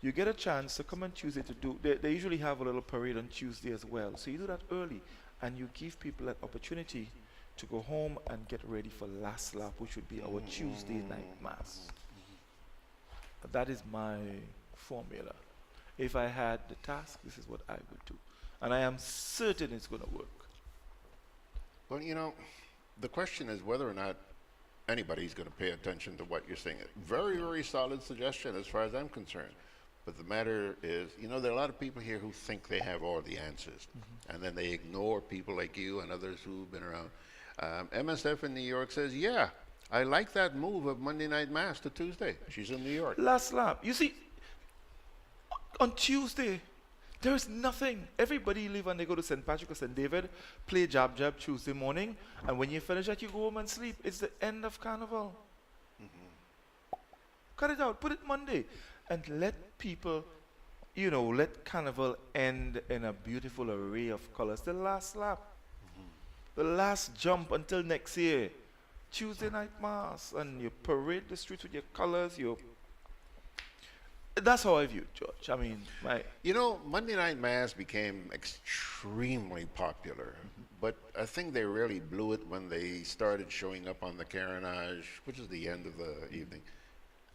you get a chance to come on Tuesday to do, they usually have a little parade on Tuesday as well. So you do that early, and you give people that opportunity to go home and get ready for last lap, which would be our Tuesday night mass. That is my formula. If I had the task, this is what I would do. And I am certain it's going to work. Well, the question is whether or not anybody's going to pay attention to what you're saying. Very, very solid suggestion as far as I'm concerned. But the matter is, there are a lot of people here who think they have all the answers. And then they ignore people like you and others who've been around. MSF in New York says, yeah, I like that move of Monday night mass to Tuesday. She's in New York. Last lap. You see, on Tuesday, there is nothing. Everybody leave and they go to St. Patrick or St. David, play jab Tuesday morning, and when you finish that, you go home and sleep. It's the end of Carnival. Cut it out. Put it Monday. And let people, you know, let Carnival end in a beautiful array of colors. The last lap, the last jump until next year. Tuesday night mass, and you parade the streets with your colors. That's how I view it, George. I mean, You know, Monday Night Mass became extremely popular, but I think they really blew it when they started showing up on the Carnage, which is the end of the evening,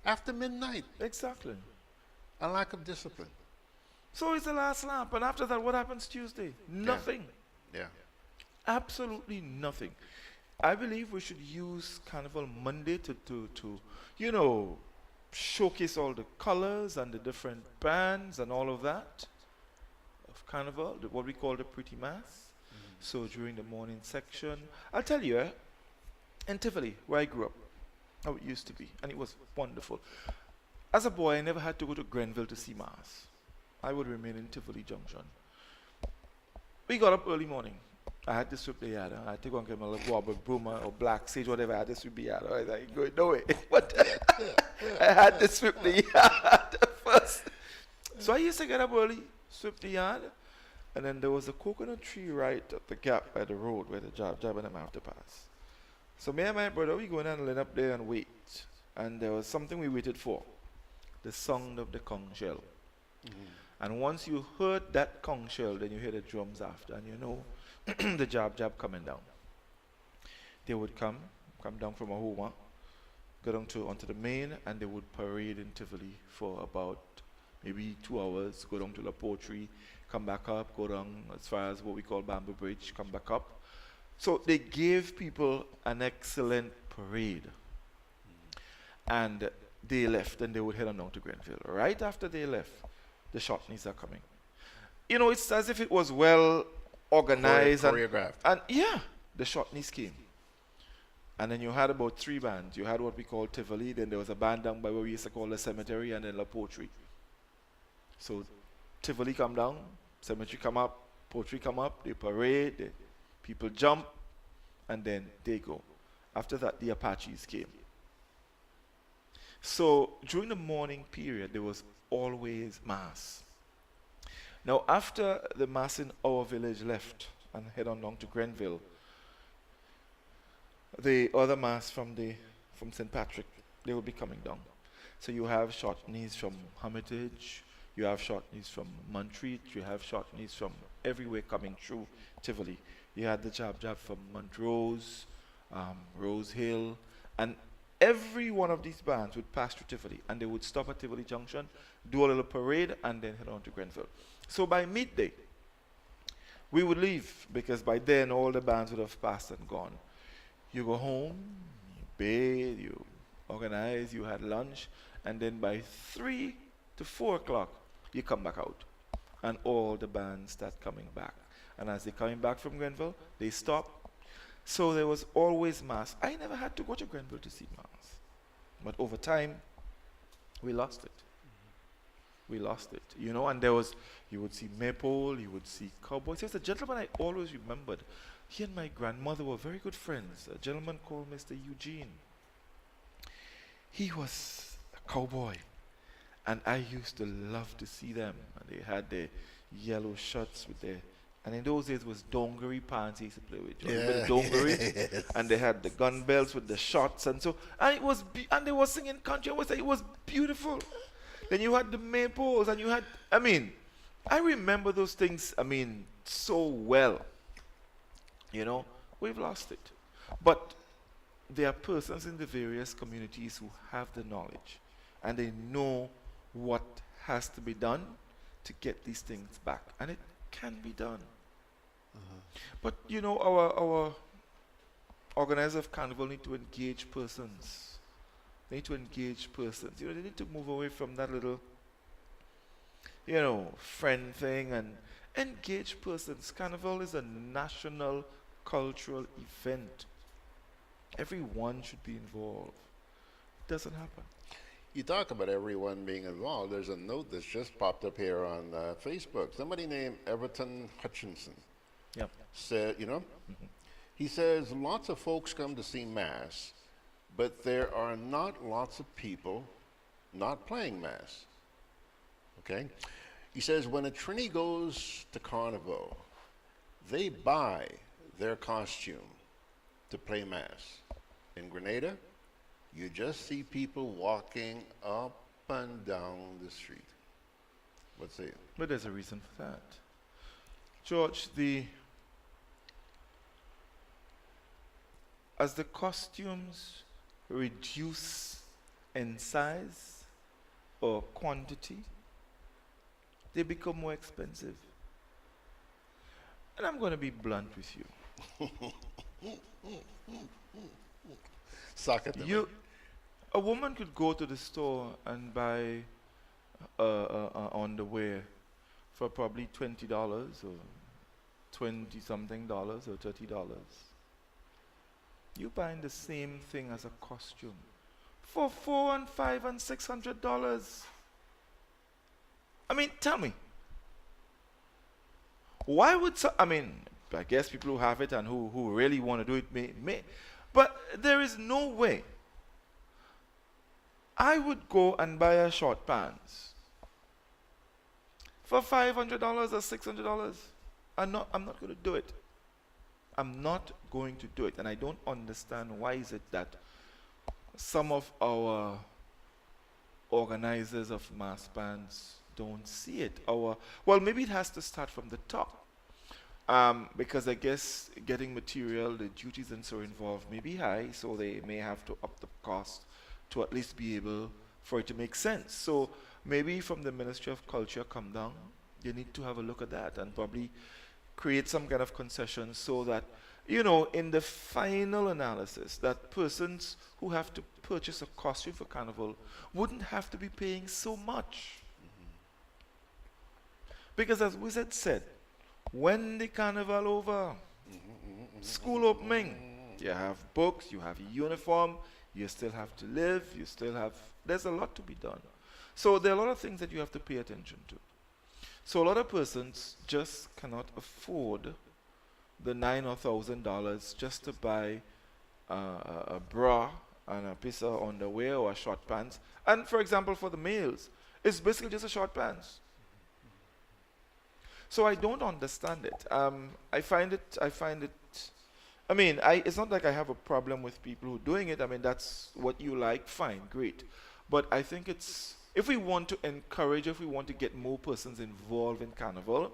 after midnight. Exactly. A lack of discipline. So it's the last lap, and after that, what happens Tuesday? Nothing. Yeah. Absolutely nothing. I believe we should use Carnival Monday to you know, showcase all the colors and the different bands and all of that of Carnival, what we call the Pretty Mass. So during the morning section, I'll tell you, in Tivoli, where I grew up, how it used to be, and it was wonderful. As a boy, I never had to go to Grenville to see Mass. I would remain in Tivoli Junction. We got up early morning. I had to sweep the yard. I had to go and get my little wobble broom or black sage, whatever. I had to sweep the yard. I was like, going nowhere. But I had to sweep the yard first. So I used to get up early, sweep the yard, and then there was a coconut tree right at the gap by the road where the job and them have to pass. So me and my brother, we go in and line up there and wait. And there was something we waited for, the sound of the conch shell. And once you heard that conch shell, then you hear the drums after, and you know the job coming down. They would come down from Ahoma, go down onto the main, and they would parade in Tivoli for about maybe 2 hours, go down to La Poetry, come back up, go down as far as what we call Bamboo Bridge, come back up. So they gave people an excellent parade. And they left, and they would head on down to Grenville. Right after they left, the shotneys are coming. You know, it's as if it was well organized. Choreographed. And yeah, the shotneys came. And then you had about 3 bands. You had what we call Tivoli, then there was a band down by where we used to call the cemetery, and then La Poetry. So Tivoli come down, cemetery come up, Poetry come up, they parade, people jump, and then they go. After that, the Apaches came. So during the morning period, there was always mass. Now, after the mass in our village left and head on down to Grenville, the other mass from St. Patrick, they will be coming down. So you have shotneys from Hermitage, you have shotneys from Montreat, you have shotneys from everywhere coming through Tivoli. You had the jab from Montrose, Rose Hill, and every one of these bands would pass through Tivoli, and they would stop at Tivoli Junction, do a little parade, and then head on to Grenville. So by midday, we would leave, because by then all the bands would have passed and gone. You go home, you bathe, you organize, you had lunch, and then by 3 to 4 o'clock, you come back out, and all the bands start coming back. And as they're coming back from Grenville, they stop. So there was always mass. I never had to go to Grenville to see mass. But over time, we lost it. We lost it, you know, and there was, you would see Maypole, you would see cowboys. There was a gentleman I always remembered. He and my grandmother were very good friends, a gentleman called Mr. Eugene. He was a cowboy, and I used to love to see them. And they had their yellow shirts with their, and in those days it was dongery pants he used to play with. The dongery, Yes. and they had the gun belts with the shots, and so, and it was, and they were singing country. It was beautiful. Then you had the Maypoles, and you had, I mean, I remember those things, I mean, so well. You know, we've lost it. But there are persons in the various communities who have the knowledge, and they know what has to be done to get these things back, and it can be done. But you know, our organizers of Carnival need to engage persons. They need to engage persons. You know, they need to move away from that little, you know, friend thing and engage persons. Carnival is a national cultural event. Everyone should be involved. It doesn't happen. You talk about everyone being involved. There's a note that's just popped up here on Facebook. Somebody named Everton Hutchinson said, you know, he says, lots of folks come to see Mass, but there are not lots of people not playing Mass. Okay? He says when a Trini goes to Carnival, they buy their costume to play mass. In Grenada, you just see people walking up and down the street. What's it? But there's a reason for that. George, as the costumes reduce in size or quantity, they become more expensive. And I'm going to be blunt with you. Suck it. A woman could go to the store and buy underwear for probably $20 or $20-something or $30. You buying the same thing as a costume for $400 and $500 and $600. I mean, tell me, why would I guess people who have it and who really want to do it may, but there is no way I would go and buy a short pants for $500 or $600. I'm not going to do it. I'm not going to do it, and I don't understand why is it that some of our organizers of mass bands don't see it. Well, maybe it has to start from the top, because I guess getting material, the duties and so involved may be high, so they may have to up the cost to at least be able for it to make sense. So maybe from the Ministry of Culture come down, you need to have a look at that and probably create some kind of concession so that, in the final analysis, that persons who have to purchase a costume for Carnival wouldn't have to be paying so much. Because as Wizard said, when the Carnival over, school opening, you have books, you have uniform, you still have to live, there's a lot to be done. So there are a lot of things that you have to pay attention to. So a lot of persons just cannot afford the $9,000 or $1,000 just to buy a bra and a piece of underwear or a short pants. And for example, for the males, it's basically just a short pants. So I don't understand it. It's not like I have a problem with people who are doing it. I mean, that's what you like, fine, great. But I think if we want to encourage, if we want to get more persons involved in Carnival,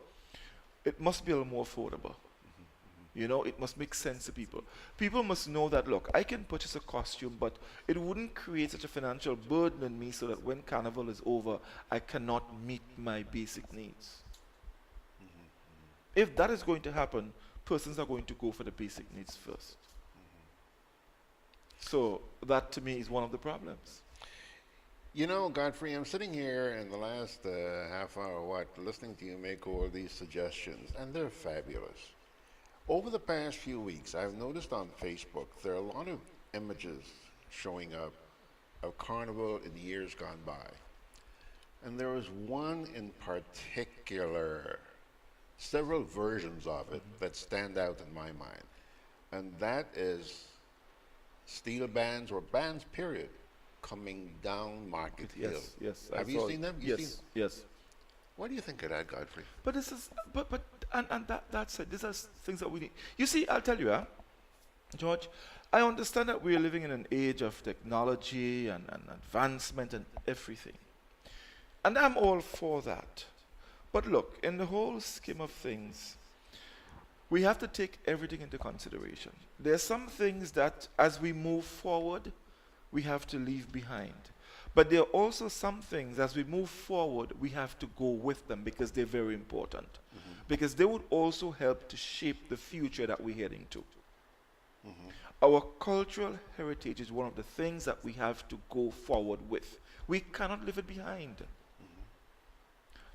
it must be a little more affordable. It must make sense to people. People must know that, look, I can purchase a costume, but it wouldn't create such a financial burden on me so that when Carnival is over, I cannot meet my basic needs. If that is going to happen, persons are going to go for the basic needs first. So that to me is one of the problems. Godfrey, I'm sitting here in the last half hour, listening to you make all these suggestions, and they're fabulous. Over the past few weeks, I've noticed on Facebook there are a lot of images showing up of Carnival in years gone by. And there was one in particular, several versions of it that stand out in my mind. And that is steel bands or bands, period, coming down Market Hill. Yes. Have you seen them? Yes. What do you think of that, Godfrey? But this is, that's it. These are things that we need. You see, I'll tell you, George, I understand that we're living in an age of technology and advancement and everything. And I'm all for that. But look, in the whole scheme of things, we have to take everything into consideration. There are some things that, as we move forward, we have to leave behind. But there are also some things, as we move forward, we have to go with them because they're very important. Because they would also help to shape the future that we're heading to. Our cultural heritage is one of the things that we have to go forward with. We cannot leave it behind.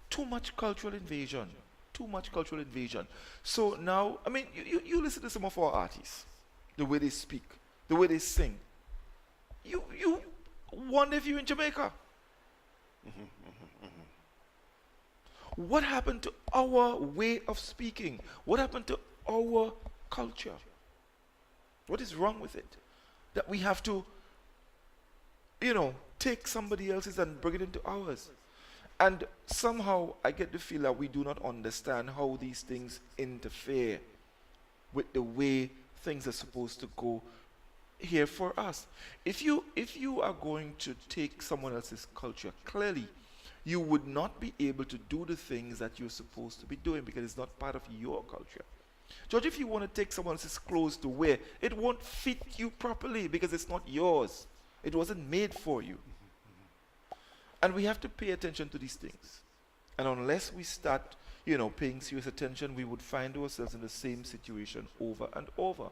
Too much cultural invasion. So now, you listen to some of our artists, the way they speak, the way they sing. You wonder if you're in Jamaica. What happened to our way of speaking? What happened to our culture? What is wrong with it? That we have to, take somebody else's and bring it into ours. And somehow I get the feel that we do not understand how these things interfere with the way things are supposed to go here for us. If you are going to take someone else's culture, clearly you would not be able to do the things that you're supposed to be doing because it's not part of your culture. George, if you want to take someone else's clothes to wear, it won't fit you properly because it's not yours. It wasn't made for you. And we have to pay attention to these things. And unless we start, paying serious attention, we would find ourselves in the same situation over and over.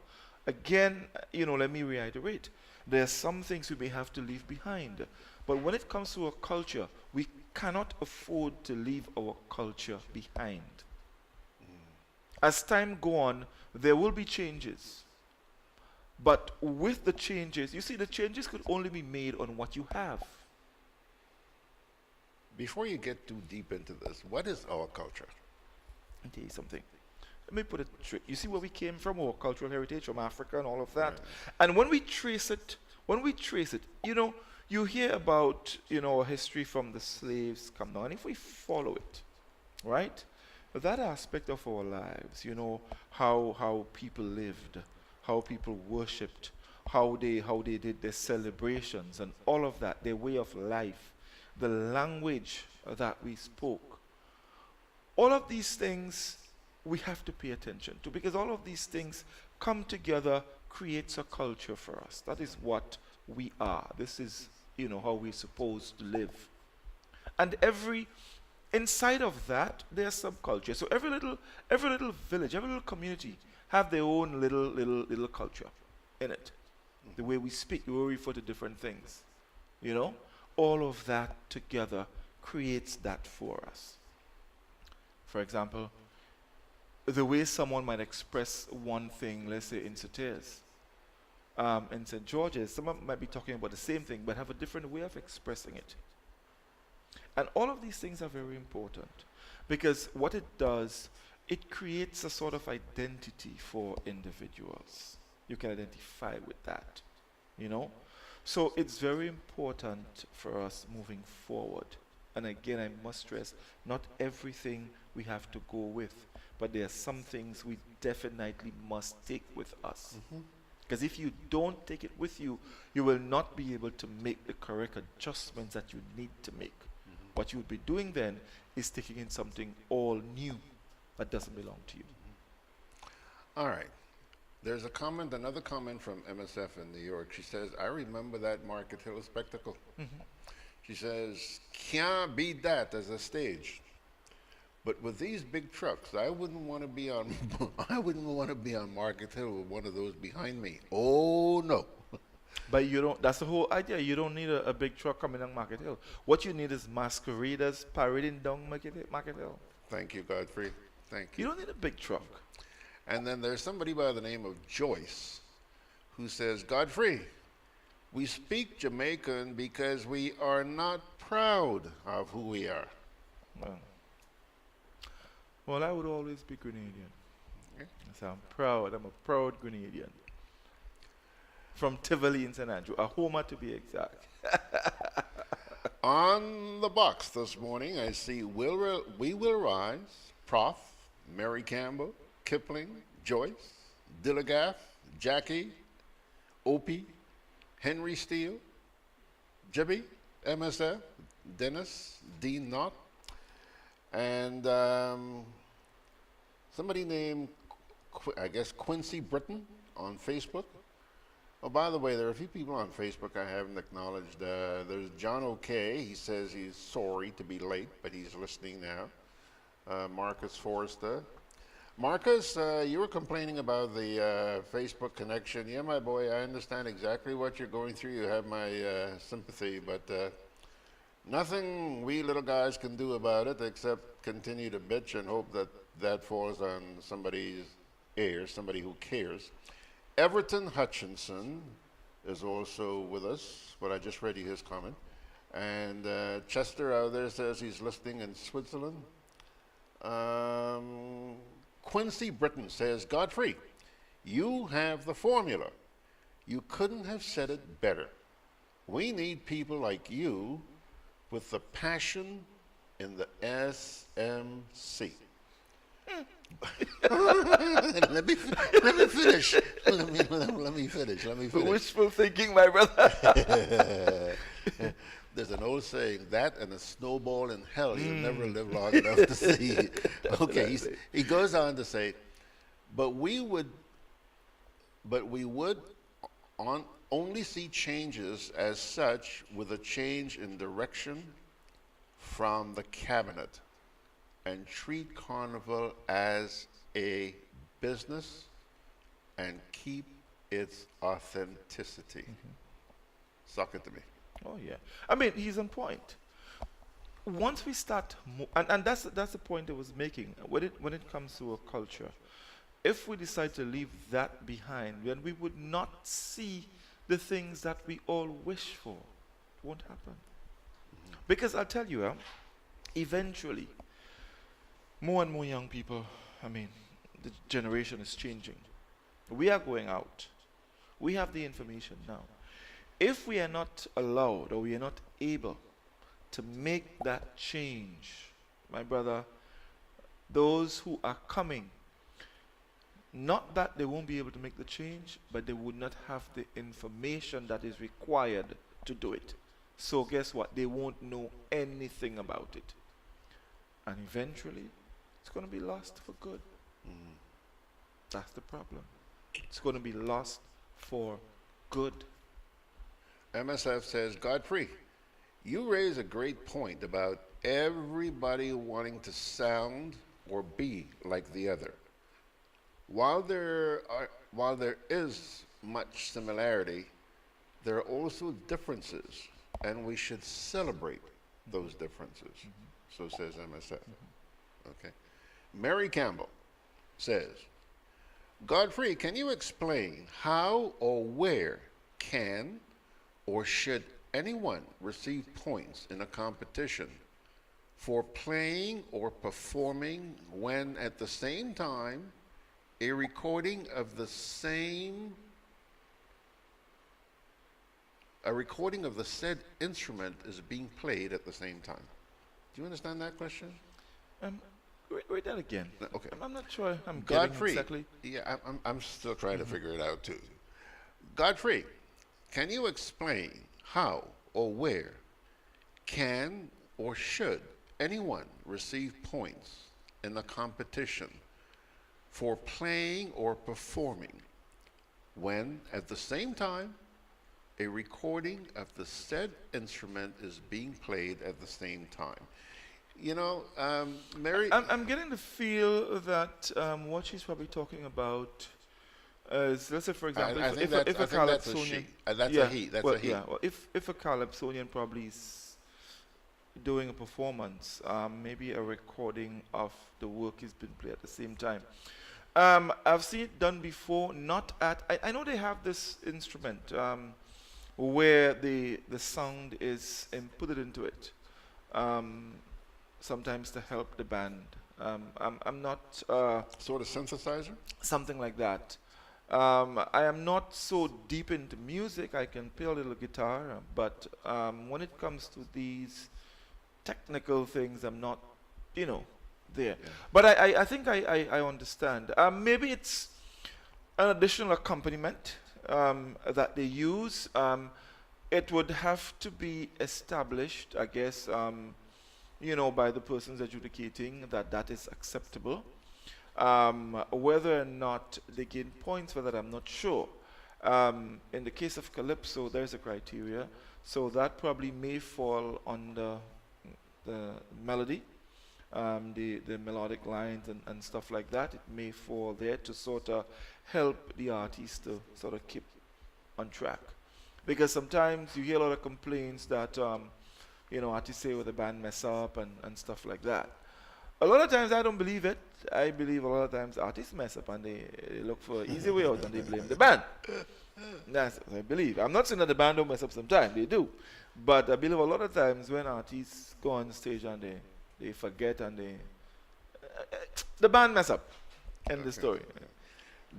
Again, let me reiterate. There are some things we may have to leave behind. But when it comes to our culture, we cannot afford to leave our culture behind. As time goes on, there will be changes. But with the changes, you see, the changes could only be made on what you have. Before you get too deep into this, what is our culture? I'll tell you something. Let me put it straight. You see where we came from, our cultural heritage from Africa and all of that. Right. And when we trace it, you hear about, our history from the slaves come down. And if we follow it, right, that aspect of our lives, how people lived, how people worshipped, how they did their celebrations and all of that, their way of life, the language that we spoke. All of these things we have to pay attention to because all of these things come together, creates a culture for us. That is what we are. This is, how we're supposed to live. And inside of that, there's subculture. So every little village, every little community have their own little culture in it. The way we speak, the way we refer to different things. All of that together creates that for us. For example, the way someone might express one thing, let's say in Sauteurs, in St. George's, someone might be talking about the same thing but have a different way of expressing it. And all of these things are very important because what it does, it creates a sort of identity for individuals. You can identify with that, So it's very important for us moving forward. And again, I must stress, not everything we have to go with, but there are some things we definitely must take with us. Because if you don't take it with you, you will not be able to make the correct adjustments that you need to make. What you'll be doing then is taking in something all new that doesn't belong to you. All right. There's another comment from MSF in New York. She says, I remember that Market Hill spectacle. She says, can't beat that as a stage. But with these big trucks, I wouldn't want to be on Market Hill with one of those behind me. Oh no. But that's the whole idea. You don't need a big truck coming on Market Hill. What you need is masqueraders parading down Market Hill. Thank you, Godfrey. Thank you. You don't need a big truck. And then there's somebody by the name of Joyce who says, Godfrey, we speak Jamaican because we are not proud of who we are. Well, I would always be Grenadian. So I'm proud. I'm a proud Grenadian. From Tivoli in St. Andrew, a Homer to be exact. On the box this morning, I see We Will Rise, Prof, Mary Campbell, Kipling, Joyce, Dillagaff, Jackie, Opie, Henry Steele, Jibby, MSF, Dennis, Dean Knott, and somebody named, Quincy Britton on Facebook. Oh, by the way, there are a few people on Facebook I haven't acknowledged. There's John O'Kay. He says he's sorry to be late, but he's listening now. Marcus Forrester. Marcus, you were complaining about the Facebook connection. Yeah, my boy, I understand exactly what you're going through. You have my sympathy, but nothing we little guys can do about it except continue to bitch and hope that that falls on somebody's ear, somebody who cares. Everton Hutchinson is also with us, but I just read you his comment. And Chester out there says he's listening in Switzerland. Quincy Britton says, Godfrey, you have the formula. You couldn't have said it better. We need people like you with the passion, in the SMC. let me finish. Let me finish. Wishful thinking, my brother. There's an old saying, that and a snowball in hell you'll never live long enough to see. Okay, he goes on to say, but we would only see changes as such with a change in direction from the cabinet, and treat Carnival as a business and keep its authenticity. Suck it to me. Oh yeah, I mean he's on point. Once we start, and that's the point I was making. When it comes to a culture, if we decide to leave that behind, then we would not see the things that we all wish for. It won't happen. Because I'll tell you, eventually, more and more young people, I mean, the generation is changing. We are going out. We have the information now. If we are not allowed or we are not able to make that change, my brother, those who are coming, not that they won't be able to make the change, but they would not have the information that is required to do it. So guess what? They won't know anything about it. And eventually, it's going to be lost for good. That's the problem. It's going to be lost for good. MSF says, Godfrey, you raise a great point about everybody wanting to sound or be like the other. While there is much similarity, there are also differences, and we should celebrate those differences. So says MSF. Okay. Mary Campbell says, Godfrey, can you explain how or where can or should anyone receive points in a competition for playing or performing when at the same time a recording of the said instrument is being played at the same time? Do you understand that question? Read that again. Okay. I'm not sure I'm Godfrey, getting exactly. Yeah, I'm still trying to figure it out too. Godfrey, can you explain how or where can or should anyone receive points in the competition for playing or performing when at the same time a recording of the said instrument is being played at the same time? You know, Mary... I'm getting the feel that what she's probably talking about is, let's say, for example, if a calypsonian... That's a he. That's a he. Yeah, well, if a calypsonian probably is doing a performance, maybe a recording of the work is being played at the same time. I've seen it done before, not at... I know they have this instrument where the sound is inputted into it. Sometimes to help the band. I'm not... sort of synthesizer? Something like that. I am not so deep into music. I can play a little guitar, but when it comes to these technical things, I'm not, there. Yeah. But I think I understand. Maybe it's an additional accompaniment that they use. It would have to be established, I guess, by the persons adjudicating that is acceptable. Whether or not they gain points for that, I'm not sure. In the case of Calypso, there's a criteria, so that probably may fall on the melody, the melodic lines and stuff like that. It may fall there to sort of help the artist to sort of keep on track. Because sometimes you hear a lot of complaints that artists say, the band mess up and stuff like that. A lot of times I don't believe it. I believe a lot of times artists mess up and they look for an easy way out and they blame the band. That's what I believe. I'm not saying that the band don't mess up sometimes, they do. But I believe a lot of times when artists go on stage and they forget and the band mess up. End the story.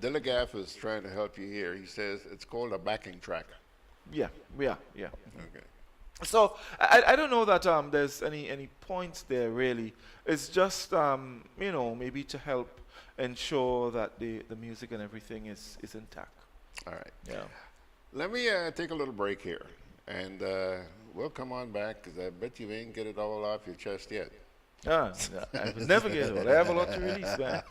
Dillagaff is trying to help you here. He says it's called a backing track. Yeah. Okay. So I don't know that there's any points there really. It's just maybe to help ensure that the music and everything is intact. All right. Yeah. Let me take a little break here, and we'll come on back because I bet you ain't get it all off your chest yet. I will never get old. I have a lot to release, man.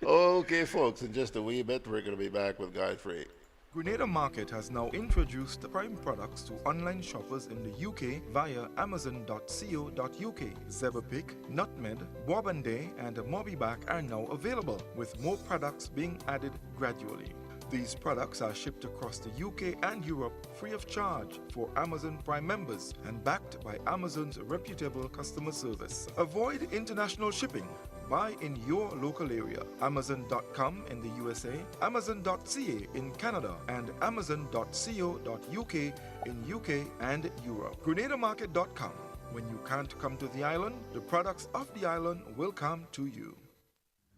Okay, folks, in just a wee bit, we're going to be back with Godfrey. Grenada Market has now introduced the prime products to online shoppers in the UK via amazon.co.uk. Zeberpick, Nutmeg, Bourbon-Day and Mobiback are now available, with more products being added gradually. These products are shipped across the UK and Europe free of charge for Amazon Prime members and backed by Amazon's reputable customer service. Avoid international shipping. Buy in your local area. Amazon.com in the USA, Amazon.ca in Canada, and Amazon.co.uk in UK and Europe. GrenadaMarket.com. When you can't come to the island, the products of the island will come to you.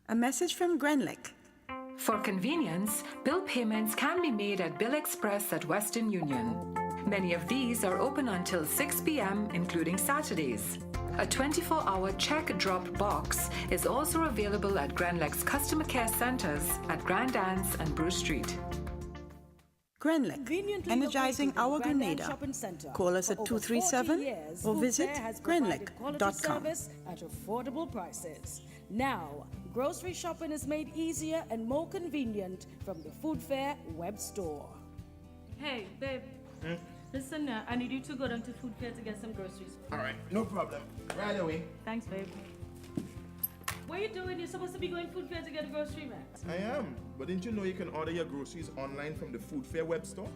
A message from Grenlec. For convenience, bill payments can be made at Bill Express at Western Union. Many of these are open until 6 p.m., including Saturdays. A 24-hour check drop box is also available at Grenlec's customer care centers at Grand Anse and Bruce Street. Grenlec, energizing our Grenada. Call us at 237 or visit grenlec.com. At affordable prices. Now, grocery shopping is made easier and more convenient from the Food Fair web store. Hey, babe. Listen, I need you to go down to Food Fair to get some groceries. All right, no problem. Right away. Thanks, babe. What are you doing? You're supposed to be going Food Fair to get a grocery, man. I am, but didn't you know you can order your groceries online from the Food Fair web store?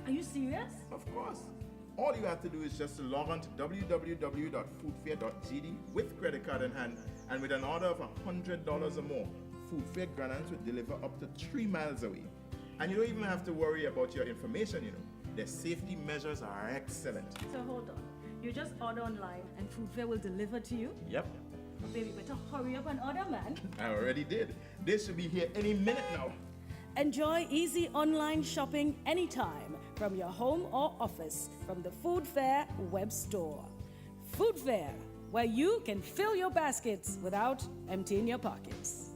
Are you serious? Of course. All you have to do is just to log on to www.foodfair.gd with credit card in hand, and with an order of $100 or more, Food Fair Grenada will deliver up to 3 miles away. And you don't even have to worry about your information, you know. Their safety measures are excellent. So hold on. You just order online and Food Fair will deliver to you? Yep. Oh, baby, better hurry up and order, man. I already did. They should be here any minute now. Enjoy easy online shopping anytime from your home or office from the Food Fair web store. Food Fair, where you can fill your baskets without emptying your pockets.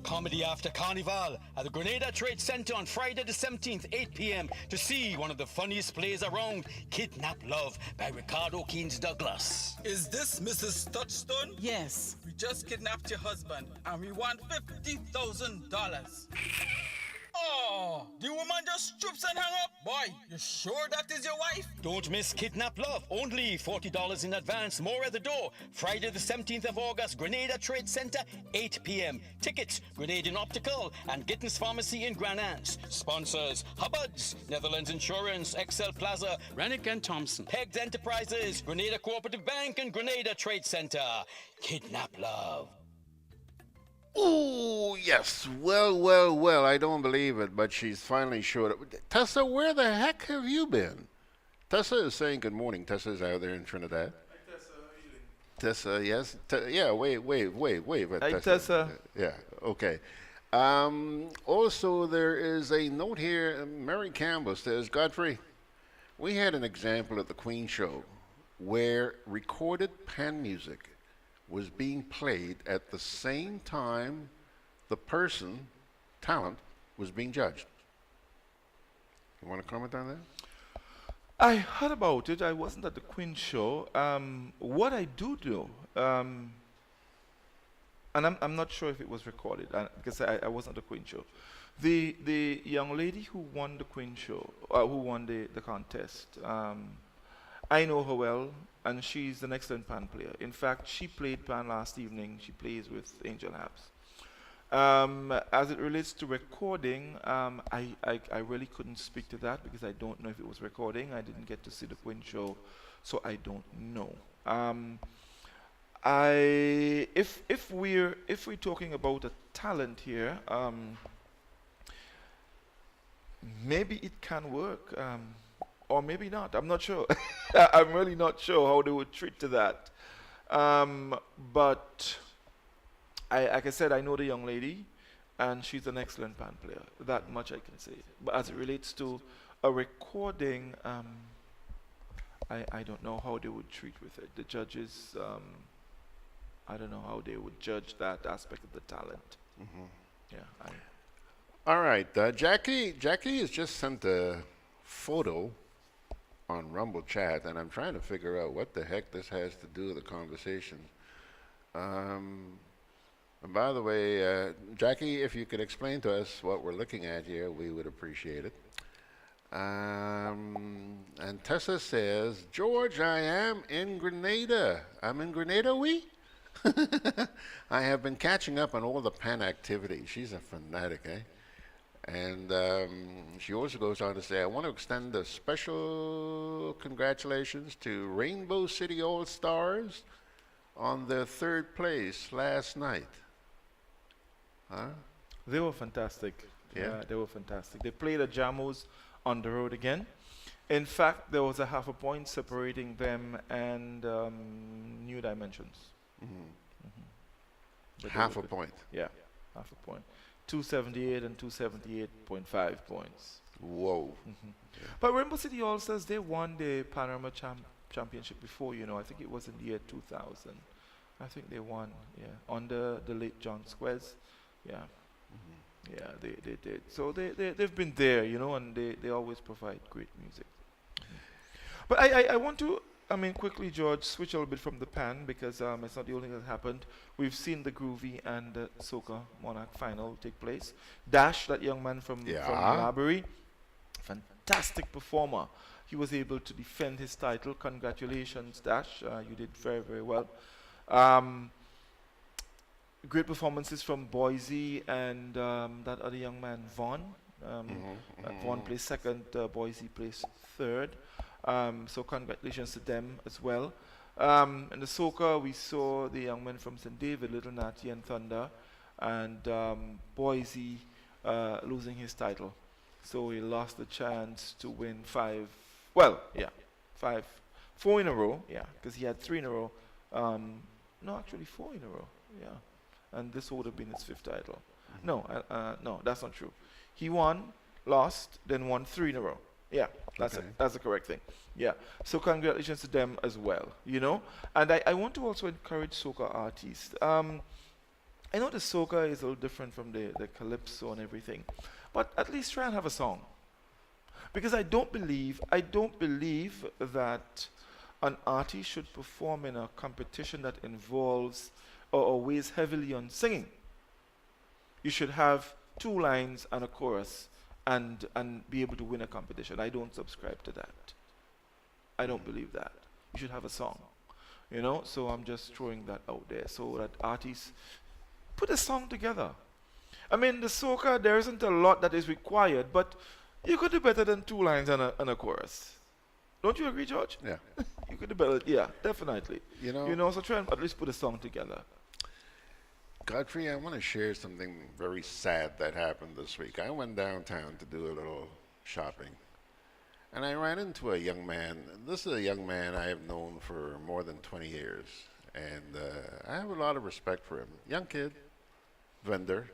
Comedy after Carnival at the Grenada Trade Center on Friday the 17th, 8 p.m. to see one of the funniest plays around, Kidnap Love by Ricardo Keynes Douglas. Is this Mrs. Touchstone? Yes. We just kidnapped your husband and we want $50,000. Oh, the woman just stoops and hang up. Boy, you sure that is your wife? Don't miss Kidnap Love. Only $40 in advance. More at the door. Friday the 17th of August, Grenada Trade Center, 8 p.m. Tickets, Grenadian Optical and Gittins Pharmacy in Grand Anse. Sponsors, Hubbard's, Netherlands Insurance, Excel Plaza, Rennick and Thompson, Pegs Enterprises, Grenada Cooperative Bank and Grenada Trade Center. Kidnap Love. Ooh, yes. Well, I don't believe it, but she's finally showed up. Tessa, where the heck have you been? Tessa is saying good morning. Tessa's out there in Trinidad. Hi, Tessa, how are you doing? Tessa, yes. Yeah, wait. Hi, Tessa. Yeah, okay. Also, there is a note here. Mary Campbell says, Godfrey, we had an example at the Queen Show where recorded pan music was being played at the same time the talent, was being judged. You want to comment on that? I heard about it. I wasn't at the Queen Show. What I do know, and I'm not sure if it was recorded because I wasn't at the Queen Show. The young lady who won the Queen Show, who won the contest, I know her well, and she's an excellent pan player. In fact, she played pan last evening. She plays with Angel Habs. As it relates to recording, I really couldn't speak to that because I don't know if it was recording. I didn't get to see the Queen Show, so I don't know. If we're talking about a talent here, maybe it can work. Or maybe not. I'm not sure. I'm really not sure how they would treat to that. But like I said, I know the young lady, and she's an excellent pan player. That much I can say. But as it relates to a recording, I don't know how they would treat with it. The judges, I don't know how they would judge that aspect of the talent. Yeah. All right, Jackie has just sent a photo on Rumble Chat, and I'm trying to figure out what the heck this has to do with the conversation. And by the way, Jackie, if you could explain to us what we're looking at here, we would appreciate it. And Tessa says, George, I am in Grenada. I'm in Grenada, we? I have been catching up on all the pan activity. She's a fanatic, eh? And she also goes on to say, I want to extend a special congratulations to Rainbow City All-Stars on their third place last night. Huh? They were fantastic. Yeah, they were fantastic. They played at Jamos on the road again. In fact, there was a half a point separating them and New Dimensions. Half a point? Yeah, half a point. 278 and 278.5 points. Whoa. But Rainbow City All-Stars, they won the Panorama Championship before, you know. I think it was in the year 2000. I think they won, under the late John Squez. Yeah. Yeah, they did. So they've been there, you know, and they always provide great music. But I want to, quickly, George, switch a little bit from the pan because it's not the only thing that happened. We've seen the Groovy and the Soca Monarch final take place. Dash, that young man from Marbury, fantastic performer. He was able to defend his title. Congratulations, Dash. You did very, very well. Great performances from Boise and that other young man, Vaughn. Vaughn placed second, Boise placed third. So congratulations to them as well. In the Soca, we saw the young men from St. David, Little Natty and Thunder, and Boise losing his title. So he lost the chance to win 4 in a row, because he had 3 in a row. No, actually 4 in a row, and this would have been his 5th title. No, that's not true. He won, lost, then won 3 in a row. Yeah, that's the correct thing. Yeah, so congratulations to them as well, you know. And I want to also encourage soca artists. I know the soca is a little different from the calypso and everything, but at least try and have a song. Because I don't believe that an artist should perform in a competition that involves or weighs heavily on singing. You should have 2 lines and a chorus and be able to win a competition. I don't subscribe to that. I don't believe that. You should have a song, you know. So I'm just throwing that out there so that artists put a song together. The soca, there isn't a lot that is required, but you could do better than 2 lines and a chorus. Don't you agree, George? Yeah. You could do better. Yeah, definitely. You know, so try and at least put a song together. Godfrey, I want to share something very sad that happened this week. I went downtown to do a little shopping, and I ran into a young man. This is a young man I have known for more than 20 years, and I have a lot of respect for him. Young kid, vendor,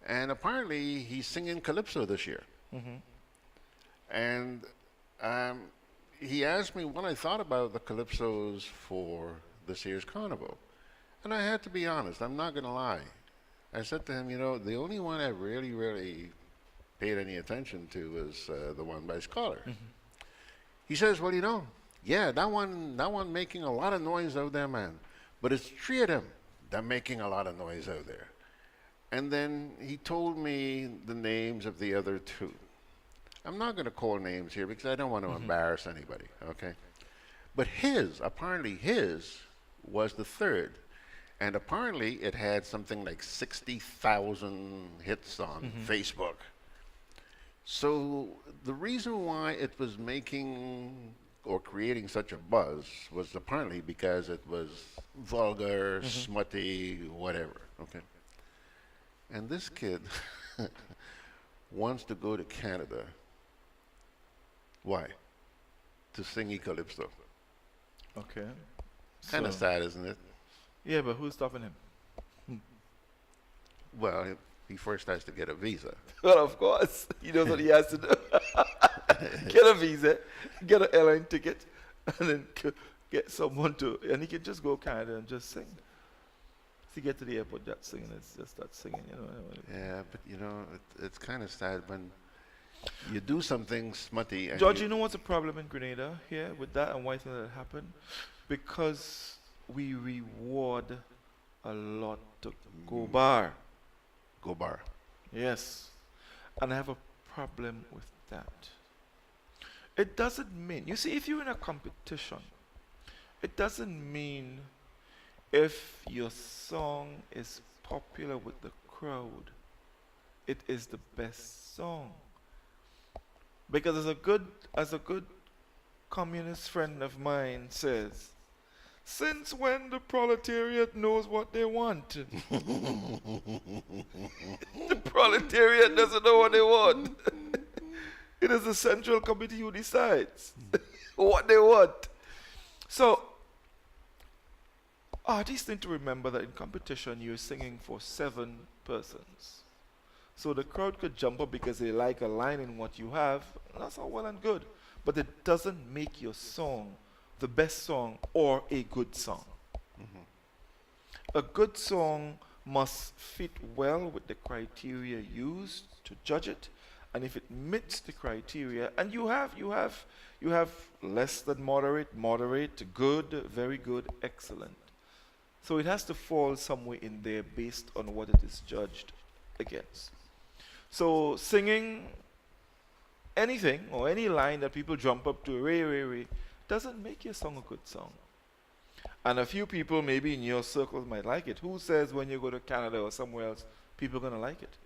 and apparently he's singing calypso this year. And he asked me what I thought about the calypsos for this year's carnival. And I had to be honest, I'm not going to lie. I said to him, you know, the only one I really, really paid any attention to was the one by Scholar. He says, well, you know, yeah, that one making a lot of noise out there, man. But it's 3 of them that making a lot of noise out there. And then he told me the names of the other 2. I'm not going to call names here because I don't want to embarrass anybody, okay? But apparently his was the 3rd. And apparently it had something like 60,000 hits on Facebook. So the reason why it was making or creating such a buzz was apparently because it was vulgar, smutty, whatever, okay? And this kid wants to go to Canada. Why? To sing calypso. Okay. Kind of sad, isn't it? Yeah, but who's stopping him? Well, he first has to get a visa. Well, of course, he knows what he has to do. Get a visa, get an airline ticket, and then get someone to, and he can just go Canada and just sing. To get to the airport, just singing, it's just start singing, you know. Yeah, but you know, it's kind of sad when you do something smutty. And George, you know what's the problem in Grenada here with that, and why I think that happened? Because we reward a lot to go bar. Go bar. Yes. And I have a problem with that. It doesn't mean, you see, if you're in a competition, it doesn't mean if your song is popular with the crowd, it is the best song. Because as a good communist friend of mine says, since when the proletariat knows what they want? The proletariat doesn't know what they want. It is the Central Committee who decides what they want. So, artists need to remember that in competition you're singing for 7 persons. So the crowd could jump up because they like a line in what you have. That's all well and good. But it doesn't make your song the best song or a good song. A good song must fit well with the criteria used to judge it. And if it meets the criteria, and you have less than moderate, good, very good, excellent. So it has to fall somewhere in there based on what it is judged against. So singing anything or any line that people jump up to, ray, doesn't make your song a good song. And a few people maybe in your circles might like it. Who says when you go to Canada or somewhere else, people are going to like it?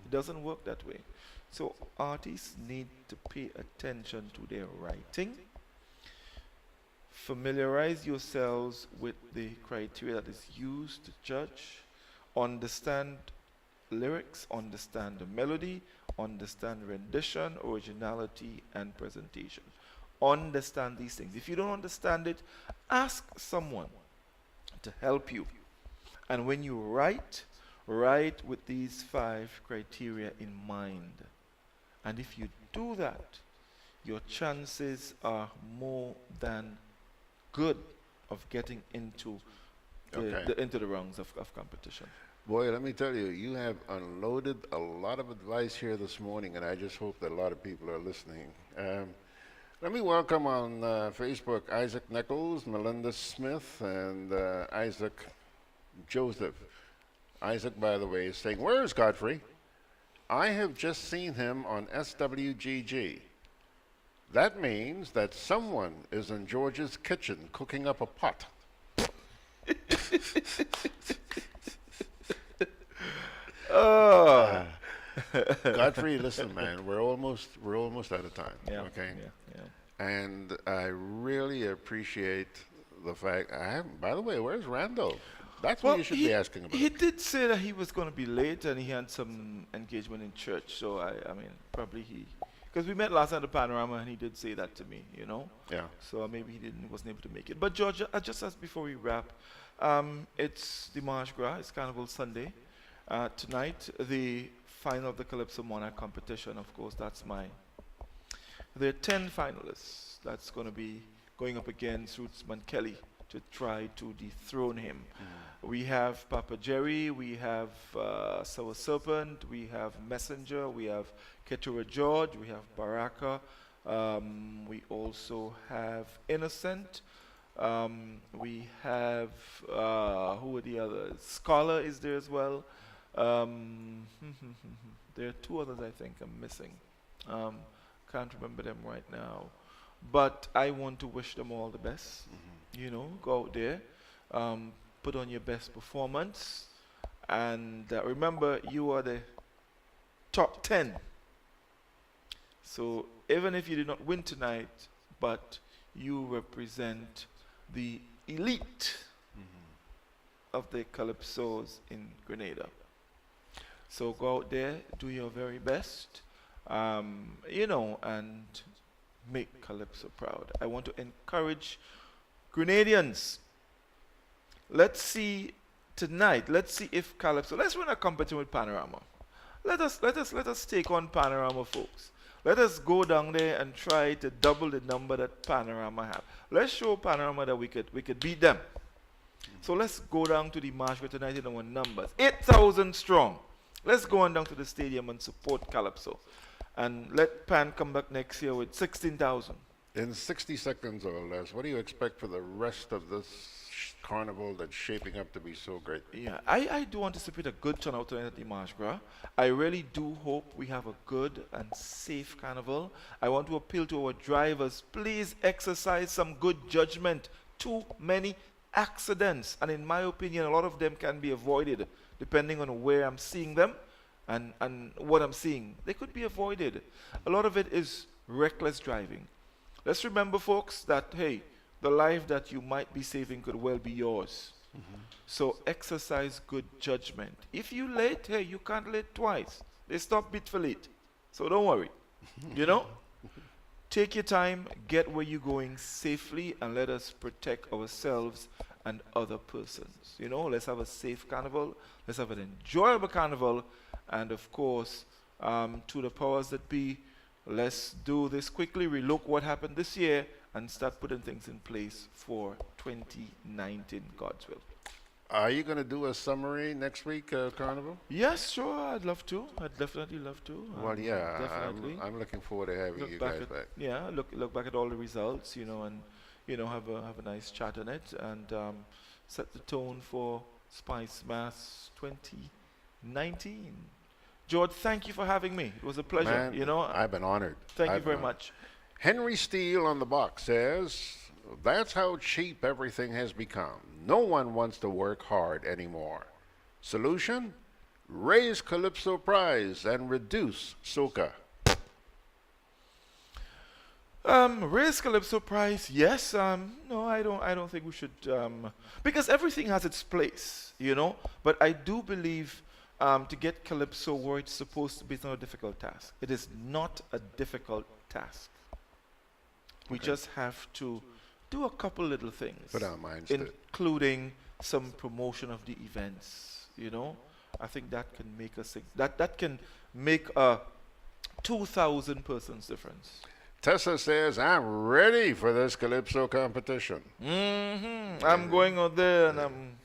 It doesn't work that way. So artists need to pay attention to their writing. Familiarize yourselves with the criteria that is used to judge. Understand lyrics, understand the melody, understand rendition, originality, and presentation. Understand these things. If you don't understand it, ask someone to help you. And when you write with these 5 criteria in mind. And if you do that, your chances are more than good of getting into the rounds of competition. Boy, let me tell you, you have unloaded a lot of advice here this morning, and I just hope that a lot of people are listening. Let me welcome on Facebook Isaac Nichols, Melinda Smith, and Isaac Joseph. Isaac, by the way, is saying, "Where's Godfrey? I have just seen him on SWGG. That means that someone is in George's kitchen cooking up a pot." Godfrey, listen, man, we're almost out of time. Yeah, okay. Yeah. And I really appreciate the fact. By the way, where's Randall? That's what you should be asking about. He did say that he was going to be late and he had some engagement in church. So I mean, probably because we met last night at the Panorama and he did say that to me, you know. Yeah. So maybe he wasn't able to make it. But George, just as before we wrap, it's the Mardi Gras. It's Carnival Sunday. Tonight, the final of the Calypso Monarch competition. Of course, there are 10 finalists. That's going to be going up against Rootsman Kelly to try to dethrone him. We have Papa Jerry, we have Sour Serpent, we have Messenger, we have Keturah George, we have Baraka, we also have Innocent, we have, who are the others? Scholar is there as well. There are 2 others I think I'm missing. Can't remember them right now. But I want to wish them all the best. You know, go out there, put on your best performance, and remember, you are the top 10. So even if you did not win tonight, but you represent the elite of the calypsos in Grenada. So go out there, do your very best, you know, and make Calypso proud. I want to encourage Grenadians. Let's see tonight, let's see if Calypso. Let's run a competition with Panorama. Let us take on Panorama, folks. Let us go down there and try to double the number that Panorama have. Let's show Panorama that we could beat them. So let's go down to the march with tonight in our numbers. 8,000 strong. Let's go on down to the stadium and support Calypso. And let Pan come back next year with 16,000. In 60 seconds or less, what do you expect for the rest of this carnival that's shaping up to be so great? Yeah, I do anticipate a good turnout tonight at the March Gras. I really do hope we have a good and safe carnival. I want to appeal to our drivers, please exercise some good judgment. Too many accidents, and in my opinion, a lot of them can be avoided depending on where I'm seeing them and what I'm seeing. They could be avoided. A lot of it is reckless driving. Let's remember, folks, that, hey, the life that you might be saving could well be yours. So exercise good judgment. If you late, hey, you can't late twice. They stop bit for late. So don't worry. You know? Take your time, get where you're going safely, and let us protect ourselves and other persons. You know, let's have a safe carnival. Let's have an enjoyable carnival. And of course, to the powers that be, let's do this quickly, relook what happened this year, and start putting things in place for 2019, God's will. Are you going to do a summary next week, Carnival? Yes, sure, I'd love to. I'd definitely love to. Well, yeah, definitely. I'm looking forward to having you guys back. Yeah, look back at all the results, you know, and have a nice chat on it, and set the tone for Spice Mass 2019. George, thank you for having me. It was a pleasure. Man, you know, I've been honored. Thank you very much. Henry Steele on the box says, that's how cheap everything has become. No one wants to work hard anymore. Solution? Raise Calypso price and reduce soca. Raise Calypso price, yes. No, I don't think we should, because everything has its place, you know. But I do believe to get Calypso where it's supposed to be, it's not a difficult task. It is not a difficult task. We just have to do a couple little things. Put our minds to it. Including some promotion of the events, you know. I think that can make that can make a 2,000 persons difference. Tessa says, I'm ready for this Calypso competition. I'm going out there and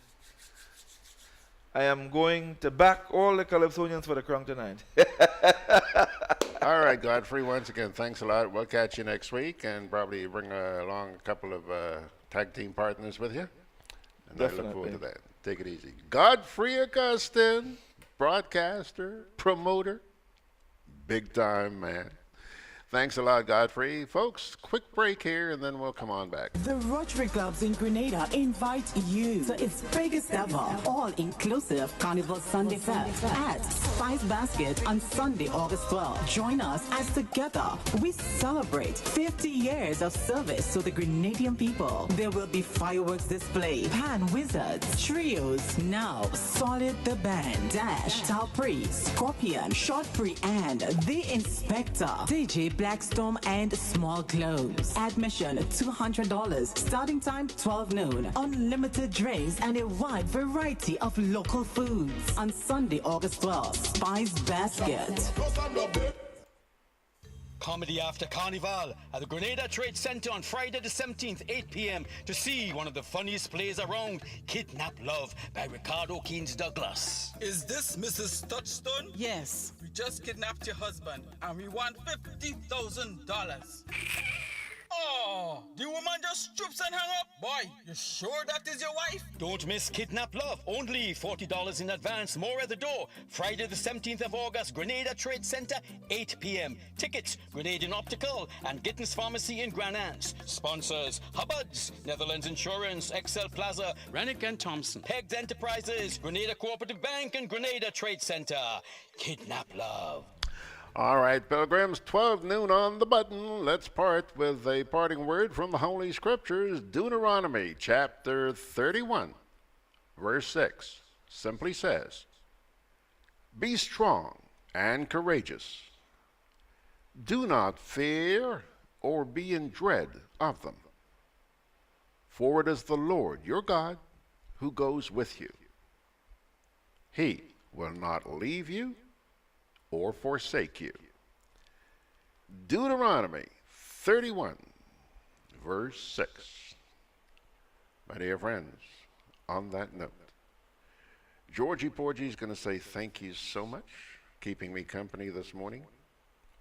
I am going to back all the Calypsonians for the crown tonight. All right, Godfrey, once again, thanks a lot. We'll catch you next week and probably bring along a couple of tag team partners with you. And I look forward to that. Take it easy. Godfrey Augustin, broadcaster, promoter, big time man. Thanks a lot, Godfrey. Folks, quick break here, and then we'll come on back. The Rotary Clubs in Grenada invite you to its biggest ever all-inclusive Carnival Sunday Fest at Spice Basket on Sunday, August 12th. Join us as together we celebrate 50 years of service to the Grenadian people. There will be fireworks display, pan wizards, trios, now Solid the Band, Dash, Talpree, Scorpion, Shortpree, and The Inspector, DJ Blackstorm, and Small Clothes. Admission $200. Starting time 12 noon. Unlimited drinks and a wide variety of local foods. On Sunday, August 12th, Spice Basket. Comedy after Carnival at the Grenada Trade Center on Friday the 17th, 8 p.m. to see one of the funniest plays around, Kidnap Love by Ricardo Keynes Douglas. Is this Mrs. Touchstone? Yes. We just kidnapped your husband and we want $50,000. Oh, the woman just stoops and hang up. Boy, you sure that is your wife? Don't miss Kidnap Love. Only $40 in advance, more at the door. Friday the 17th of August, Grenada Trade Center, 8 p.m. Tickets, Grenadian Optical and Gittins Pharmacy in Granans. Sponsors, Hubbards, Netherlands Insurance, Excel Plaza, Rennick and Thompson, Pegs Enterprises, Grenada Cooperative Bank and Grenada Trade Center. Kidnap Love. All right, pilgrims, 12 noon on the button. Let's part with a parting word from the Holy Scriptures, Deuteronomy chapter 31, verse 6, simply says, be strong and courageous. Do not fear or be in dread of them. For it is the Lord your God who goes with you. He will not leave you or forsake you. Deuteronomy 31, verse 6. My dear friends, on that note, Georgie Porgy is going to say thank you so much keeping me company this morning.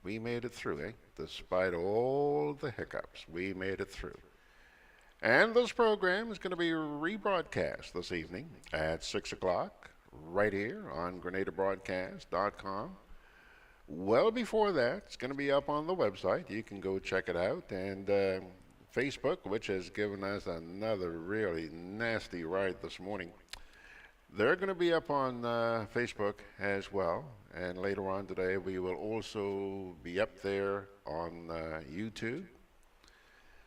We made it through, eh? Despite all the hiccups, we made it through. And this program is going to be rebroadcast this evening at 6 o'clock right here on GRENADAbroadcast.com. Well, before that, it's going to be up on the website. You can go check it out. And Facebook, which has given us another really nasty ride this morning, they're going to be up on Facebook as well. And later on today, we will also be up there on YouTube.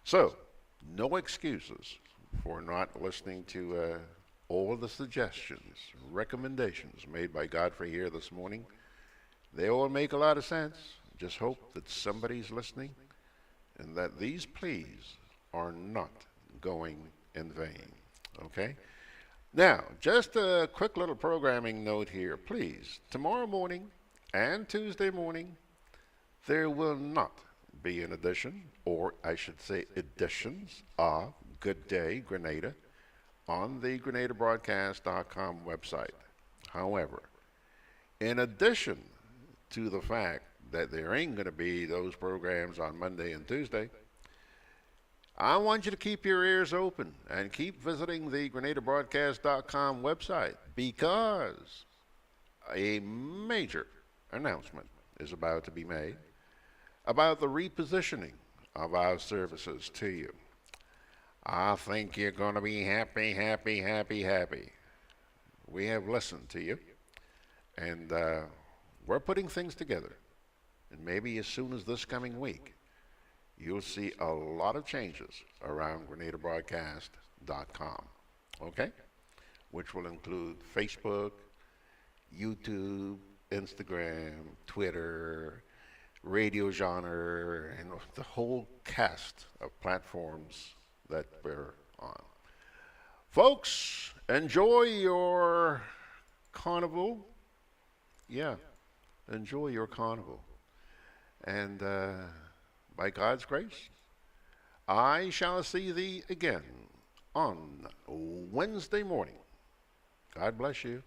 So, no excuses for not listening to all the suggestions, recommendations made by Godfrey here this morning. They all make a lot of sense. Just hope that somebody's listening and that these pleas are not going in vain. Okay? Now, just a quick little programming note here. Please, tomorrow morning and Tuesday morning, there will not be an edition, or I should say editions, of Good Day Grenada on the GRENADAbroadcast.com website. However, in addition to the fact that there ain't going to be those programs on Monday and Tuesday, I want you to keep your ears open and keep visiting the GRENADAbroadcast.com website, because a major announcement is about to be made about the repositioning of our services to you. I think you're going to be happy, happy, happy, happy. We have listened to you, and we're putting things together. And maybe as soon as this coming week, you'll see a lot of changes around GRENADAbroadcast.com, okay? Which will include Facebook, YouTube, Instagram, Twitter, radio genre, and the whole cast of platforms that we're on. Folks, enjoy your carnival. Yeah, enjoy your carnival. And by God's grace, I shall see thee again on Wednesday morning. God bless you.